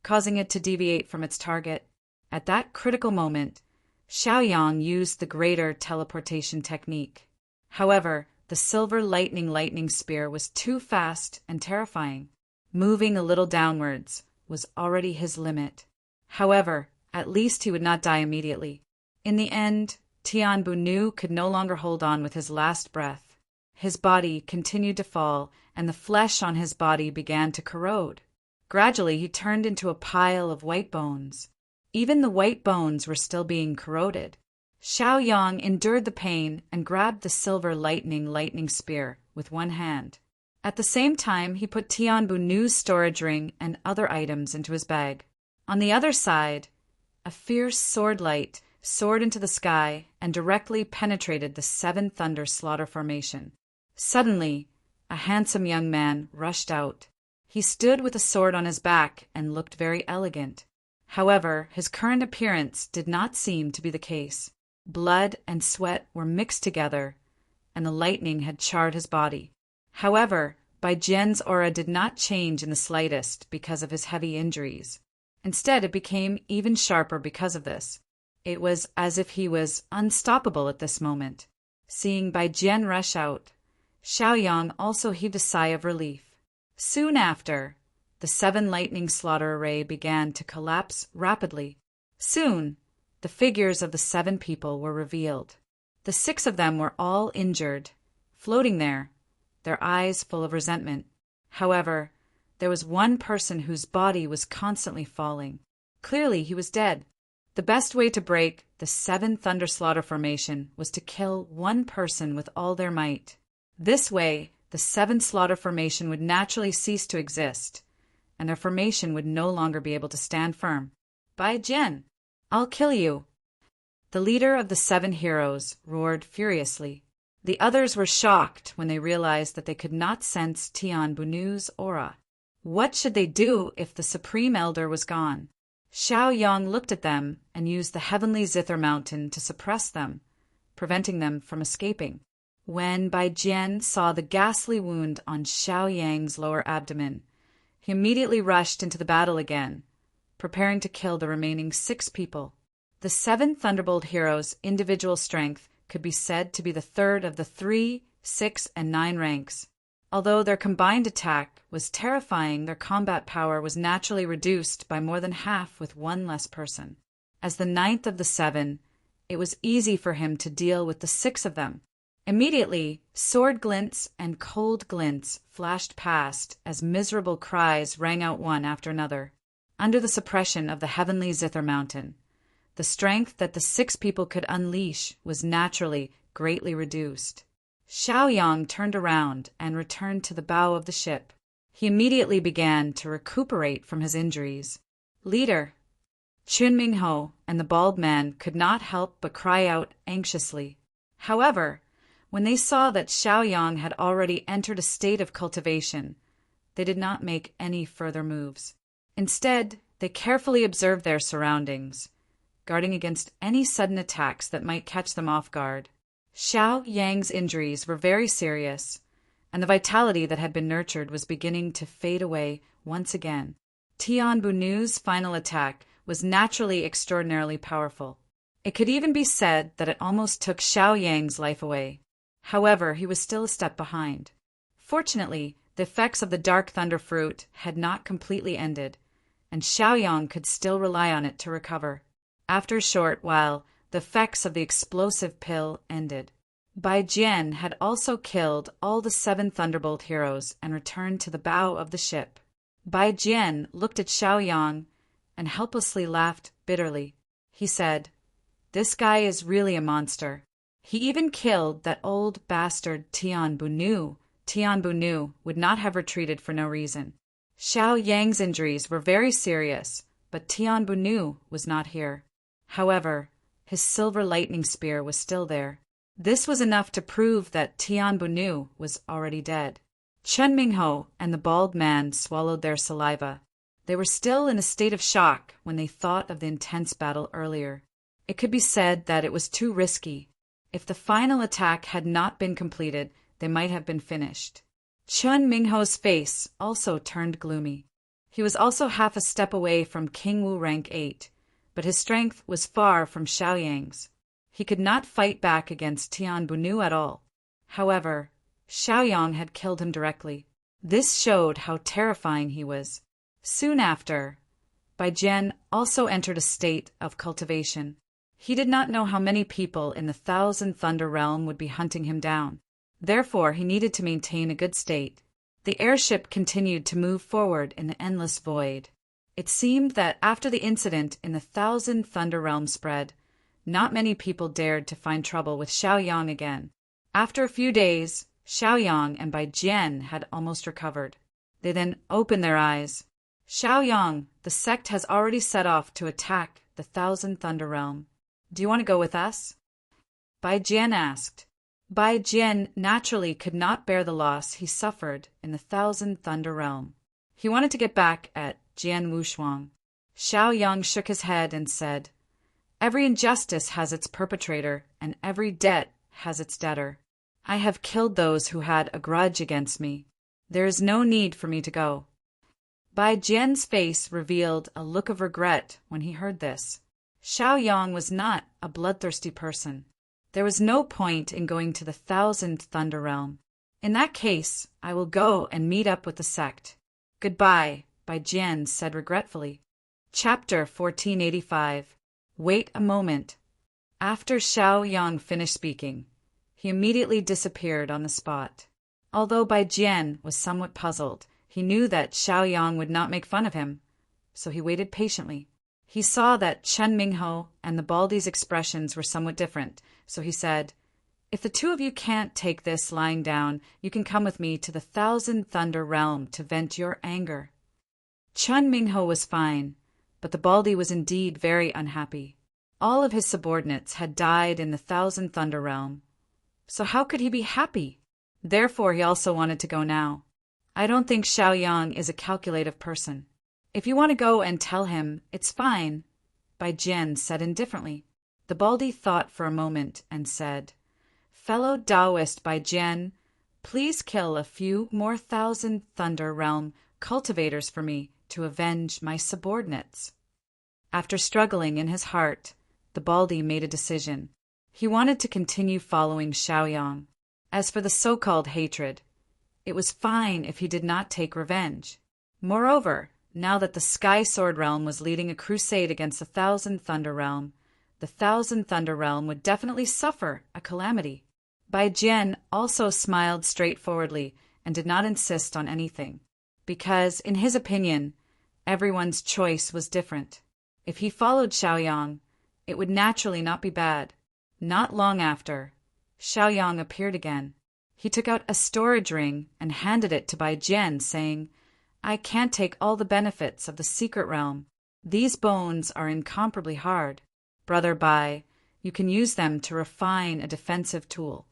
causing it to deviate from its target. At that critical moment, Xiaoyang used the greater teleportation technique. However, the silver lightning spear was too fast and terrifying. Moving a little downwards was already his limit. However, at least he would not die immediately. In the end, Tian Bunu could no longer hold on with his last breath. His body continued to fall, and the flesh on his body began to corrode. Gradually, he turned into a pile of white bones. Even the white bones were still being corroded. Xiaoyang endured the pain and grabbed the silver lightning spear with one hand. At the same time, he put Tian Bunu's storage ring and other items into his bag. On the other side, a fierce sword light soared into the sky and directly penetrated the Seven Thunder Slaughter Formation. Suddenly, a handsome young man rushed out. He stood with a sword on his back and looked very elegant. However, his current appearance did not seem to be the case. Blood and sweat were mixed together, and the lightning had charred his body. However, Bai Jian's aura did not change in the slightest because of his heavy injuries. Instead, it became even sharper because of this. It was as if he was unstoppable at this moment. Seeing Bai Jian rush out, Xiaoyang also heaved a sigh of relief. Soon after, the 7 lightning slaughter array began to collapse rapidly. Soon, the figures of the 7 people were revealed. The 6 of them were all injured, floating there, their eyes full of resentment. However, there was one person whose body was constantly falling. Clearly, he was dead. The best way to break the 7 Thunder Slaughter Formation was to kill one person with all their might. This way, the 7 Slaughter Formation would naturally cease to exist, and their formation would no longer be able to stand firm. Bai Jian, I'll kill you. The leader of the 7 heroes roared furiously. The others were shocked when they realized that they could not sense Tian Bunu's aura. What should they do if the Supreme Elder was gone? Xiaoyang looked at them and used the heavenly zither mountain to suppress them, preventing them from escaping. When Bai Jian saw the ghastly wound on Xiaoyang's lower abdomen, he immediately rushed into the battle again, preparing to kill the remaining 6 people. The 7 Thunderbolt heroes' individual strength could be said to be the third of the 3, 6, and 9 ranks. Although their combined attack was terrifying, their combat power was naturally reduced by more than half with 1 less person. As the 9th of the 7, it was easy for him to deal with the 6 of them. Immediately, sword glints and cold glints flashed past as miserable cries rang out one after another. Under the suppression of the heavenly zither mountain, the strength that the 6 people could unleash was naturally greatly reduced. Xiaoyang turned around and returned to the bow of the ship. He immediately began to recuperate from his injuries. Leader, Chun Mingho and the bald man could not help but cry out anxiously. However, when they saw that Xiaoyang had already entered a state of cultivation, they did not make any further moves. Instead, they carefully observed their surroundings, guarding against any sudden attacks that might catch them off guard. Xiaoyang's injuries were very serious, and the vitality that had been nurtured was beginning to fade away once again. Tian Bunu's final attack was naturally extraordinarily powerful. It could even be said that it almost took Xiaoyang's life away. However, he was still a step behind. Fortunately, the effects of the Dark Thunder Fruit had not completely ended, and Xiaoyang could still rely on it to recover. After a short while, the effects of the explosive pill ended. Bai Jian had also killed all the 7 Thunderbolt heroes and returned to the bow of the ship. Bai Jian looked at Xiaoyang and helplessly laughed bitterly. He said, "This guy is really a monster. He even killed that old bastard Tian Bunu. Tian Bunu would not have retreated for no reason." Xiaoyang's injuries were very serious, but Tian Bunu was not here. However, his silver lightning spear was still there. This was enough to prove that Tian Bunu was already dead. Chun Mingho and the bald man swallowed their saliva. They were still in a state of shock when they thought of the intense battle earlier. It could be said that it was too risky. If the final attack had not been completed, they might have been finished. Chun Mingho's face also turned gloomy. He was also half a step away from King Wu rank 8, but his strength was far from Xiaoyang's. He could not fight back against Tian Bunu at all. However, Xiaoyang had killed him directly. This showed how terrifying he was. Soon after, Bai Jian also entered a state of cultivation. He did not know how many people in the 1,000 Thunder Realm would be hunting him down. Therefore, he needed to maintain a good state. The airship continued to move forward in the endless void. It seemed that after the incident in the 1,000 Thunder Realm spread, not many people dared to find trouble with Xiaoyang again. After a few days, Xiaoyang and Bai Jian had almost recovered. They then opened their eyes. "Xiaoyang, the sect has already set off to attack the 1,000 Thunder Realm. Do you want to go with us?" Bai Jian asked. Bai Jian naturally could not bear the loss he suffered in the 1,000 Thunder Realm. He wanted to get back at Jian Wushuang. Xiaoyang shook his head and said, "Every injustice has its perpetrator, and every debt has its debtor. I have killed those who had a grudge against me. There is no need for me to go." Bai Jian's face revealed a look of regret when he heard this. Xiaoyang was not a bloodthirsty person. There was no point in going to the 1,000th Thunder Realm. "In that case, I will go and meet up with the sect." "Goodbye," Bai Jian said regretfully. Chapter 1485. Wait a moment. After Xiaoyang finished speaking, he immediately disappeared on the spot. Although Bai Jian was somewhat puzzled, he knew that Xiaoyang would not make fun of him, so he waited patiently. He saw that Chun Mingho and the Baldy's expressions were somewhat different, so he said, "If the 2 of you can't take this lying down, you can come with me to the 1,000 Thunder Realm to vent your anger." Chun Mingho was fine, but the Baldy was indeed very unhappy. All of his subordinates had died in the 1,000 Thunder Realm, so how could he be happy? Therefore he also wanted to go now. "I don't think Xiaoyang is a calculative person. If you want to go and tell him, it's fine, Bai Jian said indifferently. The Baldy thought for a moment and said, Fellow Taoist Bai Jian, please kill a few more thousand Thunder Realm cultivators for me to avenge my subordinates. After struggling in his heart, the Baldy made a decision. He wanted to continue following Xiaoyang. As for the so-called hatred, it was fine if he did not take revenge. Moreover, now that the Sky Sword Realm was leading a crusade against the Thousand Thunder Realm, the Thousand Thunder Realm would definitely suffer a calamity. Bai Jian also smiled straightforwardly and did not insist on anything, because, in his opinion, everyone's choice was different. If he followed Xiaoyang, it would naturally not be bad. Not long after, Xiaoyang appeared again. He took out a storage ring and handed it to Bai Jian, saying, I can't take all the benefits of the secret realm. These bones are incomparably hard. Brother Bai, you can use them to refine a defensive tool.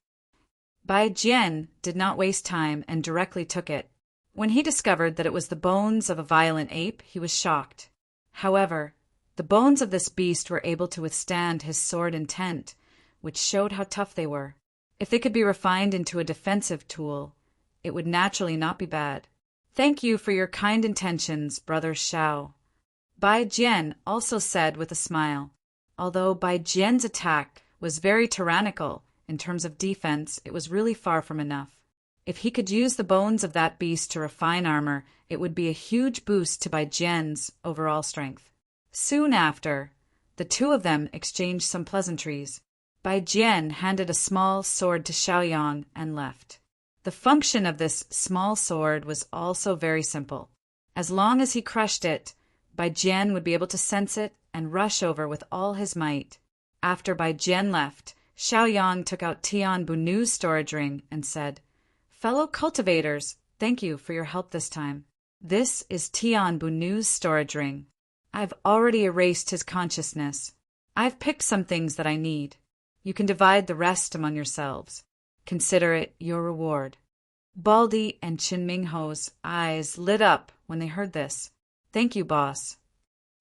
Bai Jian did not waste time and directly took it. When he discovered that it was the bones of a violent ape, he was shocked. However, the bones of this beast were able to withstand his sword intent, which showed how tough they were. If they could be refined into a defensive tool, it would naturally not be bad. Thank you for your kind intentions, Brother Xiao. Bai Jian also said with a smile. Although Bai Jian's attack was very tyrannical in terms of defense, it was really far from enough. If he could use the bones of that beast to refine armor, it would be a huge boost to Bai Jian's overall strength. Soon after, the two of them exchanged some pleasantries. Bai Jian handed a small sword to Xiaoyang and left. The function of this small sword was also very simple. As long as he crushed it, Bai Jian would be able to sense it and rush over with all his might. After Bai Jian left, Xiaoyang took out Tian Bunu's storage ring and said, Fellow cultivators, thank you for your help this time. This is Tian Bunu's storage ring. I've already erased his consciousness. I've picked some things that I need. You can divide the rest among yourselves. Consider it your reward. Baldy and Qin Mingho's eyes lit up when they heard this. Thank you, boss.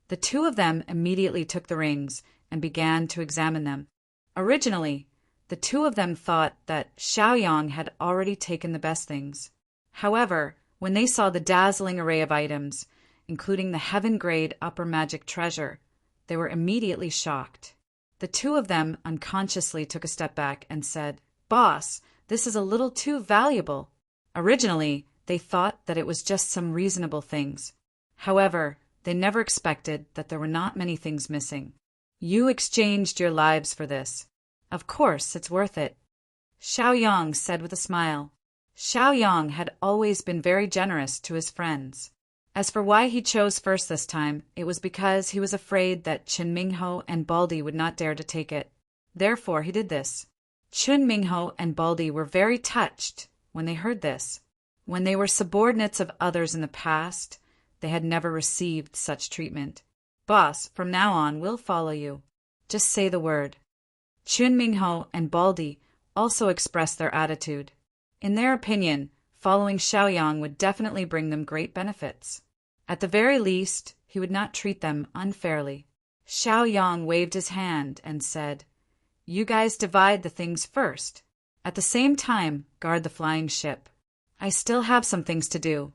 The two of them immediately took the rings and began to examine them. Originally, the two of them thought that Xiaoyang had already taken the best things. However, when they saw the dazzling array of items, including the heaven-grade upper magic treasure, they were immediately shocked. The two of them unconsciously took a step back and said, Boss, this is a little too valuable. Originally, they thought that it was just some reasonable things. However, they never expected that there were not many things missing. You exchanged your lives for this. Of course, it's worth it. Xiaoyang said with a smile. Xiaoyang had always been very generous to his friends. As for why he chose first this time, it was because he was afraid that Qin Mingho and Baldy would not dare to take it. Therefore, he did this. Qin Mingho and Baldy were very touched when they heard this. When they were subordinates of others in the past, they had never received such treatment. Boss, from now on, we'll follow you. Just say the word. Qin Mingho and Baldy also expressed their attitude. In their opinion, following Xiaoyang would definitely bring them great benefits. At the very least, he would not treat them unfairly. Xiaoyang waved his hand and said, You guys divide the things first. At the same time, guard the flying ship. I still have some things to do.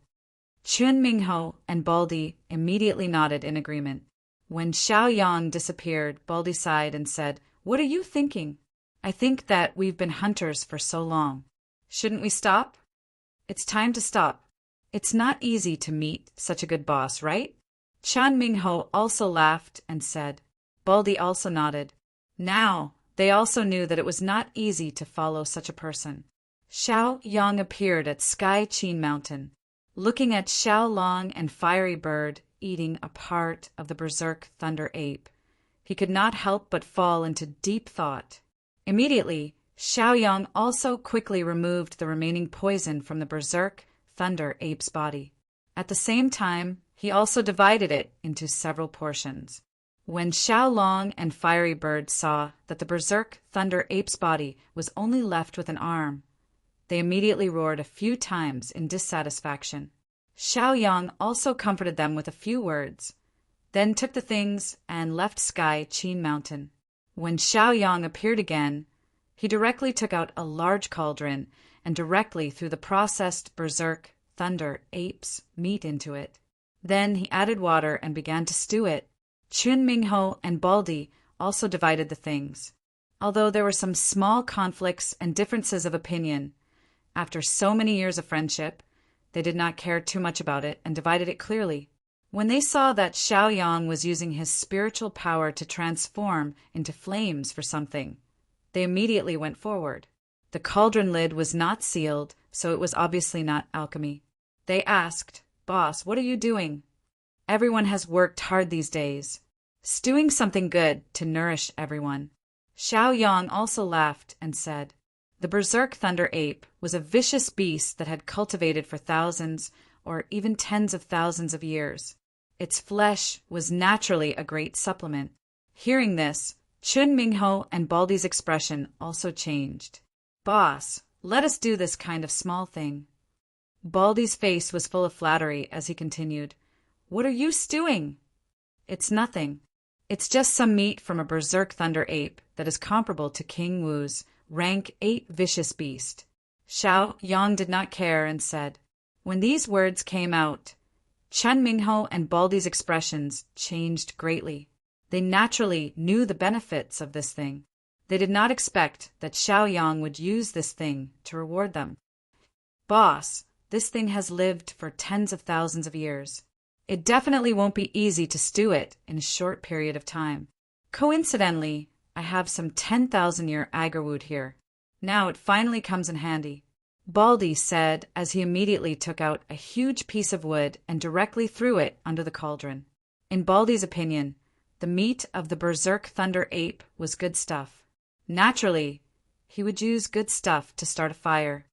Qin Mingho and Baldy immediately nodded in agreement. When Xiaoyang disappeared, Baldy sighed and said, What are you thinking? I think that we've been hunters for so long. Shouldn't we stop? It's time to stop. It's not easy to meet such a good boss, right? Qin Mingho also laughed and said. Baldy also nodded. Now, they also knew that it was not easy to follow such a person. Xiaoyang appeared at Sky Qin Mountain, looking at Xiao Long and Fiery Bird eating a part of the berserk thunder ape. He could not help but fall into deep thought. Immediately, Xiaoyang also quickly removed the remaining poison from the berserk thunder ape's body. At the same time, he also divided it into several portions. When Xiao Long and Fiery Bird saw that the berserk thunder ape's body was only left with an arm, they immediately roared a few times in dissatisfaction. Xiaoyang also comforted them with a few words, then took the things and left Sky Qin Mountain. When Xiaoyang appeared again, he directly took out a large cauldron and directly threw the processed berserk thunder ape's meat into it. Then he added water and began to stew it. Chun Mingho and Baldy also divided the things. Although there were some small conflicts and differences of opinion, after so many years of friendship, they did not care too much about it and divided it clearly. When they saw that Xiaoyang was using his spiritual power to transform into flames for something, they immediately went forward. The cauldron lid was not sealed, so it was obviously not alchemy. They asked, "Boss, what are you doing?" "Everyone has worked hard these days. Stewing something good to nourish everyone." Xiaoyang also laughed and said, "The berserk thunder ape was a vicious beast that had cultivated for thousands or even tens of thousands of years. Its flesh was naturally a great supplement." Hearing this, Chun Mingho and Baldy's expression also changed. "Boss, let us do this kind of small thing." Baldy's face was full of flattery as he continued, "What are you stewing?" "It's nothing. It's just some meat from a berserk thunder ape that is comparable to King Wu's rank 8 vicious beast." Xiaoyang did not care and said, when these words came out, Chun Mingho and Baldy's expressions changed greatly. They naturally knew the benefits of this thing. They did not expect that Xiaoyang would use this thing to reward them. "Boss, this thing has lived for tens of thousands of years. It definitely won't be easy to stew it in a short period of time. Coincidentally, I have some 10,000-year agarwood here. Now it finally comes in handy," Baldy said as he immediately took out a huge piece of wood and directly threw it under the cauldron. In Baldy's opinion, the meat of the berserk thunder ape was good stuff. Naturally, he would use good stuff to start a fire.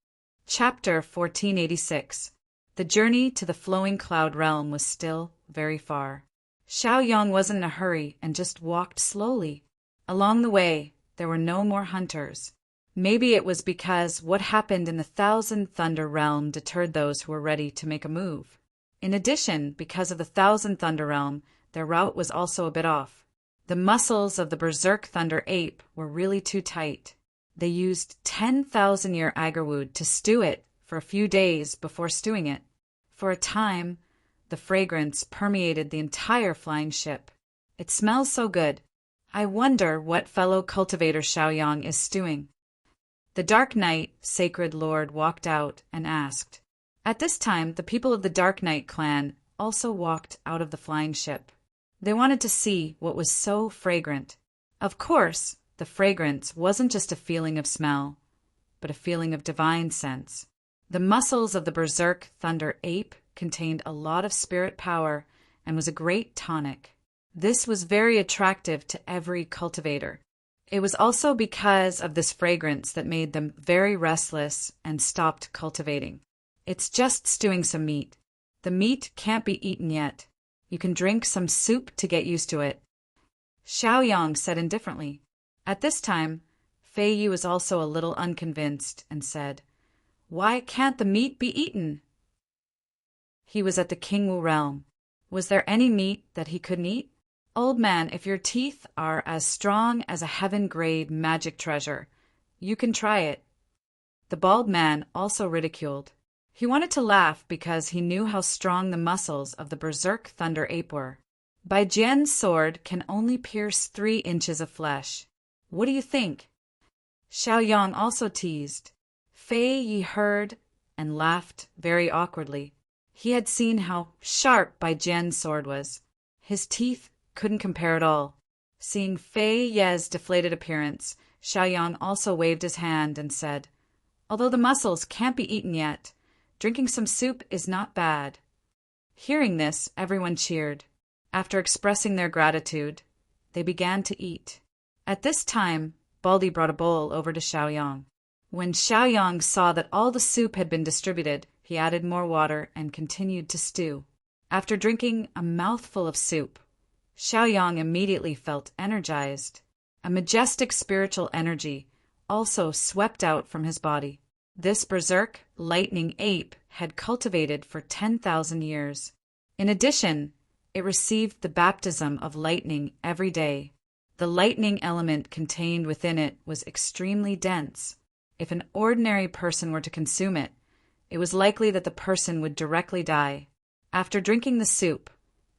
Chapter 1486. The journey to the flowing cloud realm was still very far. Xiaoyang wasn't in a hurry and just walked slowly. Along the way, there were no more hunters. Maybe it was because what happened in the Thousand Thunder realm deterred those who were ready to make a move. In addition, because of the Thousand Thunder realm, their route was also a bit off. The muscles of the berserk thunder ape were really too tight. They used 10,000-year agarwood to stew it for a few days before stewing it. For a time, the fragrance permeated the entire flying ship. "It smells so good. I wonder what fellow cultivator Xiaoyang is stewing." The Dark Knight, Sacred Lord, walked out and asked. At this time, the people of the Dark Knight clan also walked out of the flying ship. They wanted to see what was so fragrant. Of course, the fragrance wasn't just a feeling of smell, but a feeling of divine sense. The muscles of the berserk thunder ape contained a lot of spirit power and was a great tonic. This was very attractive to every cultivator. It was also because of this fragrance that made them very restless and stopped cultivating. "It's just stewing some meat. The meat can't be eaten yet. You can drink some soup to get used to it," Xiaoyang said indifferently. At this time, Fei Yi was also a little unconvinced and said, "Why can't the meat be eaten?" He was at the Qingwu realm. Was there any meat that he couldn't eat? "Old man, if your teeth are as strong as a heaven-grade magic treasure, you can try it." The bald man also ridiculed. He wanted to laugh because he knew how strong the muscles of the berserk thunder ape were. Bai Jian's sword can only pierce 3 inches of flesh. What do you think? Xiaoyang also teased. Fei Yi heard and laughed very awkwardly. He had seen how sharp Bai Jian's sword was. His teeth couldn't compare at all. Seeing Fei Ye's deflated appearance, Xiaoyang also waved his hand and said, "Although the mussels can't be eaten yet, drinking some soup is not bad." Hearing this, everyone cheered. After expressing their gratitude, they began to eat. At this time, Baldy brought a bowl over to Xiaoyang. When Xiaoyang saw that all the soup had been distributed, he added more water and continued to stew. After drinking a mouthful of soup, Xiaoyang immediately felt energized. A majestic spiritual energy also swept out from his body. this berserk lightning ape had cultivated for 10,000 years. In addition, it received the baptism of lightning every day. The lightning element contained within it was extremely dense. If an ordinary person were to consume it, it was likely that the person would directly die. After drinking the soup,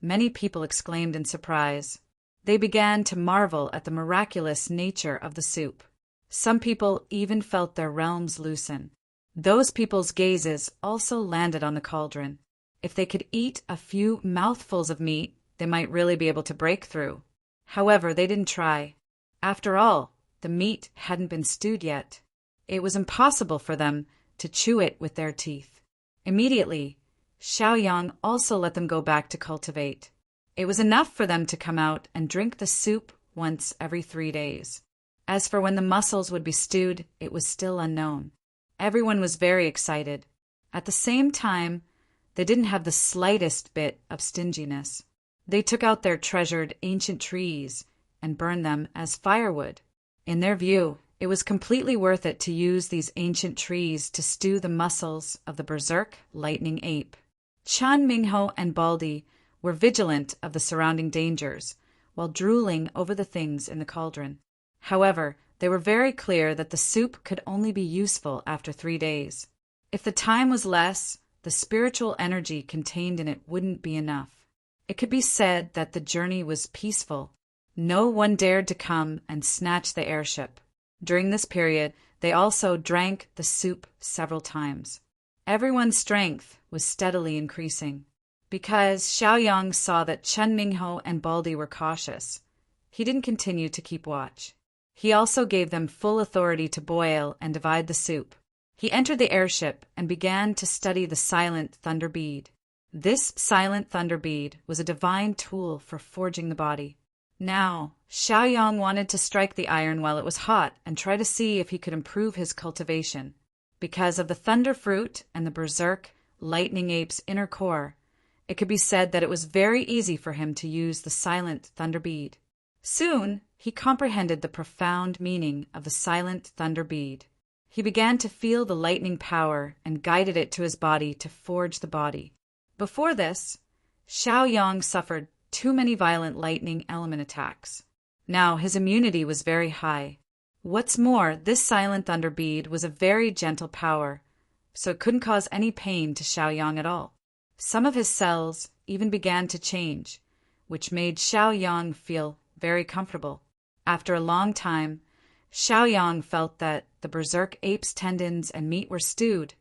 many people exclaimed in surprise. They began to marvel at the miraculous nature of the soup. Some people even felt their realms loosen. Those people's gazes also landed on the cauldron. If they could eat a few mouthfuls of meat, they might really be able to break through. However, they didn't try. After all, the meat hadn't been stewed yet. It was impossible for them to chew it with their teeth. Immediately, Xiaoyang also let them go back to cultivate. It was enough for them to come out and drink the soup once every 3 days. As for when the mussels would be stewed, it was still unknown. Everyone was very excited. At the same time, they didn't have the slightest bit of stinginess. They took out their treasured ancient trees and burned them as firewood. In their view, it was completely worth it to use these ancient trees to stew the muscles of the berserk lightning ape. Chen Mingho and Baldi were vigilant of the surrounding dangers, while drooling over the things in the cauldron. However, they were very clear that the soup could only be useful after 3 days. If the time was less, the spiritual energy contained in it wouldn't be enough. It could be said that the journey was peaceful. No one dared to come and snatch the airship. During this period, they also drank the soup several times. Everyone's strength was steadily increasing. Because Xiaoyang saw that Chen Mingho and Baldi were cautious, he didn't continue to keep watch. He also gave them full authority to boil and divide the soup. He entered the airship and began to study the silent thunder bead. This silent thunder bead was a divine tool for forging the body. Now, Xiaoyang wanted to strike the iron while it was hot and try to see if he could improve his cultivation. Because of the thunder fruit and the berserk lightning ape's inner core, it could be said that it was very easy for him to use the silent thunder bead. Soon, he comprehended the profound meaning of the silent thunder bead. He began to feel the lightning power and guided it to his body to forge the body. Before this, Xiaoyang suffered too many violent lightning element attacks. Now his immunity was very high. What's more, this silent thunder bead was a very gentle power, so it couldn't cause any pain to Xiaoyang at all. Some of his cells even began to change, which made Xiaoyang feel very comfortable. After a long time, Xiaoyang felt that the berserk ape's tendons and meat were stewed,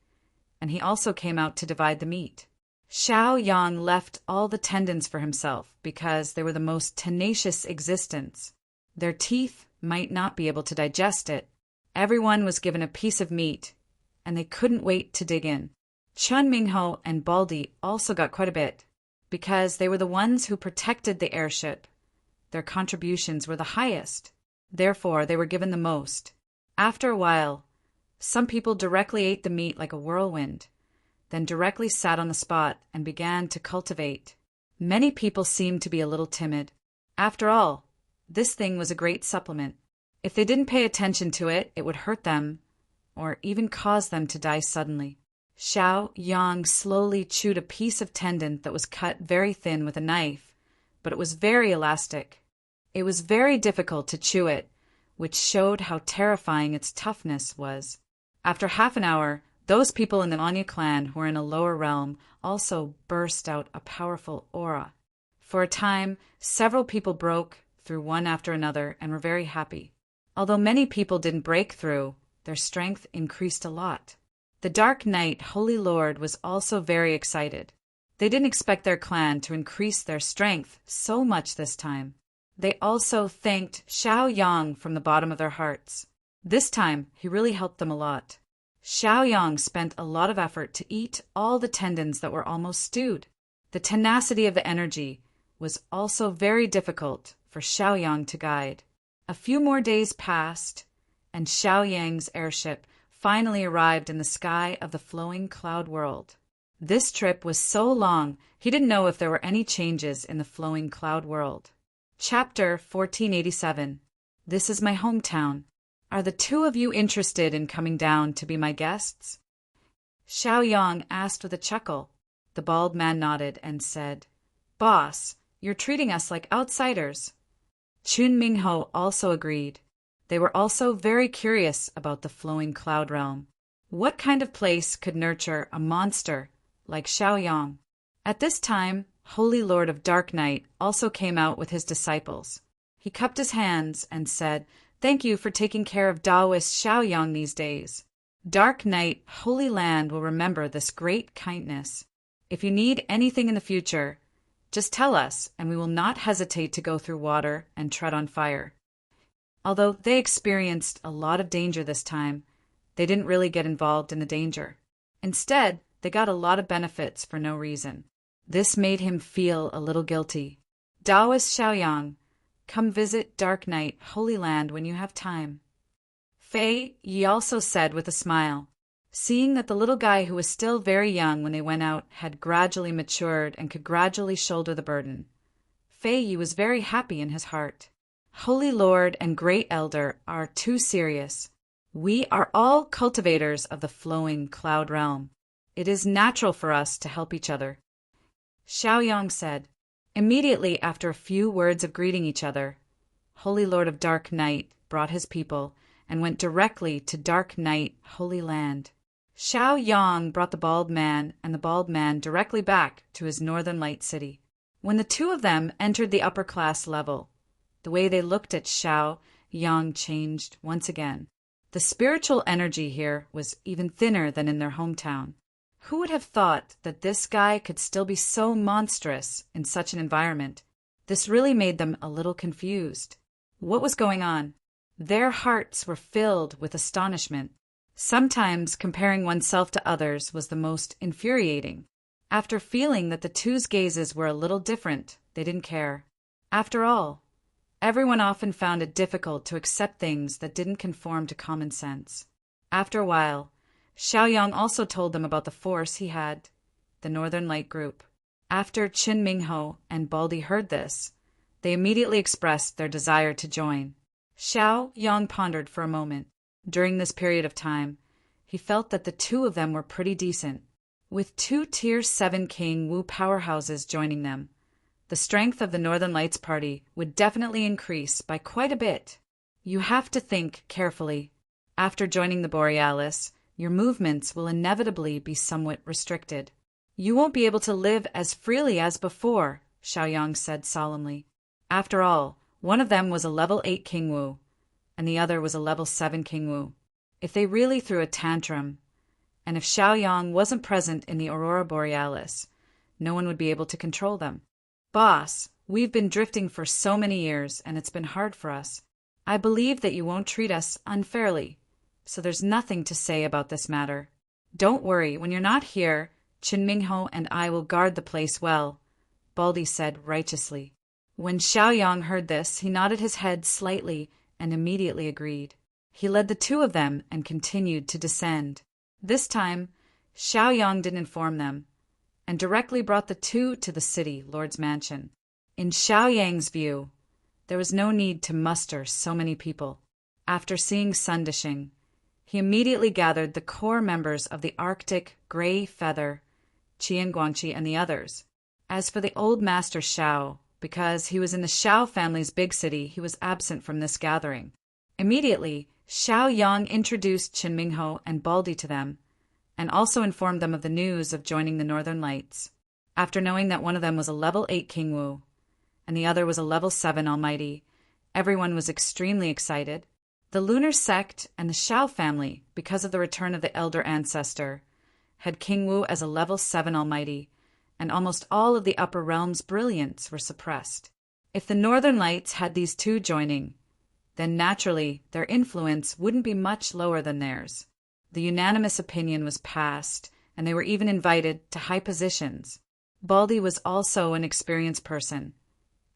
and he also came out to divide the meat. Xiaoyang left all the tendons for himself because they were the most tenacious existence. Their teeth might not be able to digest it. Everyone was given a piece of meat, and they couldn't wait to dig in. Chen Mingho and Baldi also got quite a bit. Because they were the ones who protected the airship, their contributions were the highest. Therefore, they were given the most. After a while, some people directly ate the meat like a whirlwind, then directly sat on the spot and began to cultivate. Many people seemed to be a little timid. After all, this thing was a great supplement. If they didn't pay attention to it, it would hurt them, or even cause them to die suddenly. Xiaoyang slowly chewed a piece of tendon that was cut very thin with a knife, but it was very elastic. It was very difficult to chew it, which showed how terrifying its toughness was. After half an hour, those people in the Anya clan who were in a lower realm also burst out a powerful aura. For a time, several people broke through one after another and were very happy. Although many people didn't break through, their strength increased a lot. The Dark Knight Holy Lord was also very excited. They didn't expect their clan to increase their strength so much this time. They also thanked Xiaoyang from the bottom of their hearts. This time, he really helped them a lot. Xiaoyang spent a lot of effort to eat all the tendons that were almost stewed. The tenacity of the energy was also very difficult for Xiaoyang to guide. A few more days passed, and Xiaoyang's airship finally arrived in the sky of the flowing cloud world. This trip was so long, he didn't know if there were any changes in the flowing cloud world. Chapter 1487. This is my hometown. Are the two of you interested in coming down to be my guests? Xiaoyang asked with a chuckle. The bald man nodded and said, Boss, you're treating us like outsiders. Chun Mingho also agreed. They were also very curious about the flowing cloud realm. What kind of place could nurture a monster like Xiaoyang? At this time, Holy Lord of Dark Night also came out with his disciples. He cupped his hands and said, Thank you for taking care of Taoist Xiaoyang these days. Dark Night, Holy Land will remember this great kindness. If you need anything in the future, just tell us, and we will not hesitate to go through water and tread on fire. Although they experienced a lot of danger this time, they didn't really get involved in the danger. Instead, they got a lot of benefits for no reason. This made him feel a little guilty. Taoist Xiaoyang, come visit Dark Night, Holy Land when you have time. Fei Yi also said with a smile. Seeing that the little guy who was still very young when they went out had gradually matured and could gradually shoulder the burden, Fei Yi was very happy in his heart. Holy Lord and Great Elder are too serious. We are all cultivators of the flowing cloud realm. It is natural for us to help each other. Xiaoyang said. Immediately after a few words of greeting each other, Holy Lord of Dark Night brought his people and went directly to Dark Night, Holy Land. Xiaoyang brought the bald man and the bald man directly back to his Northern Light city. When the two of them entered the upper class level, the way they looked at Xiaoyang changed once again. The spiritual energy here was even thinner than in their hometown. Who would have thought that this guy could still be so monstrous in such an environment? This really made them a little confused. What was going on? Their hearts were filled with astonishment. Sometimes comparing oneself to others was the most infuriating. After feeling that the two's gazes were a little different, they didn't care. After all, everyone often found it difficult to accept things that didn't conform to common sense. After a while, Xiaoyang also told them about the force he had, the Northern Light group. After Qin Mingho and Baldi heard this, they immediately expressed their desire to join. Xiaoyang pondered for a moment. During this period of time, he felt that the two of them were pretty decent. With two Tier 7 King Wu powerhouses joining them, the strength of the Northern Lights party would definitely increase by quite a bit. You have to think carefully. After joining the Borealis, your movements will inevitably be somewhat restricted. You won't be able to live as freely as before, Xiaoyang said solemnly. After all, one of them was a level 8 King Wu, and the other was a level 7 King Wu. If they really threw a tantrum, and if Xiaoyang wasn't present in the Aurora Borealis, no one would be able to control them. Boss, we've been drifting for so many years, and it's been hard for us. I believe that you won't treat us unfairly, so there's nothing to say about this matter. Don't worry, when you're not here, Qin Mingho and I will guard the place well, Baldi said righteously. When Xiaoyang heard this, he nodded his head slightly and immediately agreed. He led the two of them and continued to descend. This time, Xiaoyang didn't inform them, and directly brought the two to the city lord's mansion. In Xiaoyang's view, there was no need to muster so many people. After seeing Sundishing, he immediately gathered the core members of the Arctic Gray Feather, Qian Guangqi, and the others. As for the old master Xiao, because he was in the Xiao family's big city, he was absent from this gathering. Immediately, Xiaoyang introduced Qin Mingho and Baldi to them, and also informed them of the news of joining the Northern Lights. After knowing that one of them was a level 8 King Wu, and the other was a level 7 Almighty, everyone was extremely excited. The Lunar Sect and the Xiao family, because of the return of the Elder Ancestor, had King Wu as a level 7 Almighty, and almost all of the Upper Realm's brilliance were suppressed. If the Northern Lights had these two joining, then naturally their influence wouldn't be much lower than theirs. The unanimous opinion was passed, and they were even invited to high positions. Baldi was also an experienced person,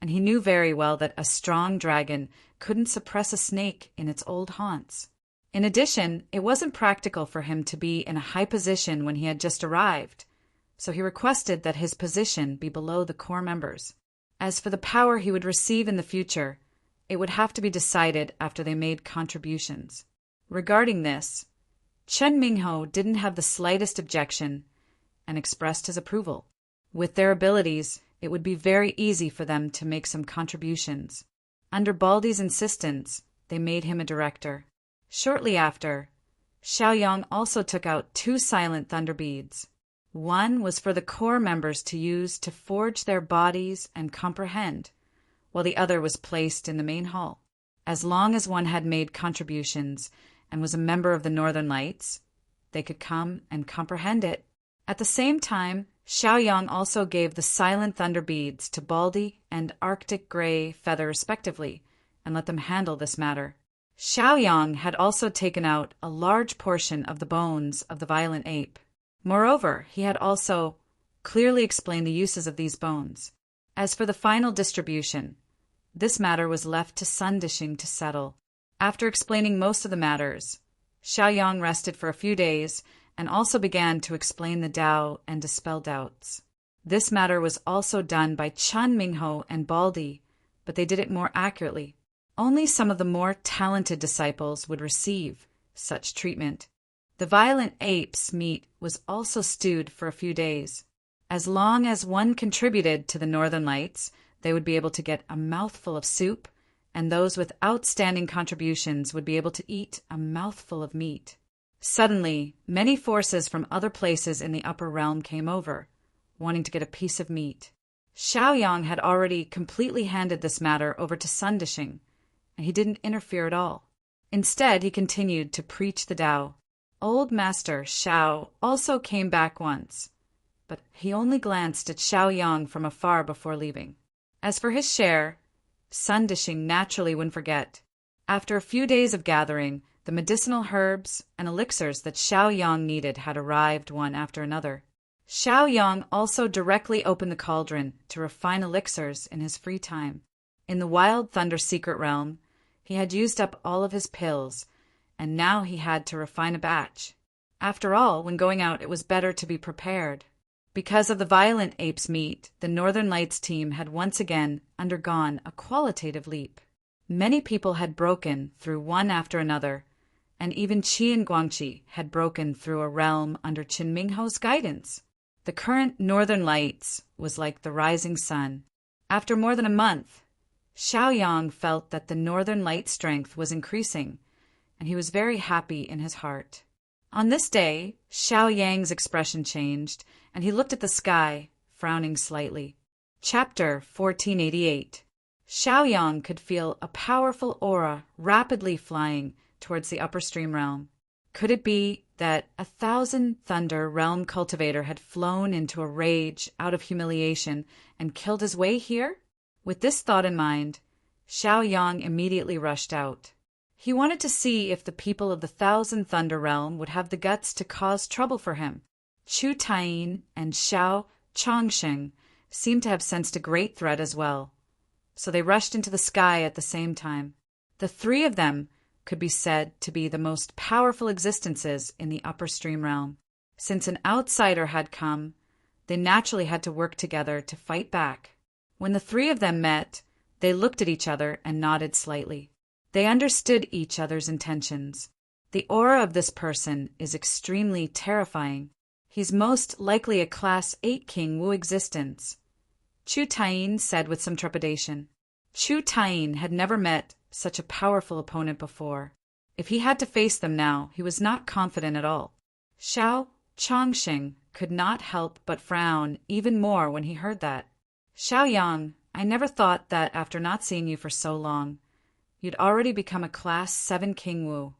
and he knew very well that a strong dragon couldn't suppress a snake in its old haunts. In addition, it wasn't practical for him to be in a high position when he had just arrived, so he requested that his position be below the core members. As for the power he would receive in the future, it would have to be decided after they made contributions. Regarding this, Chen Mingho didn't have the slightest objection and expressed his approval. With their abilities, it would be very easy for them to make some contributions. Under Baldy's insistence, they made him a director. Shortly after, Xiaoyang also took out 2 silent thunder beads. One was for the core members to use to forge their bodies and comprehend, while the other was placed in the main hall. As long as one had made contributions and was a member of the Northern Lights, they could come and comprehend it. At the same time, Xiaoyang also gave the silent thunder beads to Baldy and Arctic Grey Feather respectively, and let them handle this matter. Xiaoyang had also taken out a large portion of the bones of the violent ape. Moreover, he had also clearly explained the uses of these bones. As for the final distribution, this matter was left to Sun Dishing to settle. After explaining most of the matters, Xiaoyang rested for a few days and also began to explain the Tao and dispel doubts. This matter was also done by Chen Mingho and Baldy, but they did it more accurately. Only some of the more talented disciples would receive such treatment. The violent ape's meat was also stewed for a few days. As long as one contributed to the Northern Lights, they would be able to get a mouthful of soup, and those with outstanding contributions would be able to eat a mouthful of meat. Suddenly, many forces from other places in the upper realm came over, wanting to get a piece of meat. Xiaoyang had already completely handed this matter over to Sun Dishing, and he didn't interfere at all. Instead, he continued to preach the Tao. Old Master Xiao also came back once, but he only glanced at Xiaoyang from afar before leaving. As for his share, Sun Dishing naturally wouldn't forget. After a few days of gathering, the medicinal herbs and elixirs that Xiaoyang needed had arrived one after another. Xiaoyang also directly opened the cauldron to refine elixirs in his free time. In the Wild Thunder secret realm, he had used up all of his pills, and now he had to refine a batch. After all, when going out, it was better to be prepared. Because of the violent ape's meat, the Northern Lights team had once again undergone a qualitative leap. Many people had broken through one after another, and even Qi and Guangxi had broken through a realm under Qin Mingho's guidance. The current Northern Lights was like the rising sun. After more than a month, Xiaoyang felt that the Northern Light strength was increasing, and he was very happy in his heart. On this day, Xiaoyang's expression changed, and he looked at the sky, frowning slightly. Chapter 1488. Xiaoyang could feel a powerful aura rapidly flying towards the upper stream realm. Could it be that 1,000 Thunder realm cultivator had flown into a rage out of humiliation and killed his way here? With this thought in mind, Xiaoyang immediately rushed out. He wanted to see if the people of the 1,000 Thunder realm would have the guts to cause trouble for him. Chu Taiyin and Xiao Chongsheng seemed to have sensed a great threat as well, so they rushed into the sky at the same time. The 3 of them could be said to be the most powerful existences in the upper stream realm. Since an outsider had come, they naturally had to work together to fight back. When the 3 of them met, they looked at each other and nodded slightly. They understood each other's intentions. The aura of this person is extremely terrifying. He's most likely a Class 8 King Wu existence, Chu Taiyin said with some trepidation. Chu Taiyin had never met such a powerful opponent before. If he had to face them now, he was not confident at all. Xiao Chongsheng could not help but frown even more when he heard that. Xiaoyang, I never thought that after not seeing you for so long, you'd already become a Class 7 King Wu.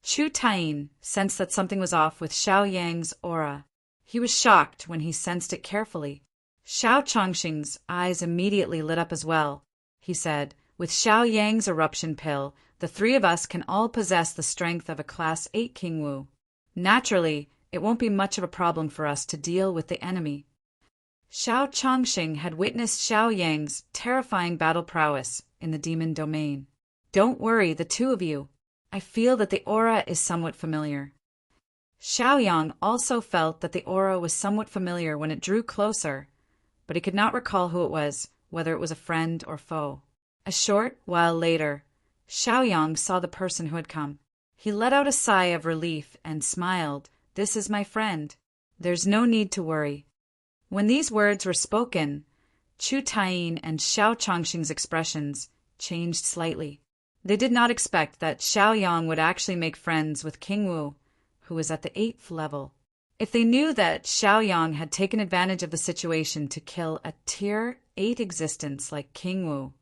Chu Taiyin sensed that something was off with Xiaoyang's aura. He was shocked when he sensed it carefully. Xiao Chongsheng's eyes immediately lit up as well. He said, with Xiaoyang's eruption pill, the 3 of us can all possess the strength of a Class 8 King Wu. Naturally, it won't be much of a problem for us to deal with the enemy. Xiao Chongsheng had witnessed Xiaoyang's terrifying battle prowess in the demon domain. Don't worry, the 2 of you. I feel that the aura is somewhat familiar. Xiaoyang also felt that the aura was somewhat familiar when it drew closer, but he could not recall who it was, whether it was a friend or foe. A short while later, Xiaoyang saw the person who had come. He let out a sigh of relief and smiled. "This is my friend. There's no need to worry." When these words were spoken, Chu Taiyin and Xiao Chongxing's expressions changed slightly. They did not expect that Xiaoyang would actually make friends with King Wu, who was at the 8th level. If they knew that Xiaoyang had taken advantage of the situation to kill a Tier 8 existence like King Wu,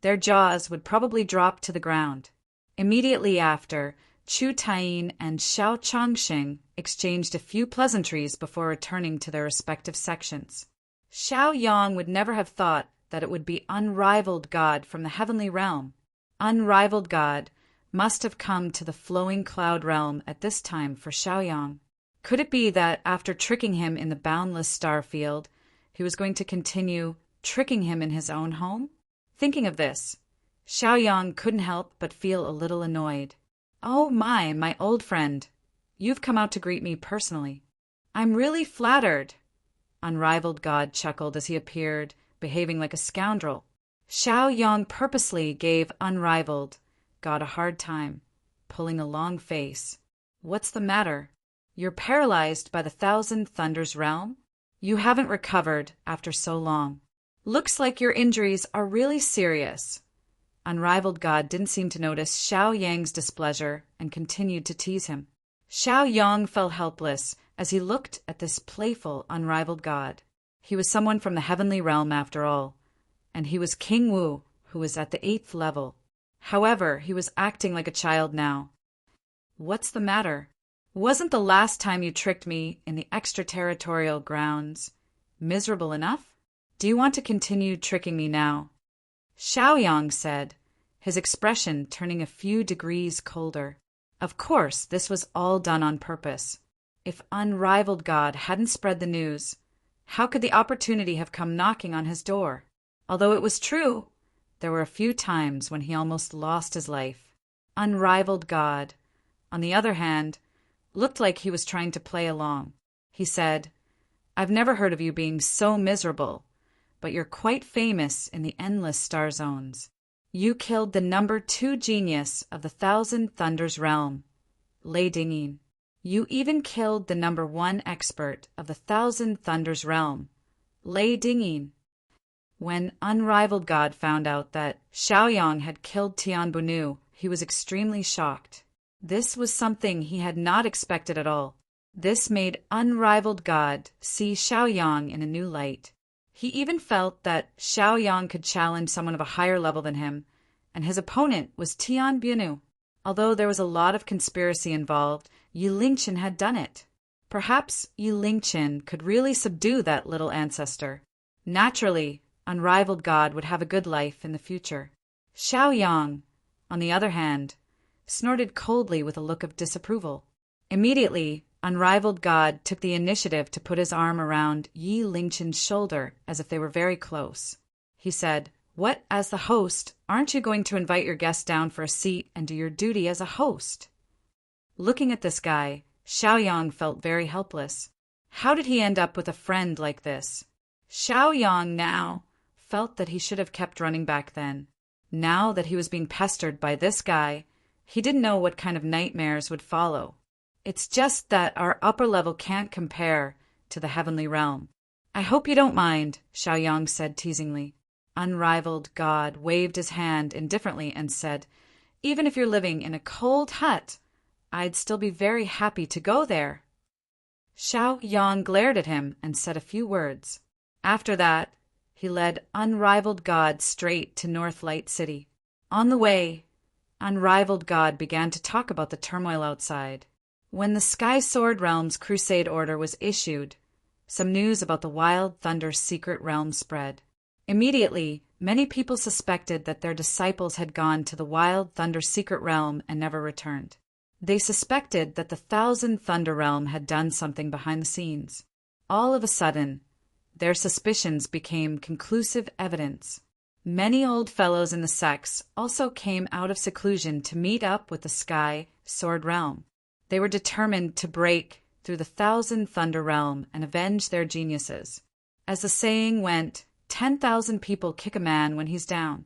their jaws would probably drop to the ground. Immediately after, Chu Taiyin and Xiao Chongxing exchanged a few pleasantries before returning to their respective sections. Xiaoyang would never have thought that it would be Unrivaled God from the heavenly realm. Unrivaled God must have come to the flowing cloud realm at this time for Xiaoyang. Could it be that after tricking him in the boundless star field, he was going to continue tricking him in his own home? Thinking of this, Xiaoyang couldn't help but feel a little annoyed. "Oh my old friend, you've come out to greet me personally. I'm really flattered." Unrivaled God chuckled as he appeared, behaving like a scoundrel. Xiaoyang purposely gave Unrivaled God a hard time, pulling a long face. "What's the matter? You're paralyzed by the Thousand Thunders realm? You haven't recovered after so long. Looks like your injuries are really serious." Unrivaled God didn't seem to notice Xiaoyang's displeasure and continued to tease him. Xiaoyang felt helpless as he looked at this playful, unrivaled God. He was someone from the heavenly realm after all, and he was King Wu, who was at the 8th level. However, he was acting like a child now. "What's the matter? Wasn't the last time you tricked me in the extraterritorial grounds miserable enough? Do you want to continue tricking me now?" Xiaoyang said, his expression turning a few degrees colder. Of course, this was all done on purpose. If Unrivaled God hadn't spread the news, how could the opportunity have come knocking on his door? Although it was true, there were a few times when he almost lost his life. Unrivaled God, on the other hand, looked like he was trying to play along. He said, "I've never heard of you being so miserable, but you're quite famous in the endless star zones. You killed the number 2 genius of the Thousand Thunders realm, Lei Dingyin. You even killed the number 1 expert of the Thousand Thunders realm, Lei Dingyin." When Unrivaled God found out that Xiaoyang had killed Tian Bunu, he was extremely shocked. This was something he had not expected at all. This made Unrivaled God see Xiaoyang in a new light. He even felt that Xiaoyang could challenge someone of a higher level than him, and his opponent was Tian Bunu. Although there was a lot of conspiracy involved, Yi Lingqin had done it. Perhaps Yi Lingqin could really subdue that little ancestor. Naturally, Unrivaled God would have a good life in the future. Xiaoyang, on the other hand, snorted coldly with a look of disapproval. Immediately, Unrivaled God took the initiative to put his arm around Yi Lingqin's shoulder as if they were very close. He said, "What, as the host, aren't you going to invite your guest down for a seat and do your duty as a host?" Looking at this guy, Xiaoyang felt very helpless. How did he end up with a friend like this? Xiaoyang now felt that he should have kept running back then. Now that he was being pestered by this guy, he didn't know what kind of nightmares would follow. "It's just that our upper level can't compare to the heavenly realm. I hope you don't mind," Xiaoyang said teasingly. Unrivaled God waved his hand indifferently and said, "Even if you're living in a cold hut, I'd still be very happy to go there." Xiaoyang glared at him and said a few words. After that, he led Unrivaled God straight to North Light City. On the way, Unrivaled God began to talk about the turmoil outside. When the Sky Sword Realm's crusade order was issued, some news about the Wild Thunder's secret realm spread. Immediately, many people suspected that their disciples had gone to the Wild Thunder's secret realm and never returned. They suspected that the Thousand Thunder realm had done something behind the scenes. All of a sudden, their suspicions became conclusive evidence. Many old fellows in the sects also came out of seclusion to meet up with the Sky Sword Realm. They were determined to break through the Thousand Thunder realm and avenge their geniuses. As the saying went, 10,000 people kick a man when he's down.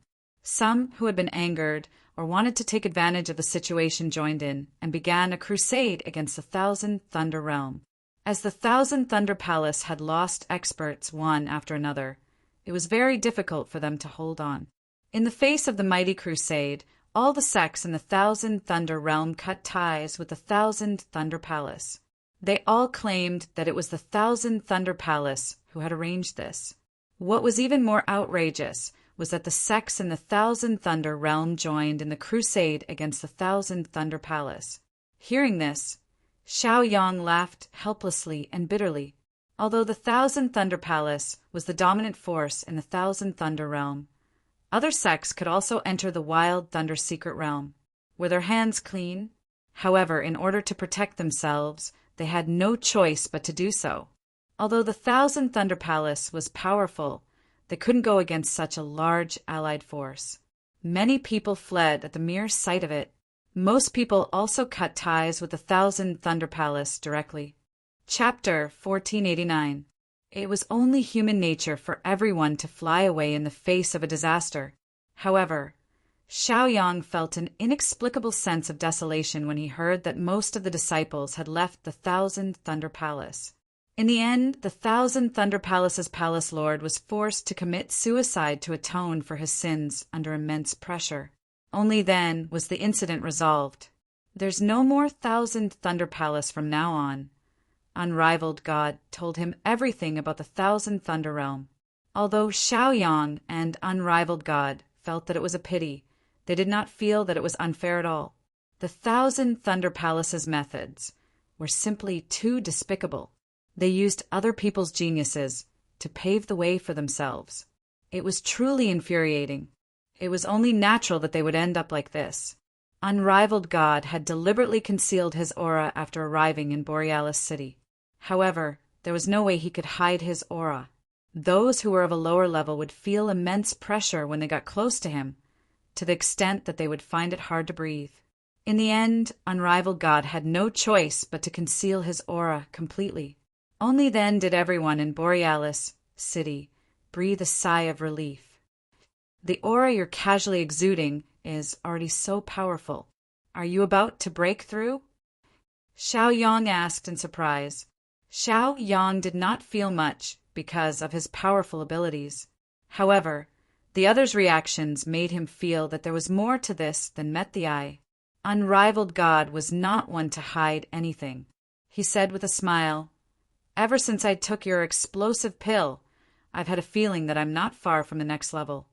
Some who had been angered or wanted to take advantage of the situation joined in and began a crusade against the Thousand Thunder realm. As the Thousand Thunder Palace had lost experts one after another, it was very difficult for them to hold on. In the face of the mighty crusade, all the sects in the Thousand Thunder realm cut ties with the Thousand Thunder Palace. They all claimed that it was the Thousand Thunder Palace who had arranged this. What was even more outrageous was that the sects in the Thousand Thunder realm joined in the crusade against the Thousand Thunder Palace. Hearing this, Xiaoyang laughed helplessly and bitterly. Although the Thousand Thunder Palace was the dominant force in the Thousand Thunder realm, other sects could also enter the Wild Thunder secret realm. Were their hands clean? However, in order to protect themselves, they had no choice but to do so. Although the Thousand Thunder Palace was powerful, they couldn't go against such a large allied force. Many people fled at the mere sight of it. Most people also cut ties with the Thousand Thunder Palace directly. Chapter 1489. It was only human nature for everyone to fly away in the face of a disaster. However, Xiaoyang felt an inexplicable sense of desolation when he heard that most of the disciples had left the Thousand Thunder Palace. In the end, the Thousand Thunder Palace's palace lord was forced to commit suicide to atone for his sins under immense pressure. Only then was the incident resolved. There's no more Thousand Thunder Palace from now on. Unrivaled God told him everything about the Thousand Thunder realm. Although Xiaoyang and Unrivaled God felt that it was a pity, they did not feel that it was unfair at all. The Thousand Thunder Palace's methods were simply too despicable. They used other people's geniuses to pave the way for themselves. It was truly infuriating. It was only natural that they would end up like this. Unrivaled God had deliberately concealed his aura after arriving in Borealis City. However, there was no way he could hide his aura. Those who were of a lower level would feel immense pressure when they got close to him, to the extent that they would find it hard to breathe. In the end, Unrivaled God had no choice but to conceal his aura completely. Only then did everyone in Borealis City breathe a sigh of relief. The aura you're casually exuding is already so powerful. Are you about to break through? Xiaoyang asked in surprise. Xiaoyang did not feel much because of his powerful abilities. However, the others' reactions made him feel that there was more to this than met the eye. Unrivaled God was not one to hide anything. He said with a smile, "Ever since I took your explosive pill, I've had a feeling that I'm not far from the next level."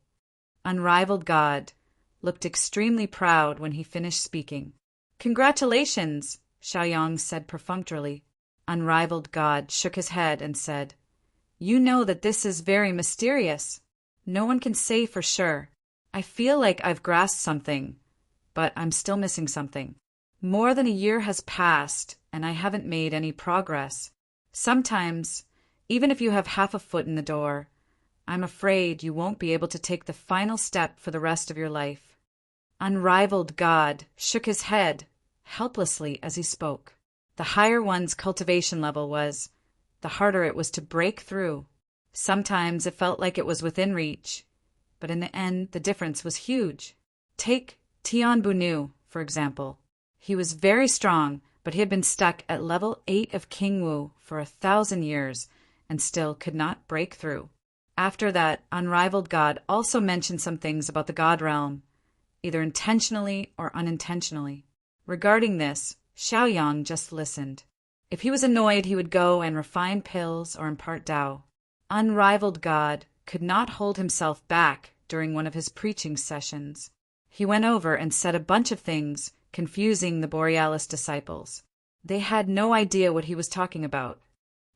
Unrivaled God looked extremely proud when he finished speaking. "Congratulations," Xiaoyang said perfunctorily. Unrivaled God shook his head and said, "You know that this is very mysterious. No one can say for sure. I feel like I've grasped something, but I'm still missing something. More than a year has passed, and I haven't made any progress. Sometimes, even if you have half a foot in the door, I'm afraid you won't be able to take the final step for the rest of your life." Unrivaled God shook his head helplessly as he spoke. The higher one's cultivation level was, the harder it was to break through. Sometimes it felt like it was within reach, but in the end the difference was huge. Take Tian Bunu, for example. He was very strong, but he had been stuck at level 8 of King Wu for 1,000 years and still could not break through. After that, Unrivaled God also mentioned some things about the God realm, either intentionally or unintentionally. Regarding this, Xiaoyang just listened. If he was annoyed, he would go and refine pills or impart Tao. Unrivaled God could not hold himself back during one of his preaching sessions. He went over and said a bunch of things, confusing the Borealis disciples. They had no idea what he was talking about.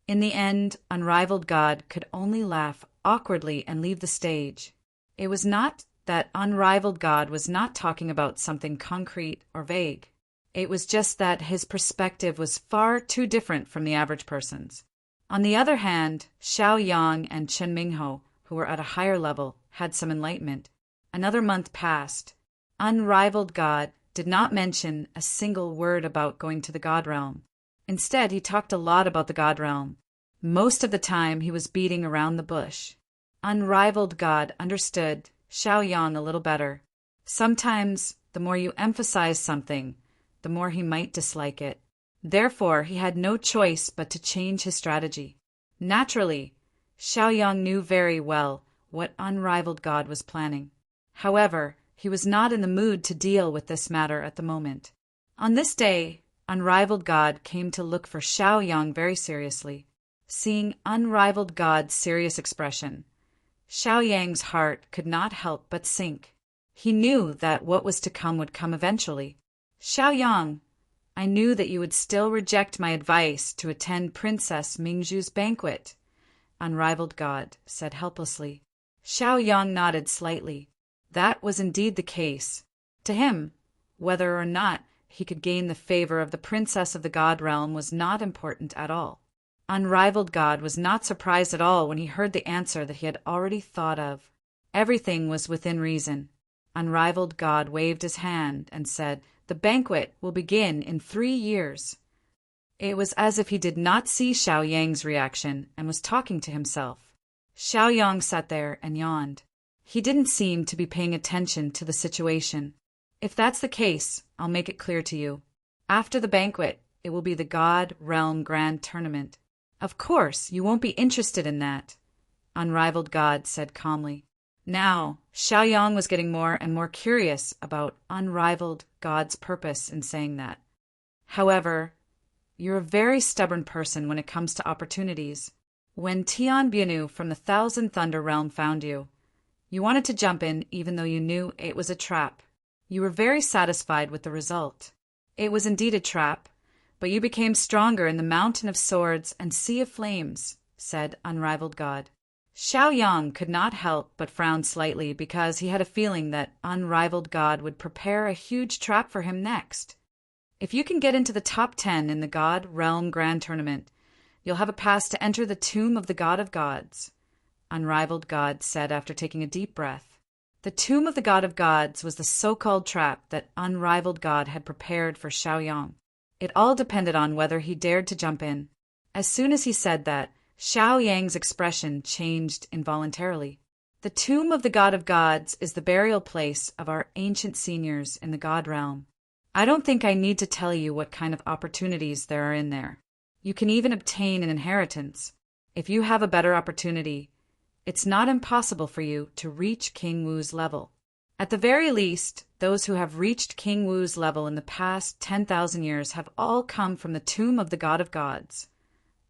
In the end, Unrivaled God could only laugh awkwardly and leave the stage. It was not that Unrivaled God was not talking about something concrete or vague. It was just that his perspective was far too different from the average person's. On the other hand, Xiaoyang and Chen Mingho, who were at a higher level, had some enlightenment. Another month passed. Unrivaled God did not mention a single word about going to the God realm. Instead, he talked a lot about the God realm. Most of the time, he was beating around the bush. Unrivaled God understood Xiaoyang a little better. Sometimes, the more you emphasize something, the more he might dislike it. Therefore, he had no choice but to change his strategy. Naturally, Xiaoyang knew very well what unrivaled God was planning. However, he was not in the mood to deal with this matter at the moment. On this day, unrivaled God came to look for Xiaoyang very seriously. Seeing unrivaled God's serious expression, Xiaoyang's heart could not help but sink. He knew that what was to come would come eventually. Xiaoyang, I knew that you would still reject my advice to attend Princess Mingzhu's banquet, unrivaled God said helplessly. Xiaoyang nodded slightly. That was indeed the case. To him, whether or not he could gain the favor of the princess of the God realm was not important at all. Unrivaled God was not surprised at all when he heard the answer that he had already thought of. Everything was within reason. Unrivaled God waved his hand and said, "The banquet will begin in 3 years." It was as if he did not see Xiaoyang's reaction and was talking to himself. Xiaoyang sat there and yawned. He didn't seem to be paying attention to the situation. If that's the case, I'll make it clear to you. After the banquet, it will be the God Realm Grand Tournament. Of course, you won't be interested in that, unrivaled God said calmly. Now, Xiaoyang was getting more and more curious about unrivaled God's purpose in saying that. However, you're a very stubborn person when it comes to opportunities. When Tian Bianu from the Thousand Thunder Realm found you, you wanted to jump in even though you knew it was a trap. You were very satisfied with the result. It was indeed a trap, but you became stronger in the mountain of swords and sea of flames, said unrivaled God. Xiaoyang could not help but frown slightly because he had a feeling that unrivaled God would prepare a huge trap for him next. If you can get into the top 10 in the God Realm Grand Tournament, you'll have a pass to enter the tomb of the God of Gods, unrivaled God said after taking a deep breath. The tomb of the God of Gods was the so-called trap that unrivaled God had prepared for Xiaoyang. It all depended on whether he dared to jump in. As soon as he said that, Xiaoyang's expression changed involuntarily. The tomb of the God of Gods is the burial place of our ancient seniors in the God realm. I don't think I need to tell you what kind of opportunities there are in there. You can even obtain an inheritance. If you have a better opportunity, it's not impossible for you to reach King Wu's level. At the very least, those who have reached King Wu's level in the past 10,000 years have all come from the tomb of the God of Gods,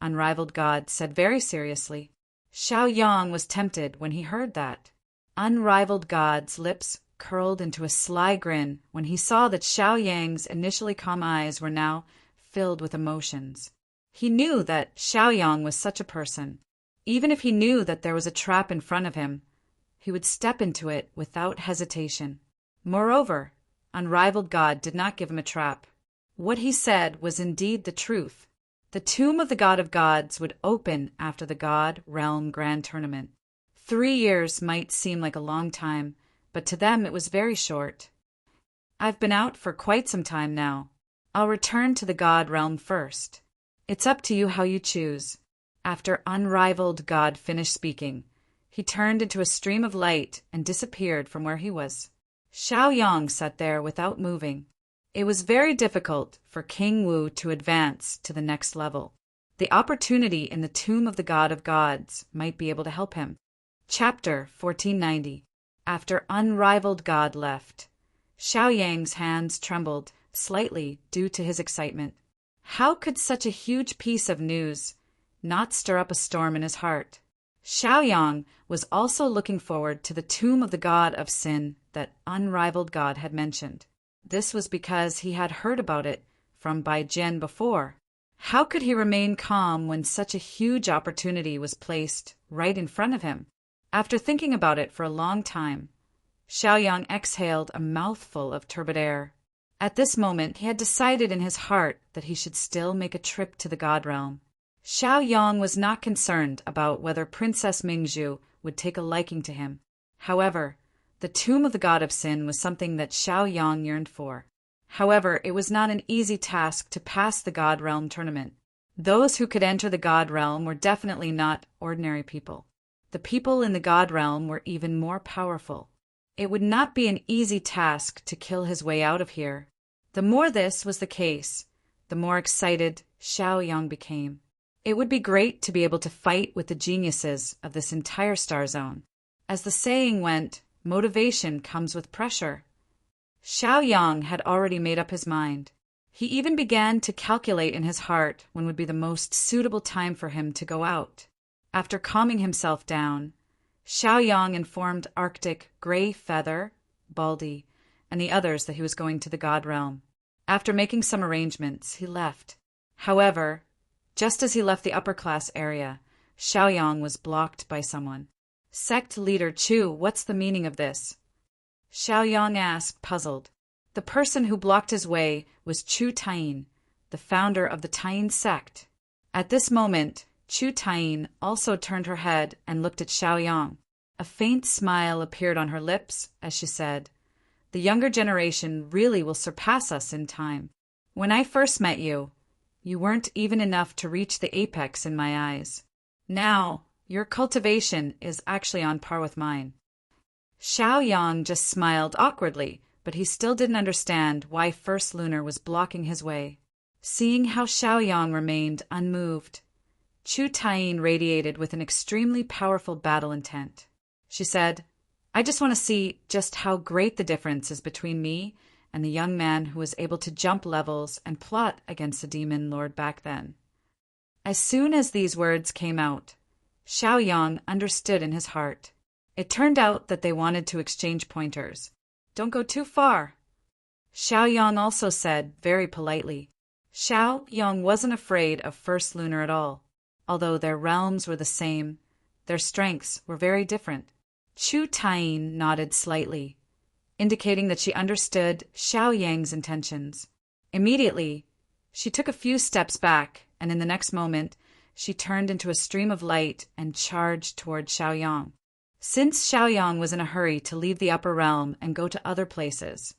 unrivaled God said very seriously. Xiaoyang was tempted when he heard that. Unrivaled God's lips curled into a sly grin when he saw that Xiaoyang's initially calm eyes were now filled with emotions. He knew that Xiaoyang was such a person. Even if he knew that there was a trap in front of him, he would step into it without hesitation. Moreover, unrivaled God did not give him a trap. What he said was indeed the truth. The tomb of the God of Gods would open after the God Realm Grand Tournament. 3 years might seem like a long time, but to them it was very short. I've been out for quite some time now. I'll return to the God Realm first. It's up to you how you choose. After unrivaled God finished speaking, he turned into a stream of light and disappeared from where he was. Xiaoyang sat there without moving. It was very difficult for King Wu to advance to the next level. The opportunity in the tomb of the God of Gods might be able to help him. Chapter 1490. After unrivaled God left, Xiaoyang's hands trembled slightly due to his excitement. How could such a huge piece of news not stir up a storm in his heart? Xiaoyang was also looking forward to the tomb of the God of Sin that unrivaled God had mentioned. This was because he had heard about it from Bai Jian before. How could he remain calm when such a huge opportunity was placed right in front of him? After thinking about it for a long time, Xiaoyang exhaled a mouthful of turbid air. At this moment, he had decided in his heart that he should still make a trip to the God realm. Xiaoyang was not concerned about whether Princess Mingzhu would take a liking to him. However, the tomb of the God of Sin was something that Xiaoyang yearned for. However, it was not an easy task to pass the God realm tournament. Those who could enter the God realm were definitely not ordinary people. The people in the God realm were even more powerful. It would not be an easy task to kill his way out of here. The more this was the case, the more excited Xiaoyang became. It would be great to be able to fight with the geniuses of this entire star zone. As the saying went, motivation comes with pressure. Xiaoyang had already made up his mind. He even began to calculate in his heart when would be the most suitable time for him to go out. After calming himself down, Xiaoyang informed Arctic Grey Feather, Baldy, and the others that he was going to the God Realm. After making some arrangements, he left. However, just as he left the upper class area, Xiaoyang was blocked by someone. Sect leader Chu, what's the meaning of this? Xiaoyang asked, puzzled. The person who blocked his way was Chu Taiyin, the founder of the Taiyin sect. At this moment, Chu Taiyin also turned her head and looked at Xiaoyang. A faint smile appeared on her lips as she said, "The younger generation really will surpass us in time. When I first met you, you weren't even enough to reach the apex in my eyes. Now, your cultivation is actually on par with mine." Xiaoyang just smiled awkwardly, but he still didn't understand why First Lunar was blocking his way. Seeing how Xiaoyang remained unmoved, Chu Taiyin radiated with an extremely powerful battle intent. She said, "I just want to see just how great the difference is between me and the young man who was able to jump levels and plot against the demon lord back then." As soon as these words came out, Xiaoyang understood in his heart. It turned out that they wanted to exchange pointers. "Don't go too far." Xiaoyang also said, very politely. Xiaoyang wasn't afraid of First Lunar at all. Although their realms were the same, their strengths were very different. Chu Taiyin nodded slightly, indicating that she understood Xiaoyang's intentions. Immediately, she took a few steps back, and in the next moment, she turned into a stream of light and charged toward Xiaoyang. Since Xiaoyang was in a hurry to leave the upper realm and go to other places,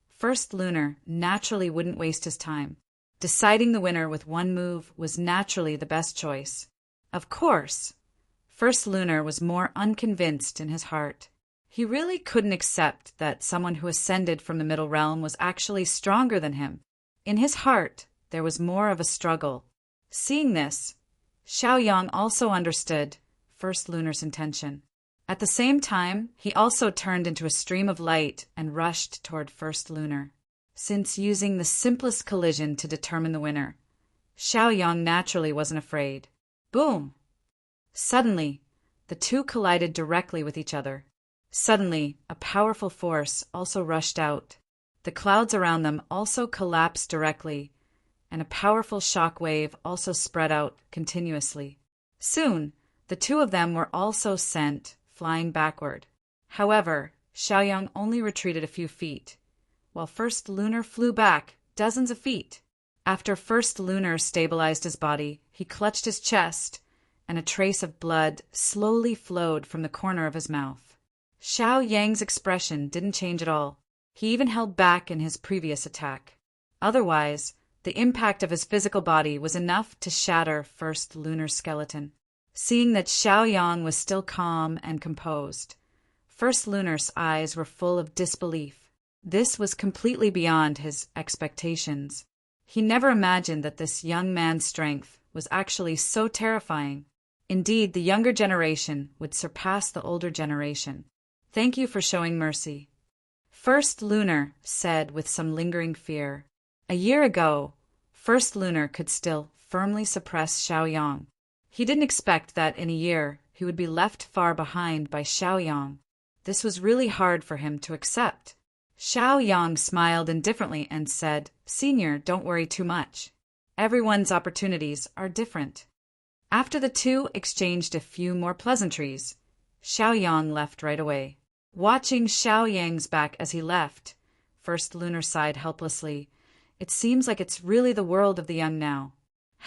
First Lunar naturally wouldn't waste his time. Deciding the winner with one move was naturally the best choice. Of course, First Lunar was more unconvinced in his heart. He really couldn't accept that someone who ascended from the middle realm was actually stronger than him. In his heart, there was more of a struggle. Seeing this, Xiaoyang also understood First Lunar's intention. At the same time, he also turned into a stream of light and rushed toward First Lunar. Since using the simplest collision to determine the winner, Xiaoyang naturally wasn't afraid. Boom! Suddenly, the two collided directly with each other. Suddenly, a powerful force also rushed out. The clouds around them also collapsed directly, and a powerful shock wave also spread out continuously. Soon, the two of them were also sent flying backward. However, Xiaoyang only retreated a few feet, while First Lunar flew back dozens of feet. After First Lunar stabilized his body, he clutched his chest, and a trace of blood slowly flowed from the corner of his mouth. Xiaoyang's expression didn't change at all. He even held back in his previous attack. Otherwise, the impact of his physical body was enough to shatter First Lunar's skeleton. Seeing that Xiaoyang was still calm and composed, First Lunar's eyes were full of disbelief. This was completely beyond his expectations. He never imagined that this young man's strength was actually so terrifying. Indeed, the younger generation would surpass the older generation. "Thank you for showing mercy," First Lunar said with some lingering fear. A year ago, First Lunar could still firmly suppress Xiaoyang. He didn't expect that in a year he would be left far behind by Xiaoyang. This was really hard for him to accept. Xiaoyang smiled indifferently and said, "Senior, don't worry too much. Everyone's opportunities are different." After the two exchanged a few more pleasantries, Xiaoyang left right away. Watching Xiaoyang's back as he left, First Lunar sighed helplessly. "It seems like it's really the world of the young now.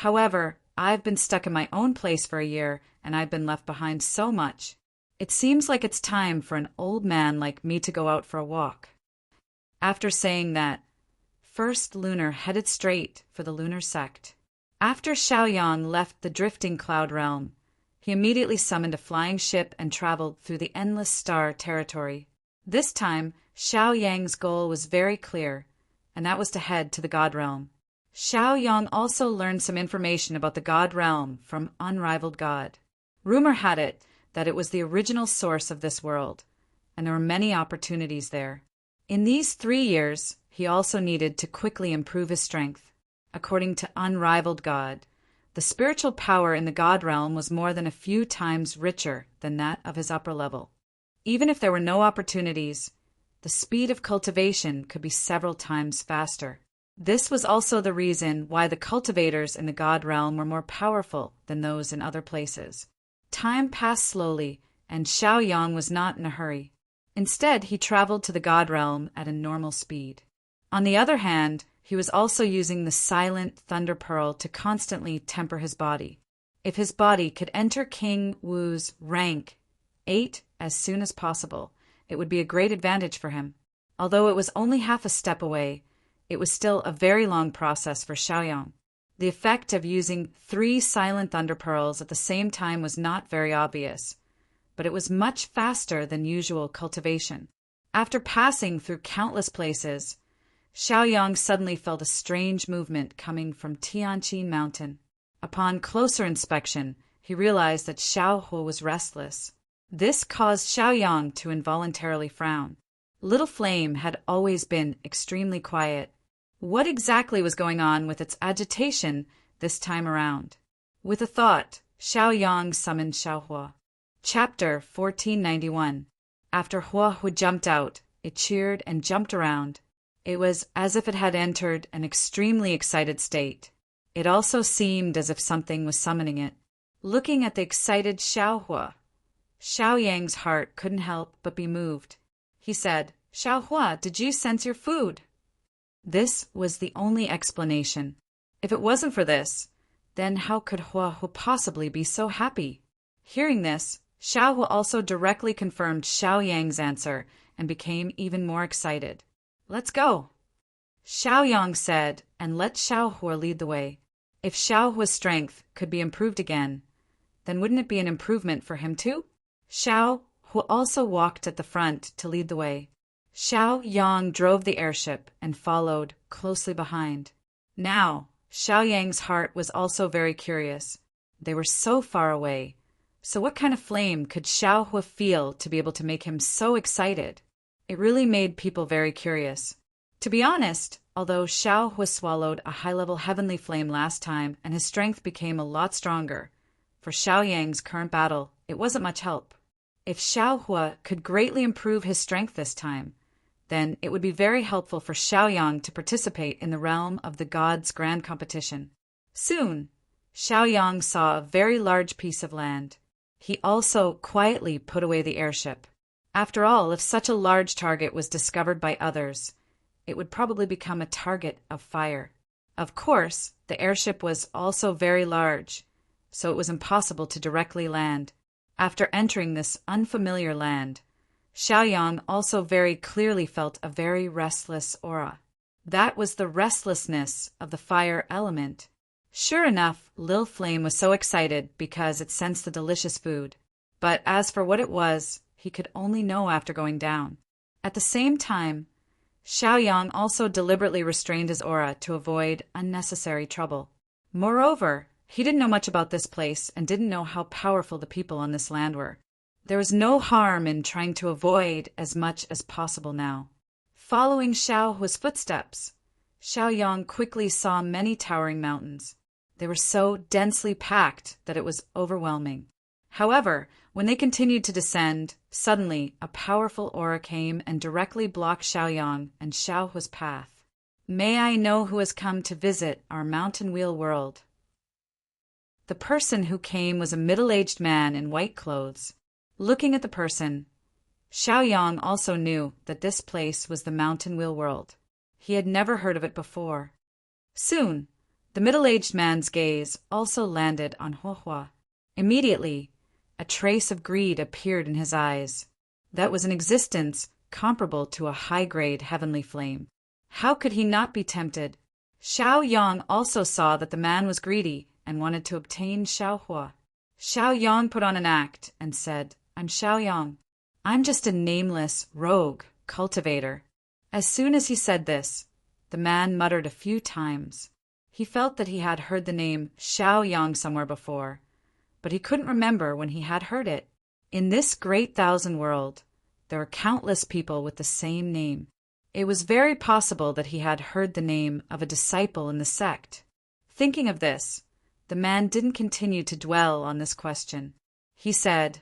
However, I've been stuck in my own place for a year, and I've been left behind so much. It seems like it's time for an old man like me to go out for a walk." After saying that, First Lunar headed straight for the lunar sect. After Xiaoyang left the drifting cloud realm, he immediately summoned a flying ship and traveled through the endless star territory. This time, Xiao Yang's goal was very clear, and that was to head to the God Realm. Xiao Yang also learned some information about the God Realm from Unrivaled God. Rumor had it that it was the original source of this world, and there were many opportunities there. In these 3 years, he also needed to quickly improve his strength. According to Unrivaled God, the spiritual power in the God Realm was more than a few times richer than that of his upper level. Even if there were no opportunities, the speed of cultivation could be several times faster. This was also the reason why the cultivators in the God Realm were more powerful than those in other places. Time passed slowly, and Xiao Yang was not in a hurry. Instead, he traveled to the God Realm at a normal speed. On the other hand, he was also using the silent thunder pearl to constantly temper his body. If his body could enter King Wu's rank 8 as soon as possible, it would be a great advantage for him. Although it was only half a step away, it was still a very long process for Xiaoyang. The effect of using 3 silent thunder pearls at the same time was not very obvious, but it was much faster than usual cultivation. After passing through countless places, Xiaoyang suddenly felt a strange movement coming from Tianqin Mountain. Upon closer inspection, he realized that Xiaohu was restless. This caused Xiaoyang to involuntarily frown. Little Flame had always been extremely quiet. What exactly was going on with its agitation this time around? With a thought, Xiaoyang summoned Xiaohua. Chapter 1491. After Huahu jumped out, it cheered and jumped around. It was as if it had entered an extremely excited state. It also seemed as if something was summoning it. Looking at the excited Xiaohua, Xiaoyang's heart couldn't help but be moved. He said, "Xiaohua, did you sense your food?" This was the only explanation. If it wasn't for this, then how could Huahu possibly be so happy? Hearing this, Xiaohua also directly confirmed Xiaoyang's answer and became even more excited. "Let's go," Xiaoyang said, and let Xiaohua lead the way. If Xiaohua's strength could be improved again, then wouldn't it be an improvement for him too? Xiaohua also walked at the front to lead the way. Xiaoyang drove the airship and followed closely behind. Now, Xiaoyang's heart was also very curious. They were so far away. So what kind of flame could Xiaohua feel to be able to make him so excited? It really made people very curious. To be honest, although Xiaohua swallowed a high-level heavenly flame last time and his strength became a lot stronger, for Xiaoyang's current battle, it wasn't much help. If Xiaohua could greatly improve his strength this time, then it would be very helpful for Xiaoyang to participate in the realm of the gods' grand competition. Soon, Xiaoyang saw a very large piece of land. He also quietly put away the airship. After all, if such a large target was discovered by others, it would probably become a target of fire. Of course, the airship was also very large, so it was impossible to directly land. After entering this unfamiliar land, Xiaoyang also very clearly felt a very restless aura. That was the restlessness of the fire element. Sure enough, Lil Flame was so excited because it sensed the delicious food. But as for what it was, he could only know after going down. At the same time, Xiaoyang also deliberately restrained his aura to avoid unnecessary trouble. Moreover, he didn't know much about this place and didn't know how powerful the people on this land were. There was no harm in trying to avoid as much as possible now. Following Xiaohua's footsteps, Xiaoyang quickly saw many towering mountains. They were so densely packed that it was overwhelming. However, when they continued to descend, suddenly a powerful aura came and directly blocked Xiaoyang and Xiaohua's path. "May I know who has come to visit our mountain wheel world?" The person who came was a middle-aged man in white clothes. Looking at the person, Xiaoyang also knew that this place was the mountain wheel world. He had never heard of it before. Soon, the middle-aged man's gaze also landed on Huohua. Immediately, a trace of greed appeared in his eyes. That was an existence comparable to a high-grade heavenly flame. How could he not be tempted? Xiaoyang also saw that the man was greedy and wanted to obtain Xiaohua. Xiaoyang put on an act and said, "I'm Xiaoyang. I'm just a nameless, rogue cultivator." As soon as he said this, the man muttered a few times. He felt that he had heard the name Xiaoyang somewhere before, but he couldn't remember when he had heard it. In this great thousand world, there are countless people with the same name. It was very possible that he had heard the name of a disciple in the sect. Thinking of this, the man didn't continue to dwell on this question. He said,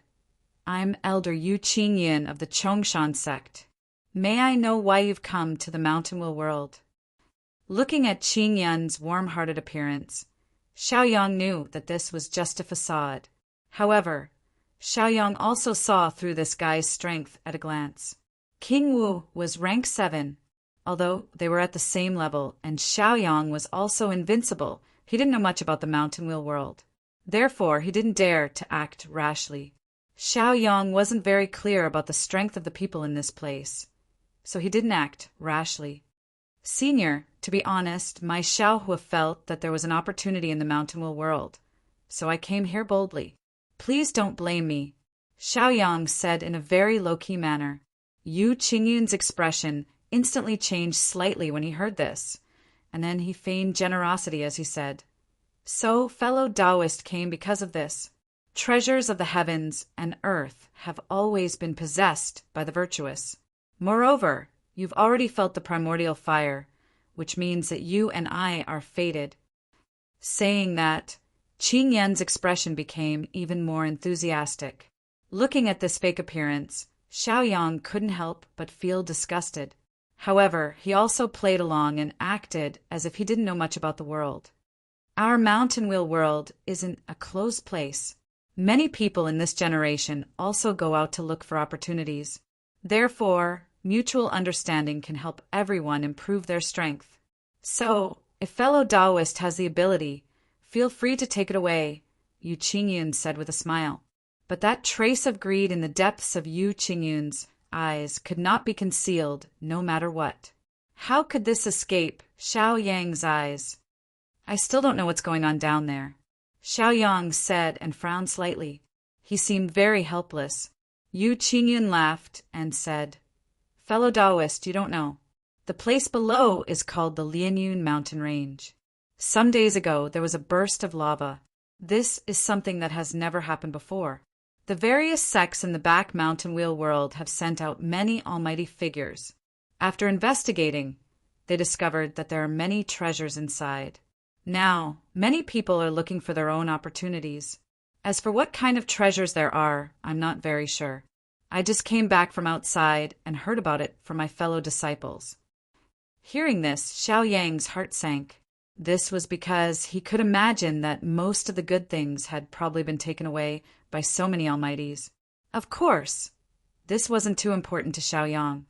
"I'm Elder Yu Qingyin of the Chongshan sect. May I know why you've come to the Mountain Will world?" Looking at Qingyan's warm-hearted appearance, Xiaoyang knew that this was just a facade. However, Xiaoyang also saw through this guy's strength at a glance. King Wu was rank 7. Although they were at the same level and Xiaoyang was also invincible, he didn't know much about the Mountain Wheel world. Therefore, he didn't dare to act rashly. Xiaoyang wasn't very clear about the strength of the people in this place, so he didn't act rashly. "Senior, to be honest, my Xiaohua felt that there was an opportunity in the Mountain Wheel world, so I came here boldly. Please don't blame me," Xiaoyang said in a very low-key manner. Yu Qingyun's expression instantly changed slightly when he heard this, and then he feigned generosity as he said, "So, fellow Taoist came because of this. Treasures of the heavens and earth have always been possessed by the virtuous. Moreover, you've already felt the primordial fire, which means that you and I are fated." Saying that, Qingyan's expression became even more enthusiastic. Looking at this fake appearance, Xiaoyang couldn't help but feel disgusted. However, he also played along and acted as if he didn't know much about the world. Our Mountain Wheel world isn't a closed place. Many people in this generation also go out to look for opportunities. Therefore, mutual understanding can help everyone improve their strength. So, if fellow Taoist has the ability, feel free to take it away, Yu Qingyun said with a smile. But that trace of greed in the depths of Yu Qingyun's eyes could not be concealed, no matter what. How could this escape Xiaoyang's eyes? "I still don't know what's going on down there," Xiaoyang said and frowned slightly. He seemed very helpless. Yu Qingyun laughed and said, "Fellow Taoist, you don't know. The place below is called the Lianyun mountain range. Some days ago there was a burst of lava. This is something that has never happened before. The various sects in the back Mountain Wheel world have sent out many almighty figures. After investigating, they discovered that there are many treasures inside. Now, many people are looking for their own opportunities. As for what kind of treasures there are, I'm not very sure. I just came back from outside and heard about it from my fellow disciples." Hearing this, Xiaoyang's heart sank. This was because he could imagine that most of the good things had probably been taken away by so many almighties. Of course, this wasn't too important to Xiaoyang.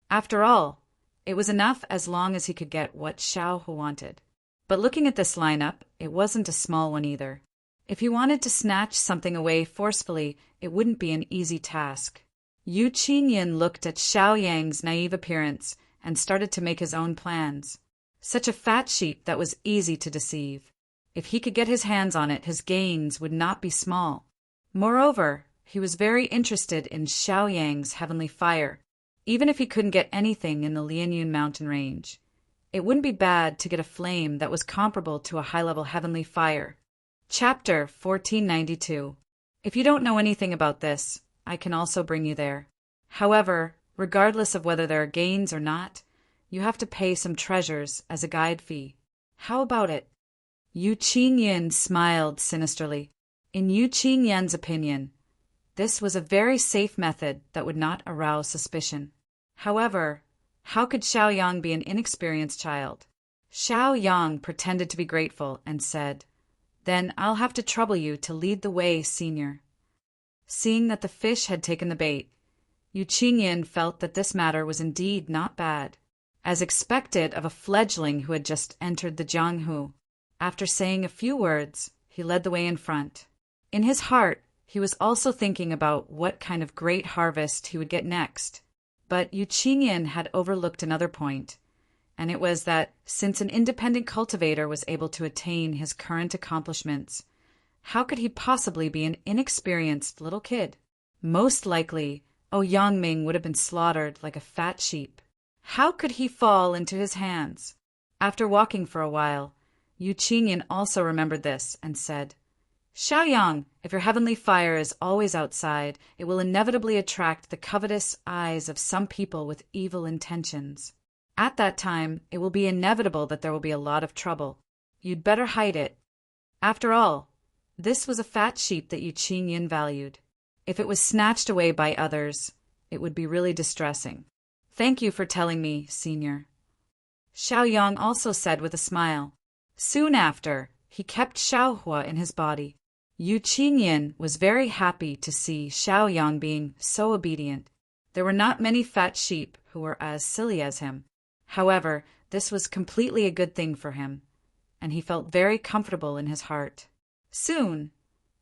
After all, it was enough as long as he could get what Xiaohu wanted. But looking at this lineup, it wasn't a small one either. If he wanted to snatch something away forcefully, it wouldn't be an easy task. Yu Qingyun looked at Xiaoyang's naive appearance and started to make his own plans. Such a fat sheep that was easy to deceive. If he could get his hands on it, his gains would not be small. Moreover, he was very interested in Xiaoyang's heavenly fire. Even if he couldn't get anything in the Lianyun mountain range, it wouldn't be bad to get a flame that was comparable to a high-level heavenly fire. Chapter 1492. If you don't know anything about this, I can also bring you there. However, regardless of whether there are gains or not, you have to pay some treasures as a guide fee. How about it? Yu Qingyun smiled sinisterly. In Yu Qingyan's opinion, this was a very safe method that would not arouse suspicion. However, how could Xiaoyang be an inexperienced child? Xiaoyang pretended to be grateful and said, "Then I'll have to trouble you to lead the way, senior." Seeing that the fish had taken the bait, Yu Qingyun felt that this matter was indeed not bad, as expected of a fledgling who had just entered the Jianghu. After saying a few words, he led the way in front. In his heart, he was also thinking about what kind of great harvest he would get next. But Yu Qingyun had overlooked another point, and it was that since an independent cultivator was able to attain his current accomplishments, how could he possibly be an inexperienced little kid? Most likely, Yang Ming would have been slaughtered like a fat sheep. How could he fall into his hands? After walking for a while, Yu Qingyan also remembered this and said, Xiaoyang, if your heavenly fire is always outside, it will inevitably attract the covetous eyes of some people with evil intentions. At that time, it will be inevitable that there will be a lot of trouble. You'd better hide it. After all, this was a fat sheep that Yu Qingyan valued. If it was snatched away by others, it would be really distressing. Thank you for telling me, Senior. Xiaoyang also said with a smile. Soon after, he kept Xiaohua in his body. Yu Qingyan was very happy to see Xiaoyang being so obedient. There were not many fat sheep who were as silly as him. However, this was completely a good thing for him, and he felt very comfortable in his heart. Soon,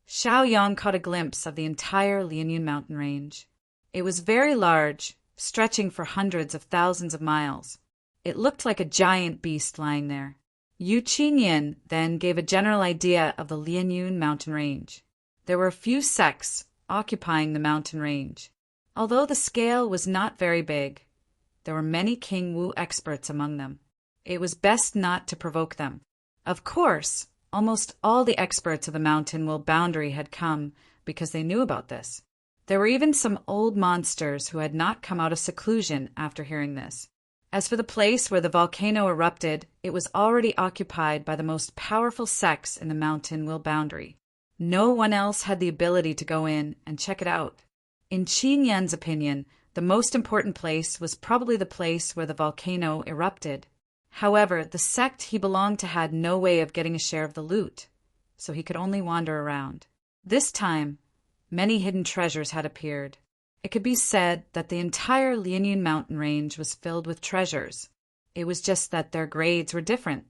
Xiaoyang caught a glimpse of the entire Lianyun mountain range. It was very large, stretching for hundreds of thousands of miles. It looked like a giant beast lying there. Yu Qingyan then gave a general idea of the Lianyun mountain range. There were a few sects occupying the mountain range. Although the scale was not very big, there were many King Wu experts among them. It was best not to provoke them. Of course, almost all the experts of the mountain Wu boundary had come because they knew about this. There were even some old monsters who had not come out of seclusion after hearing this. As for the place where the volcano erupted, it was already occupied by the most powerful sects in the mountain Wu boundary. No one else had the ability to go in and check it out. In Qingyan's opinion, the most important place was probably the place where the volcano erupted. However, the sect he belonged to had no way of getting a share of the loot, so he could only wander around. This time, many hidden treasures had appeared. It could be said that the entire Lianyun mountain range was filled with treasures. It was just that their grades were different.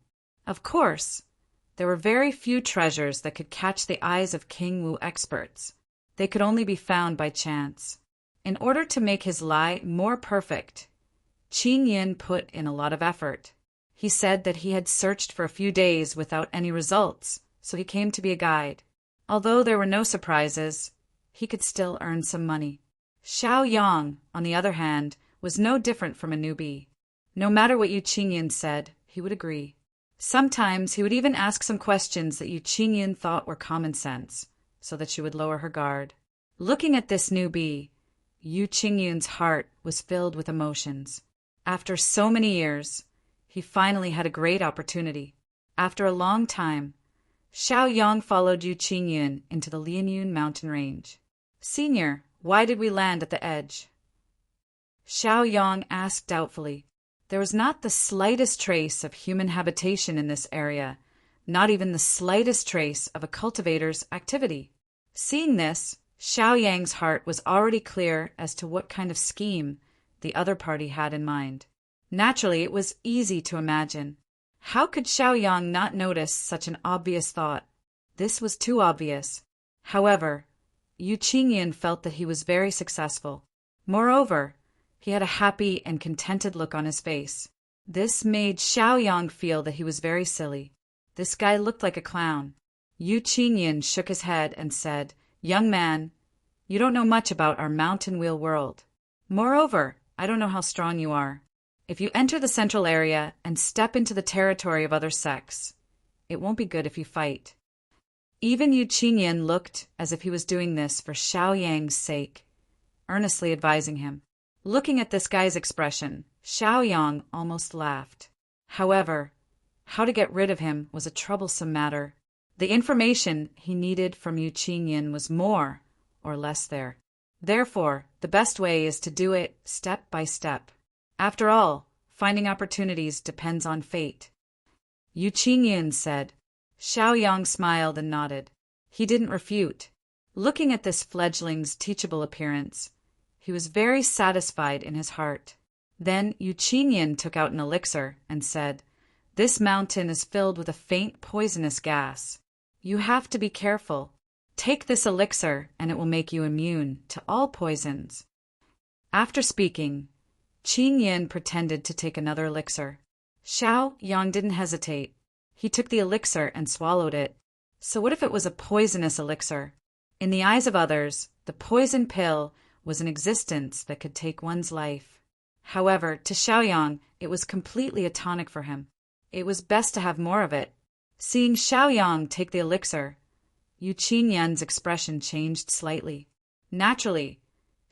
Of course, there were very few treasures that could catch the eyes of King Wu experts. They could only be found by chance. In order to make his lie more perfect, Qingyan put in a lot of effort. He said that he had searched for a few days without any results, so he came to be a guide. Although there were no surprises, he could still earn some money. Xiaoyang, on the other hand, was no different from a newbie. No matter what Yu Qingyan said, he would agree. Sometimes he would even ask some questions that Yu Qingyan thought were common sense, so that she would lower her guard. Looking at this newbie, Yu Qingyan's heart was filled with emotions. After so many years, he finally had a great opportunity. After a long time, Xiaoyang followed Yu Qingyan into the Lianyun mountain range. Senior, why did we land at the edge? Xiaoyang asked doubtfully. There was not the slightest trace of human habitation in this area, not even the slightest trace of a cultivator's activity. Seeing this, Xiaoyang's heart was already clear as to what kind of scheme the other party had in mind. Naturally, it was easy to imagine. How could Xiaoyang not notice such an obvious thought? This was too obvious. However, Yu Qingyan felt that he was very successful. Moreover, he had a happy and contented look on his face. This made Xiaoyang feel that he was very silly. This guy looked like a clown. Yu Qingyan shook his head and said, Young man, you don't know much about our mountain wheel world. Moreover, I don't know how strong you are. If you enter the central area and step into the territory of other sects, it won't be good if you fight. Even Yu Qingyan looked as if he was doing this for Xiaoyang's sake, earnestly advising him. Looking at this guy's expression, Xiaoyang almost laughed. However, how to get rid of him was a troublesome matter. The information he needed from Yu Qingyan was more or less there. Therefore, the best way is to do it step by step. After all, finding opportunities depends on fate. Yu Qingyan said. Xiaoyang smiled and nodded. He didn't refute. Looking at this fledgling's teachable appearance, he was very satisfied in his heart. Then Yu Qingyan took out an elixir and said, This mountain is filled with a faint poisonous gas. You have to be careful. Take this elixir and it will make you immune to all poisons. After speaking, Qingyan pretended to take another elixir. Xiaoyang didn't hesitate. He took the elixir and swallowed it. So what if it was a poisonous elixir? In the eyes of others, the poison pill was an existence that could take one's life. However, to Xiaoyang, it was completely a tonic for him. It was best to have more of it. Seeing Xiaoyang take the elixir, Yu Qinyan's expression changed slightly. Naturally,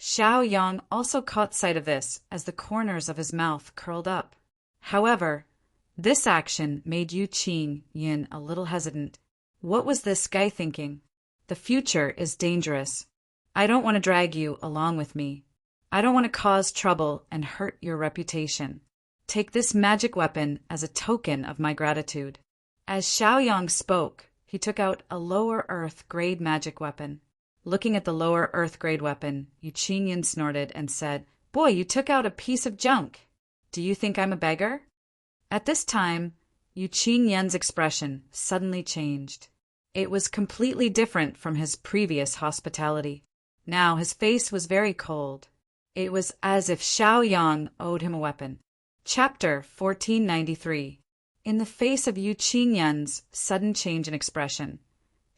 Xiaoyang also caught sight of this as the corners of his mouth curled up. However, this action made Yu Qinyan a little hesitant. What was this guy thinking? The future is dangerous. I don't want to drag you along with me. I don't want to cause trouble and hurt your reputation. Take this magic weapon as a token of my gratitude. As Xiaoyang spoke, he took out a lower earth-grade magic weapon. Looking at the lower earth-grade weapon, Yu Qinyan snorted and said, "Boy, you took out a piece of junk. Do you think I'm a beggar?" At this time, Yu Qinyan's expression suddenly changed. It was completely different from his previous hospitality. Now his face was very cold. It was as if Xiaoyang owed him a weapon. Chapter 1493. In the face of Yu Qinyan's sudden change in expression,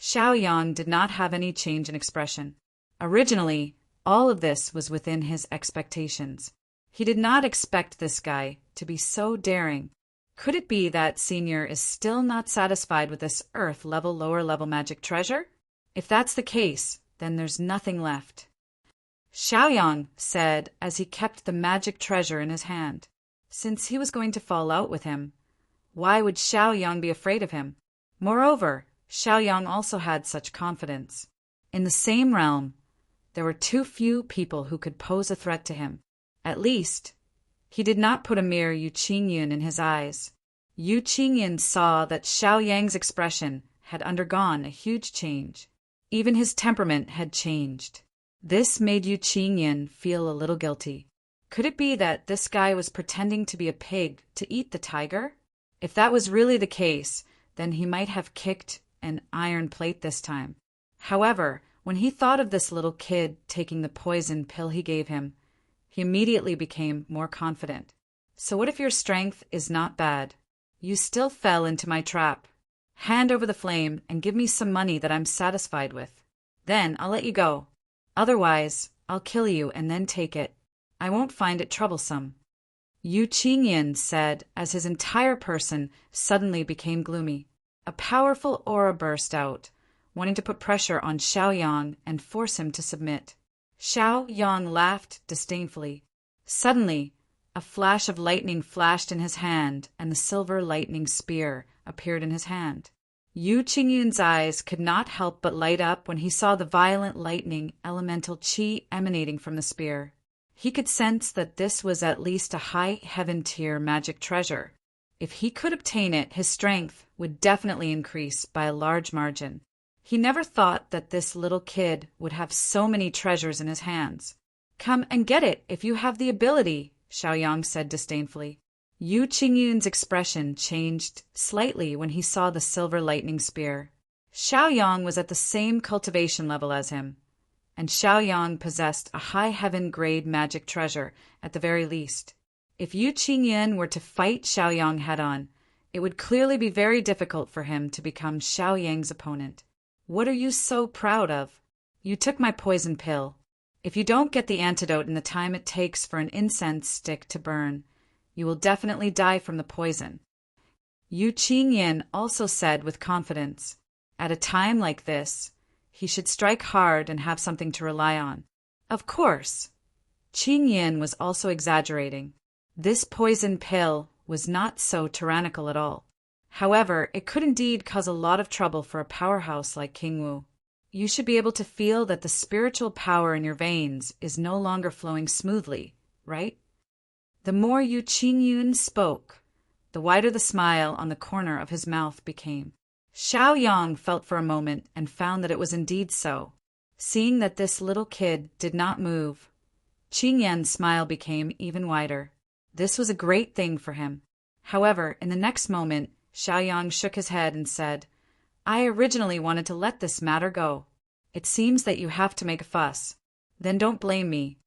Xiaoyang did not have any change in expression. Originally, all of this was within his expectations. He did not expect this guy to be so daring. Could it be that Senior is still not satisfied with this earth-level, lower-level magic treasure? If that's the case, then there's nothing left. Xiaoyang said as he kept the magic treasure in his hand. Since he was going to fall out with him, why would Xiaoyang be afraid of him? Moreover, Xiaoyang also had such confidence. In the same realm, there were too few people who could pose a threat to him. At least, he did not put a mere Yu Qinyan in his eyes. Yu Qinyan saw that Xiaoyang's expression had undergone a huge change. Even his temperament had changed. This made Yu Qinyan feel a little guilty. Could it be that this guy was pretending to be a pig to eat the tiger? If that was really the case, then he might have kicked an iron plate this time. However, when he thought of this little kid taking the poison pill he gave him, he immediately became more confident. So what if your strength is not bad? You still fell into my trap. Hand over the flame and give me some money that I'm satisfied with. Then I'll let you go. Otherwise, I'll kill you and then take it. I won't find it troublesome. Yu Qinyan said as his entire person suddenly became gloomy. A powerful aura burst out, wanting to put pressure on Xiaoyang and force him to submit. Xiaoyang laughed disdainfully. Suddenly, a flash of lightning flashed in his hand, and the silver lightning spear appeared in his hand. Yu Qinyan's eyes could not help but light up when he saw the violent lightning elemental qi emanating from the spear. He could sense that this was at least a high heaven-tier magic treasure. If he could obtain it, his strength would definitely increase by a large margin. He never thought that this little kid would have so many treasures in his hands. "Come and get it if you have the ability," Xiaoyang said disdainfully. Yu Qinyan's expression changed slightly when he saw the silver lightning spear. Xiaoyang was at the same cultivation level as him, and Xiaoyang possessed a high heaven-grade magic treasure at the very least. If Yu Qinyan were to fight Xiaoyang head-on, it would clearly be very difficult for him to become Xiaoyang's opponent. What are you so proud of? You took my poison pill. If you don't get the antidote in the time it takes for an incense stick to burn, you will definitely die from the poison. Yu Qinyan also said with confidence, at a time like this, he should strike hard and have something to rely on. Of course, Qinyan was also exaggerating. This poison pill was not so tyrannical at all. However, it could indeed cause a lot of trouble for a powerhouse like King Wu. You should be able to feel that the spiritual power in your veins is no longer flowing smoothly, right? The more Yu Qinyan spoke, the wider the smile on the corner of his mouth became. Xiaoyang felt for a moment and found that it was indeed so. Seeing that this little kid did not move, Qinyan's smile became even wider. This was a great thing for him. However, in the next moment, Xiaoyang shook his head and said, "I originally wanted to let this matter go. It seems that you have to make a fuss. Then don't blame me."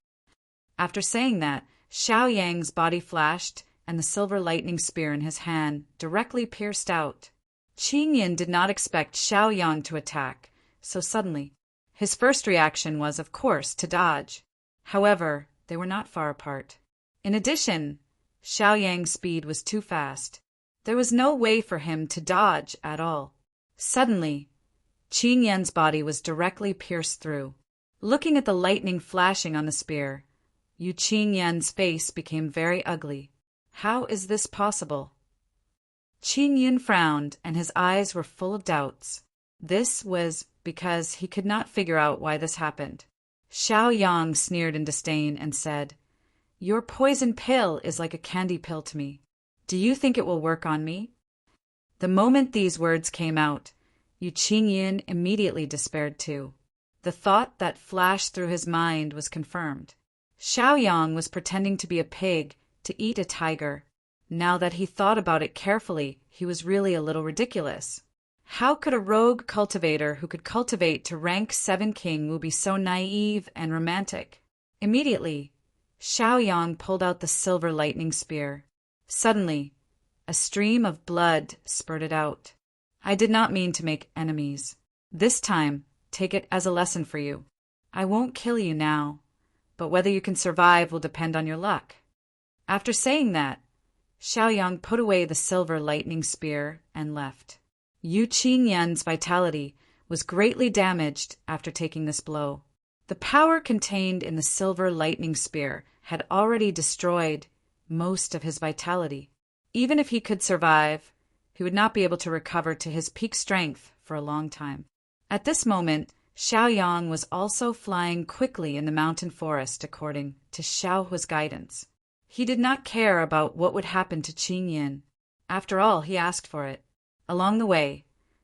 After saying that, Xiaoyang's body flashed, and the silver lightning spear in his hand directly pierced out. Qinyan did not expect Xiaoyang to attack so suddenly. His first reaction was, of course, to dodge. However, they were not far apart. In addition, Xiao Yang's speed was too fast. There was no way for him to dodge at all. Suddenly, Qin Yan's body was directly pierced through. Looking at the lightning flashing on the spear, Qin Yan's face became very ugly. How is this possible? Qin Yan frowned, and his eyes were full of doubts. This was because he could not figure out why this happened. Xiao Yang sneered in disdain and said, "Your poison pill is like a candy pill to me. Do you think it will work on me?" The moment these words came out, Qin Yan immediately despaired too. The thought that flashed through his mind was confirmed. Xiao Yang was pretending to be a pig to eat a tiger. Now that he thought about it carefully, he was really a little ridiculous. How could a rogue cultivator who could cultivate to rank 7 king be so naive and romantic? Immediately, Xiao Yang pulled out the silver lightning spear. Suddenly, a stream of blood spurted out. "I did not mean to make enemies. This time, take it as a lesson for you. I won't kill you now, but whether you can survive will depend on your luck." After saying that, Xiao Yang put away the silver lightning spear and left. Qin Yan's vitality was greatly damaged after taking this blow. The power contained in the silver lightning spear had already destroyed most of his vitality. Even if he could survive, he would not be able to recover to his peak strength for a long time. At this moment, Xiao Yang was also flying quickly in the mountain forest according to Xiao Hua's guidance. He did not care about what would happen to Qin Yan. After all, he asked for it. Along the way,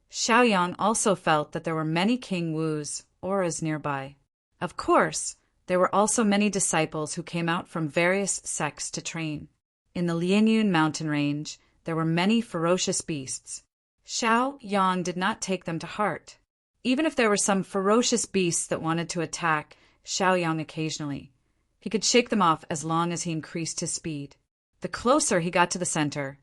Xiao Yang also felt that there were many King Wu's auras nearby. Of course, there were also many disciples who came out from various sects to train. In the Lianyun mountain range, there were many ferocious beasts. Xiao Yang did not take them to heart. Even if there were some ferocious beasts that wanted to attack Xiao Yang occasionally, he could shake them off as long as he increased his speed. The closer he got to the center,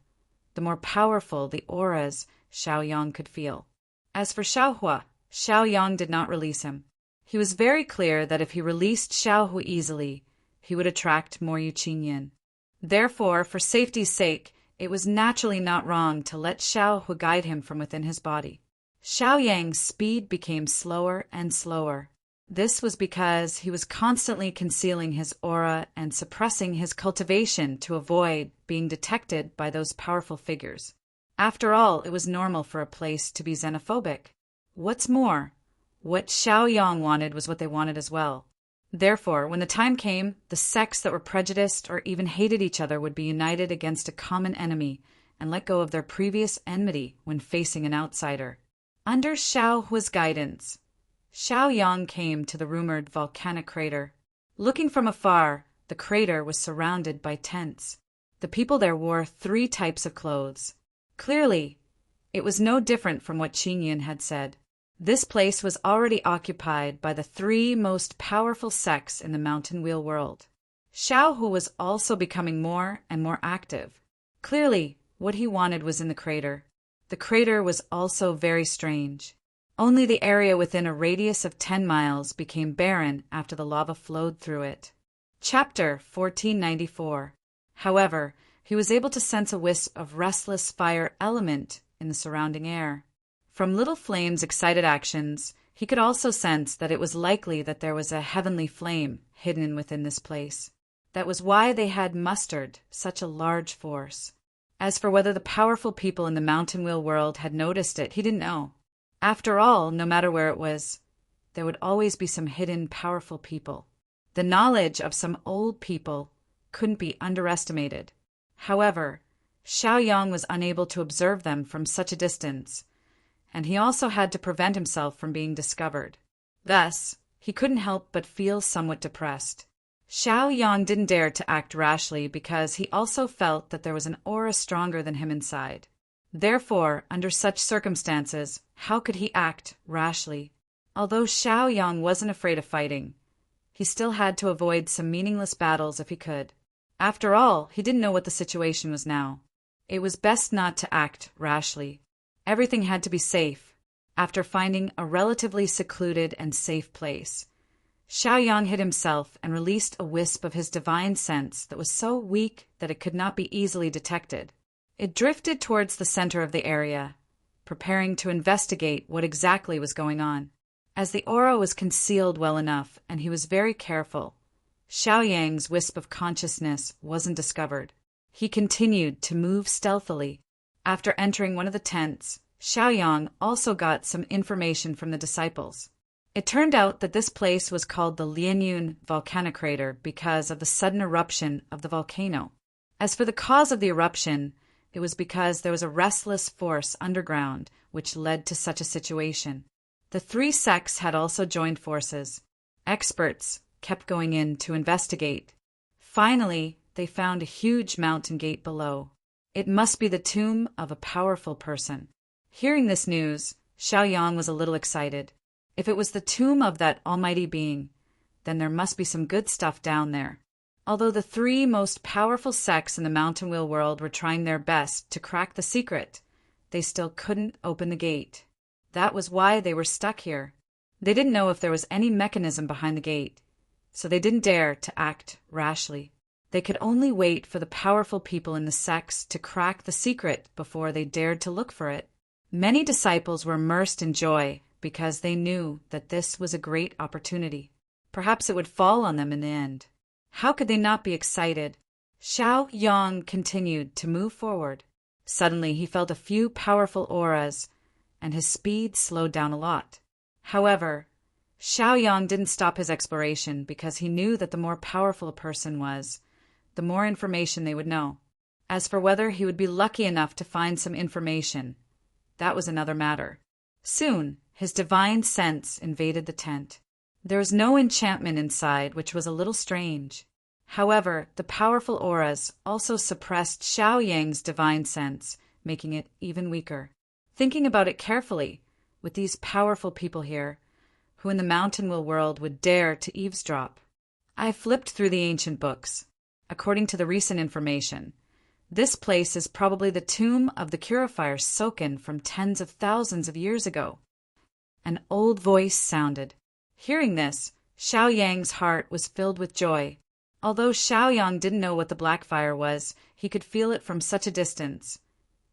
the more powerful the auras Xiao Yang could feel. As for Xiao Hua, Xiao Yang did not release him. He was very clear that if he released Xiao Hua easily, he would attract more Qin Yan. Therefore, for safety's sake, it was naturally not wrong to let Xiao Hua guide him from within his body. Xiao Yang's speed became slower and slower. This was because he was constantly concealing his aura and suppressing his cultivation to avoid being detected by those powerful figures. After all, it was normal for a place to be xenophobic. What's more, what Xiao Yang wanted was what they wanted as well. Therefore, when the time came, the sects that were prejudiced or even hated each other would be united against a common enemy and let go of their previous enmity when facing an outsider. Under Xiao Hua's guidance, Xiao Yang came to the rumored volcanic crater. Looking from afar, the crater was surrounded by tents. The people there wore 3 types of clothes. Clearly, it was no different from what Qin Yan had said. This place was already occupied by the 3 most powerful sects in the mountain wheel world. Xiao Hua was also becoming more and more active. Clearly, what he wanted was in the crater. The crater was also very strange. Only the area within a radius of 10 miles became barren after the lava flowed through it. Chapter 1494. However, he was able to sense a wisp of restless fire element in the surrounding air. From Little Flame's excited actions, he could also sense that it was likely that there was a heavenly flame hidden within this place. That was why they had mustered such a large force. As for whether the powerful people in the mountain wheel world had noticed it, he didn't know. After all, no matter where it was, there would always be some hidden powerful people. The knowledge of some old people couldn't be underestimated. However, Xiao Yang was unable to observe them from such a distance, and he also had to prevent himself from being discovered. Thus, he couldn't help but feel somewhat depressed. Xiao Yang didn't dare to act rashly because he also felt that there was an aura stronger than him inside. Therefore, under such circumstances, how could he act rashly? Although Xiao Yang wasn't afraid of fighting, he still had to avoid some meaningless battles if he could. After all, he didn't know what the situation was now. It was best not to act rashly. Everything had to be safe. After finding a relatively secluded and safe place, Xiaoyang hid himself and released a wisp of his divine sense that was so weak that it could not be easily detected. It drifted towards the center of the area, preparing to investigate what exactly was going on. As the aura was concealed well enough and he was very careful, Xiaoyang's wisp of consciousness wasn't discovered. He continued to move stealthily. After entering one of the tents, Xiaoyang also got some information from the disciples. It turned out that this place was called the Lianyun volcanic crater because of the sudden eruption of the volcano. As for the cause of the eruption, it was because there was a restless force underground which led to such a situation. The three sects had also joined forces. Experts kept going in to investigate. Finally, they found a huge mountain gate below. It must be the tomb of a powerful person. Hearing this news, Xiaoyang was a little excited. If it was the tomb of that almighty being, then there must be some good stuff down there. Although the three most powerful sects in the Mountain Wheel world were trying their best to crack the secret, they still couldn't open the gate. That was why they were stuck here. They didn't know if there was any mechanism behind the gate, so they didn't dare to act rashly. They could only wait for the powerful people in the sects to crack the secret before they dared to look for it. Many disciples were immersed in joy because they knew that this was a great opportunity. Perhaps it would fall on them in the end. How could they not be excited? Xiaoyang continued to move forward. Suddenly he felt a few powerful auras, and his speed slowed down a lot. However, Xiaoyang didn't stop his exploration because he knew that the more powerful a person was, the more information they would know. As for whether he would be lucky enough to find some information, that was another matter. Soon, his divine sense invaded the tent. There was no enchantment inside, which was a little strange. However, the powerful auras also suppressed Xiaoyang's divine sense, making it even weaker. Thinking about it carefully, with these powerful people here, who in the Mountain Wheel world would dare to eavesdrop, I flipped through the ancient books. According to the recent information, this place is probably the tomb of the purifier Soken from tens of thousands of years ago. An old voice sounded. Hearing this, Xiaoyang's heart was filled with joy. Although Xiaoyang didn't know what the black fire was, he could feel it from such a distance,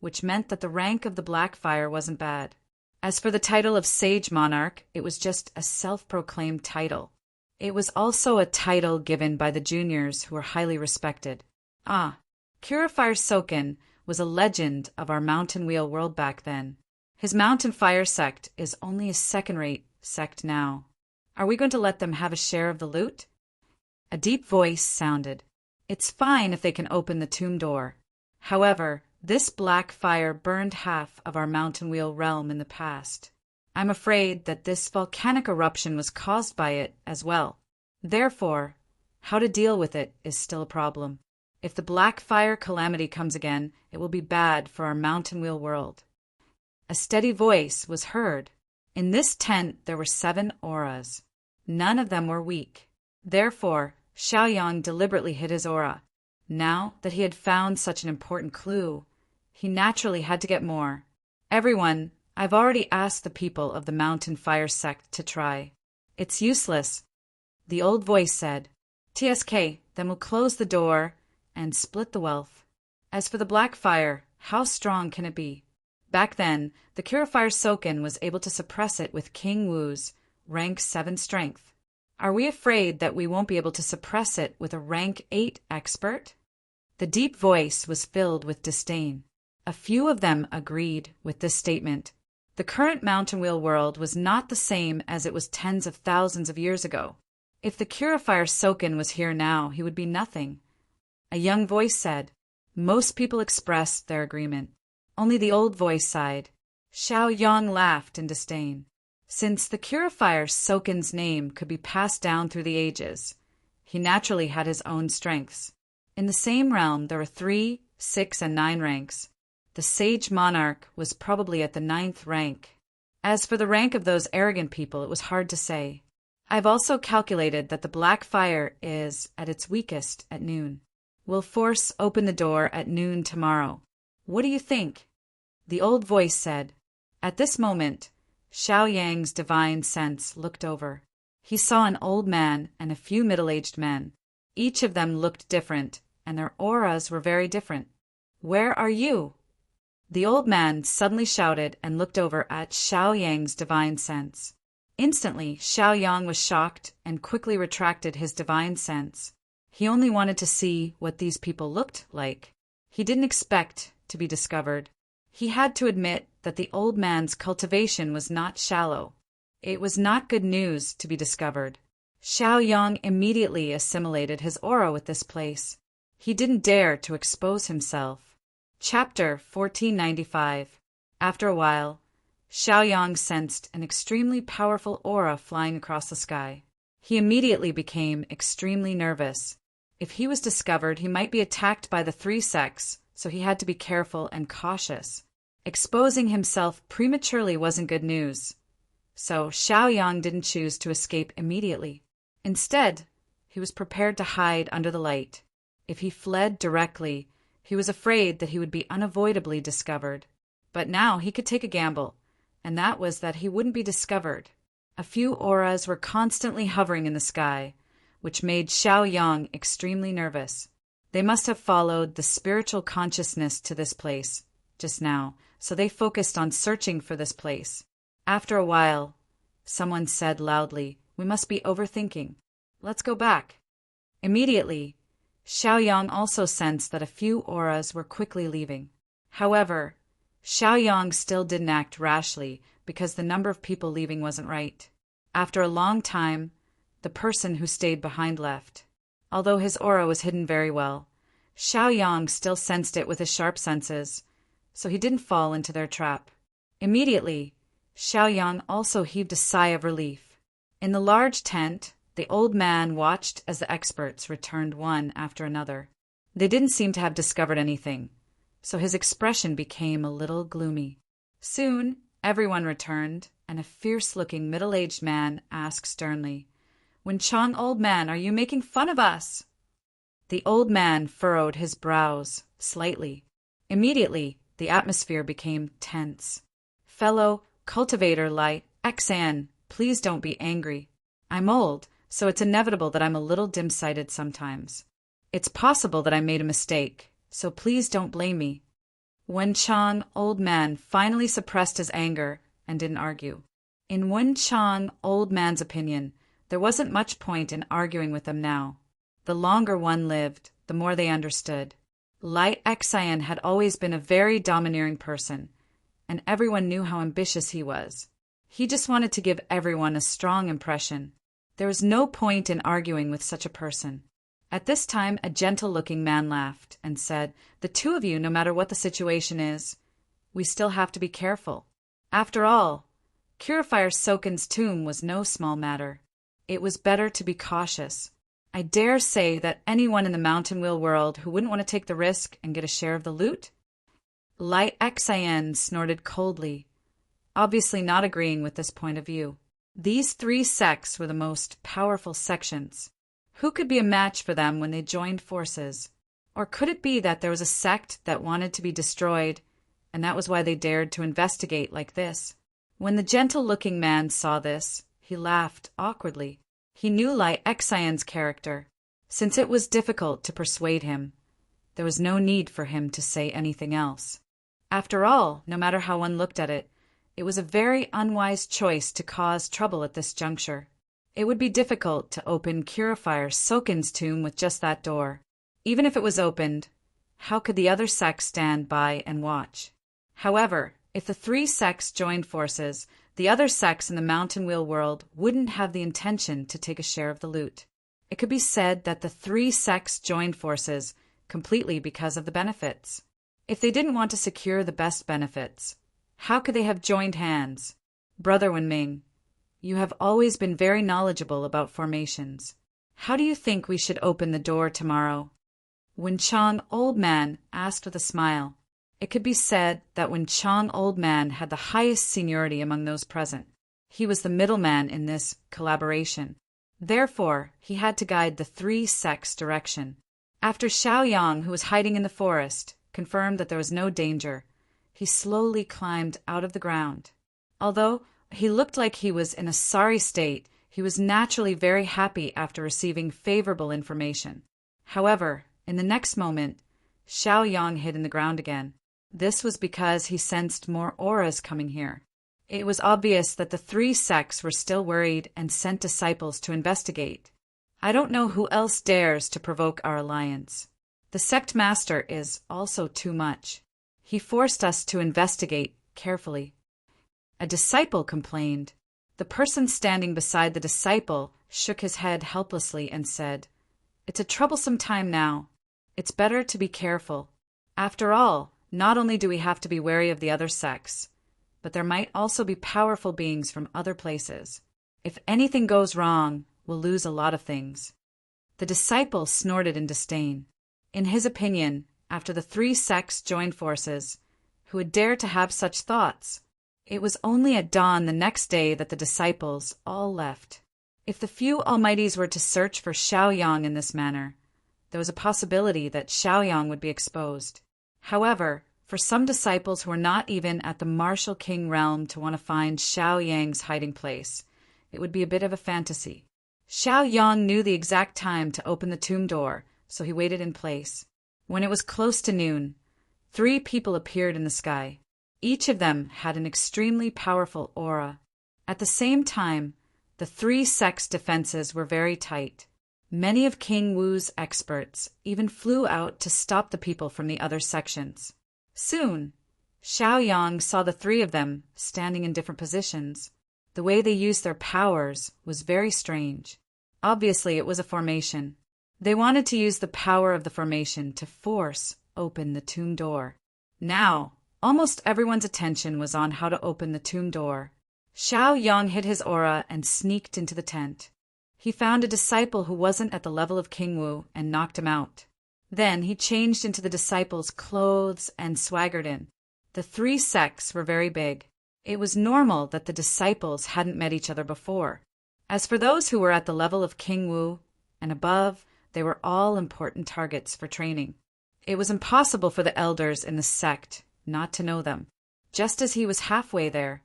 which meant that the rank of the black fire wasn't bad. As for the title of Sage Monarch, it was just a self-proclaimed title. It was also a title given by the juniors who were highly respected. Purifier Soken was a legend of our Mountain Wheel world back then. His Mountain Fire sect is only a second-rate sect now. Are we going to let them have a share of the loot? A deep voice sounded. It's fine if they can open the tomb door. However, this black fire burned half of our Mountain Wheel realm in the past. I'm afraid that this volcanic eruption was caused by it as well. Therefore, how to deal with it is still a problem. If the black fire calamity comes again, it will be bad for our Mountain Wheel world. A steady voice was heard. In this tent there were 7 auras. None of them were weak. Therefore, Xiaoyang deliberately hid his aura. Now that he had found such an important clue, he naturally had to get more. Everyone, I've already asked the people of the Mountain Fire sect to try. It's useless, the old voice said. TSK, then we'll close the door and split the wealth. As for the black fire, how strong can it be? Back then, the Purifier Soken was able to suppress it with King Wu's rank 7 strength. Are we afraid that we won't be able to suppress it with a rank 8 expert? The deep voice was filled with disdain. A few of them agreed with this statement. The current Mountain Wheel world was not the same as it was tens of thousands of years ago. If the Purifier Soken was here now, he would be nothing. A young voice said. Most people expressed their agreement. Only the old voice sighed. Xiaoyang laughed in disdain. Since the Purifier Soken's name could be passed down through the ages, he naturally had his own strengths. In the same realm, there were 3, 6, and 9 ranks. The Sage Monarch was probably at the 9th rank. As for the rank of those arrogant people, it was hard to say. I've also calculated that the black fire is at its weakest at noon. We'll force open the door at noon tomorrow. What do you think? The old voice said. At this moment, Xiaoyang's divine sense looked over. He saw an old man and a few middle-aged men. Each of them looked different, and their auras were very different. "Where are you?" The old man suddenly shouted and looked over at Xiao Yang's divine sense. Instantly, Xiao Yang was shocked and quickly retracted his divine sense. He only wanted to see what these people looked like. He didn't expect to be discovered. He had to admit that the old man's cultivation was not shallow. It was not good news to be discovered. Xiao Yang immediately assimilated his aura with this place. He didn't dare to expose himself. Chapter 1495. After a while, Xiao Yang sensed an extremely powerful aura flying across the sky. He immediately became extremely nervous. If he was discovered, he might be attacked by the three sects, so he had to be careful and cautious. Exposing himself prematurely wasn't good news. So Xiao Yang didn't choose to escape immediately. Instead, he was prepared to hide under the light. If he fled directly, he was afraid that he would be unavoidably discovered. But now he could take a gamble, and that was that he wouldn't be discovered. A few auras were constantly hovering in the sky, which made Xiao Yang extremely nervous. They must have followed the spiritual consciousness to this place just now, so they focused on searching for this place. After a while, someone said loudly, "We must be overthinking. Let's go back." Immediately, Xiao Yang also sensed that a few auras were quickly leaving. However, Xiao Yang still didn't act rashly because the number of people leaving wasn't right. After a long time, the person who stayed behind left. Although his aura was hidden very well, Xiao Yang still sensed it with his sharp senses, so he didn't fall into their trap. Immediately, Xiao Yang also heaved a sigh of relief. In the large tent, the old man watched as the experts returned one after another. They didn't seem to have discovered anything, so his expression became a little gloomy. Soon, everyone returned, and a fierce-looking middle-aged man asked sternly, "Wen Chang, old man, are you making fun of us?" The old man furrowed his brows slightly. Immediately, the atmosphere became tense. "Fellow cultivator Lai Xan, please don't be angry. I'm old, so it's inevitable that I'm a little dim-sighted sometimes. It's possible that I made a mistake, so please don't blame me." Wen Chang, old man, finally suppressed his anger and didn't argue. In Wen Chang, old man's opinion, there wasn't much point in arguing with them now. The longer one lived, the more they understood. Lai Xan had always been a very domineering person, and everyone knew how ambitious he was. He just wanted to give everyone a strong impression. There was no point in arguing with such a person. At this time, a gentle-looking man laughed and said, "The two of you, no matter what the situation is, we still have to be careful. After all, Purifier Soken's tomb was no small matter. It was better to be cautious. I dare say that anyone in the Mountain Wheel world who wouldn't want to take the risk and get a share of the loot?" Lai Xan snorted coldly, obviously not agreeing with this point of view. These three sects were the most powerful sections. Who could be a match for them when they joined forces? Or could it be that there was a sect that wanted to be destroyed, and that was why they dared to investigate like this? When the gentle-looking man saw this, he laughed awkwardly. He knew Lai Xan's character. Since it was difficult to persuade him, there was no need for him to say anything else. After all, no matter how one looked at it, it was a very unwise choice to cause trouble at this juncture. It would be difficult to open Purifier Soken's tomb with just that door. Even if it was opened, how could the other sects stand by and watch? However, if the three sects joined forces, the other sects in the Mountain Wheel world wouldn't have the intention to take a share of the loot. It could be said that the three sects joined forces completely because of the benefits. If they didn't want to secure the best benefits, how could they have joined hands? Brother Wenming, you have always been very knowledgeable about formations. How do you think we should open the door tomorrow? Wen Chang, old man, asked with a smile. It could be said that Wen Chang, old man, had the highest seniority among those present. He was the middleman in this collaboration. Therefore, he had to guide the three sects' direction. After Xiao Yang, who was hiding in the forest, confirmed that there was no danger, he slowly climbed out of the ground. Although he looked like he was in a sorry state, He was naturally very happy after receiving favorable information. However, in the next moment, Xiao Yang hid in the ground again. This was because he sensed more auras coming here. It was obvious that the three sects were still worried and sent disciples to investigate. I don't know who else dares to provoke our alliance. The sect master is also too much. He forced us to investigate carefully. A disciple complained. The person standing beside the disciple shook his head helplessly and said, "It's a troublesome time now. It's better to be careful. After all, not only do we have to be wary of the other sects, but there might also be powerful beings from other places. If anything goes wrong, we'll lose a lot of things." The disciple snorted in disdain. In his opinion, after the three sects joined forces, who would dare to have such thoughts? It was only at dawn the next day that the disciples all left. If the few almighties were to search for Xiaoyang in this manner, there was a possibility that Xiaoyang would be exposed. However, for some disciples who were not even at the martial king realm to want to find Xiaoyang's hiding place, it would be a bit of a fantasy. Xiaoyang knew the exact time to open the tomb door, so he waited in place. When it was close to noon, 3 people appeared in the sky. Each of them had an extremely powerful aura. At the same time, the 3 sects' defenses were very tight. Many of King Wu's experts even flew out to stop the people from the other sections. Soon, Xiaoyang saw the 3 of them standing in different positions. The way they used their powers was very strange. Obviously, it was a formation. They wanted to use the power of the formation to force open the tomb door. Now, almost everyone's attention was on how to open the tomb door. Xiaoyang hid his aura and sneaked into the tent. He found a disciple who wasn't at the level of King Wu and knocked him out. Then he changed into the disciple's clothes and swaggered in. The 3 sects were very big. It was normal that the disciples hadn't met each other before. As for those who were at the level of King Wu and above, they were all important targets for training. It was impossible for the elders in the sect not to know them. Just as he was halfway there,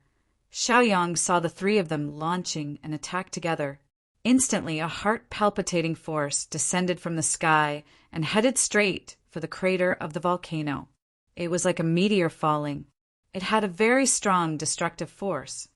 Xiaoyang saw the 3 of them launching an attack together. Instantly, a heart-palpitating force descended from the sky and headed straight for the crater of the volcano. It was like a meteor falling. It had a very strong destructive force.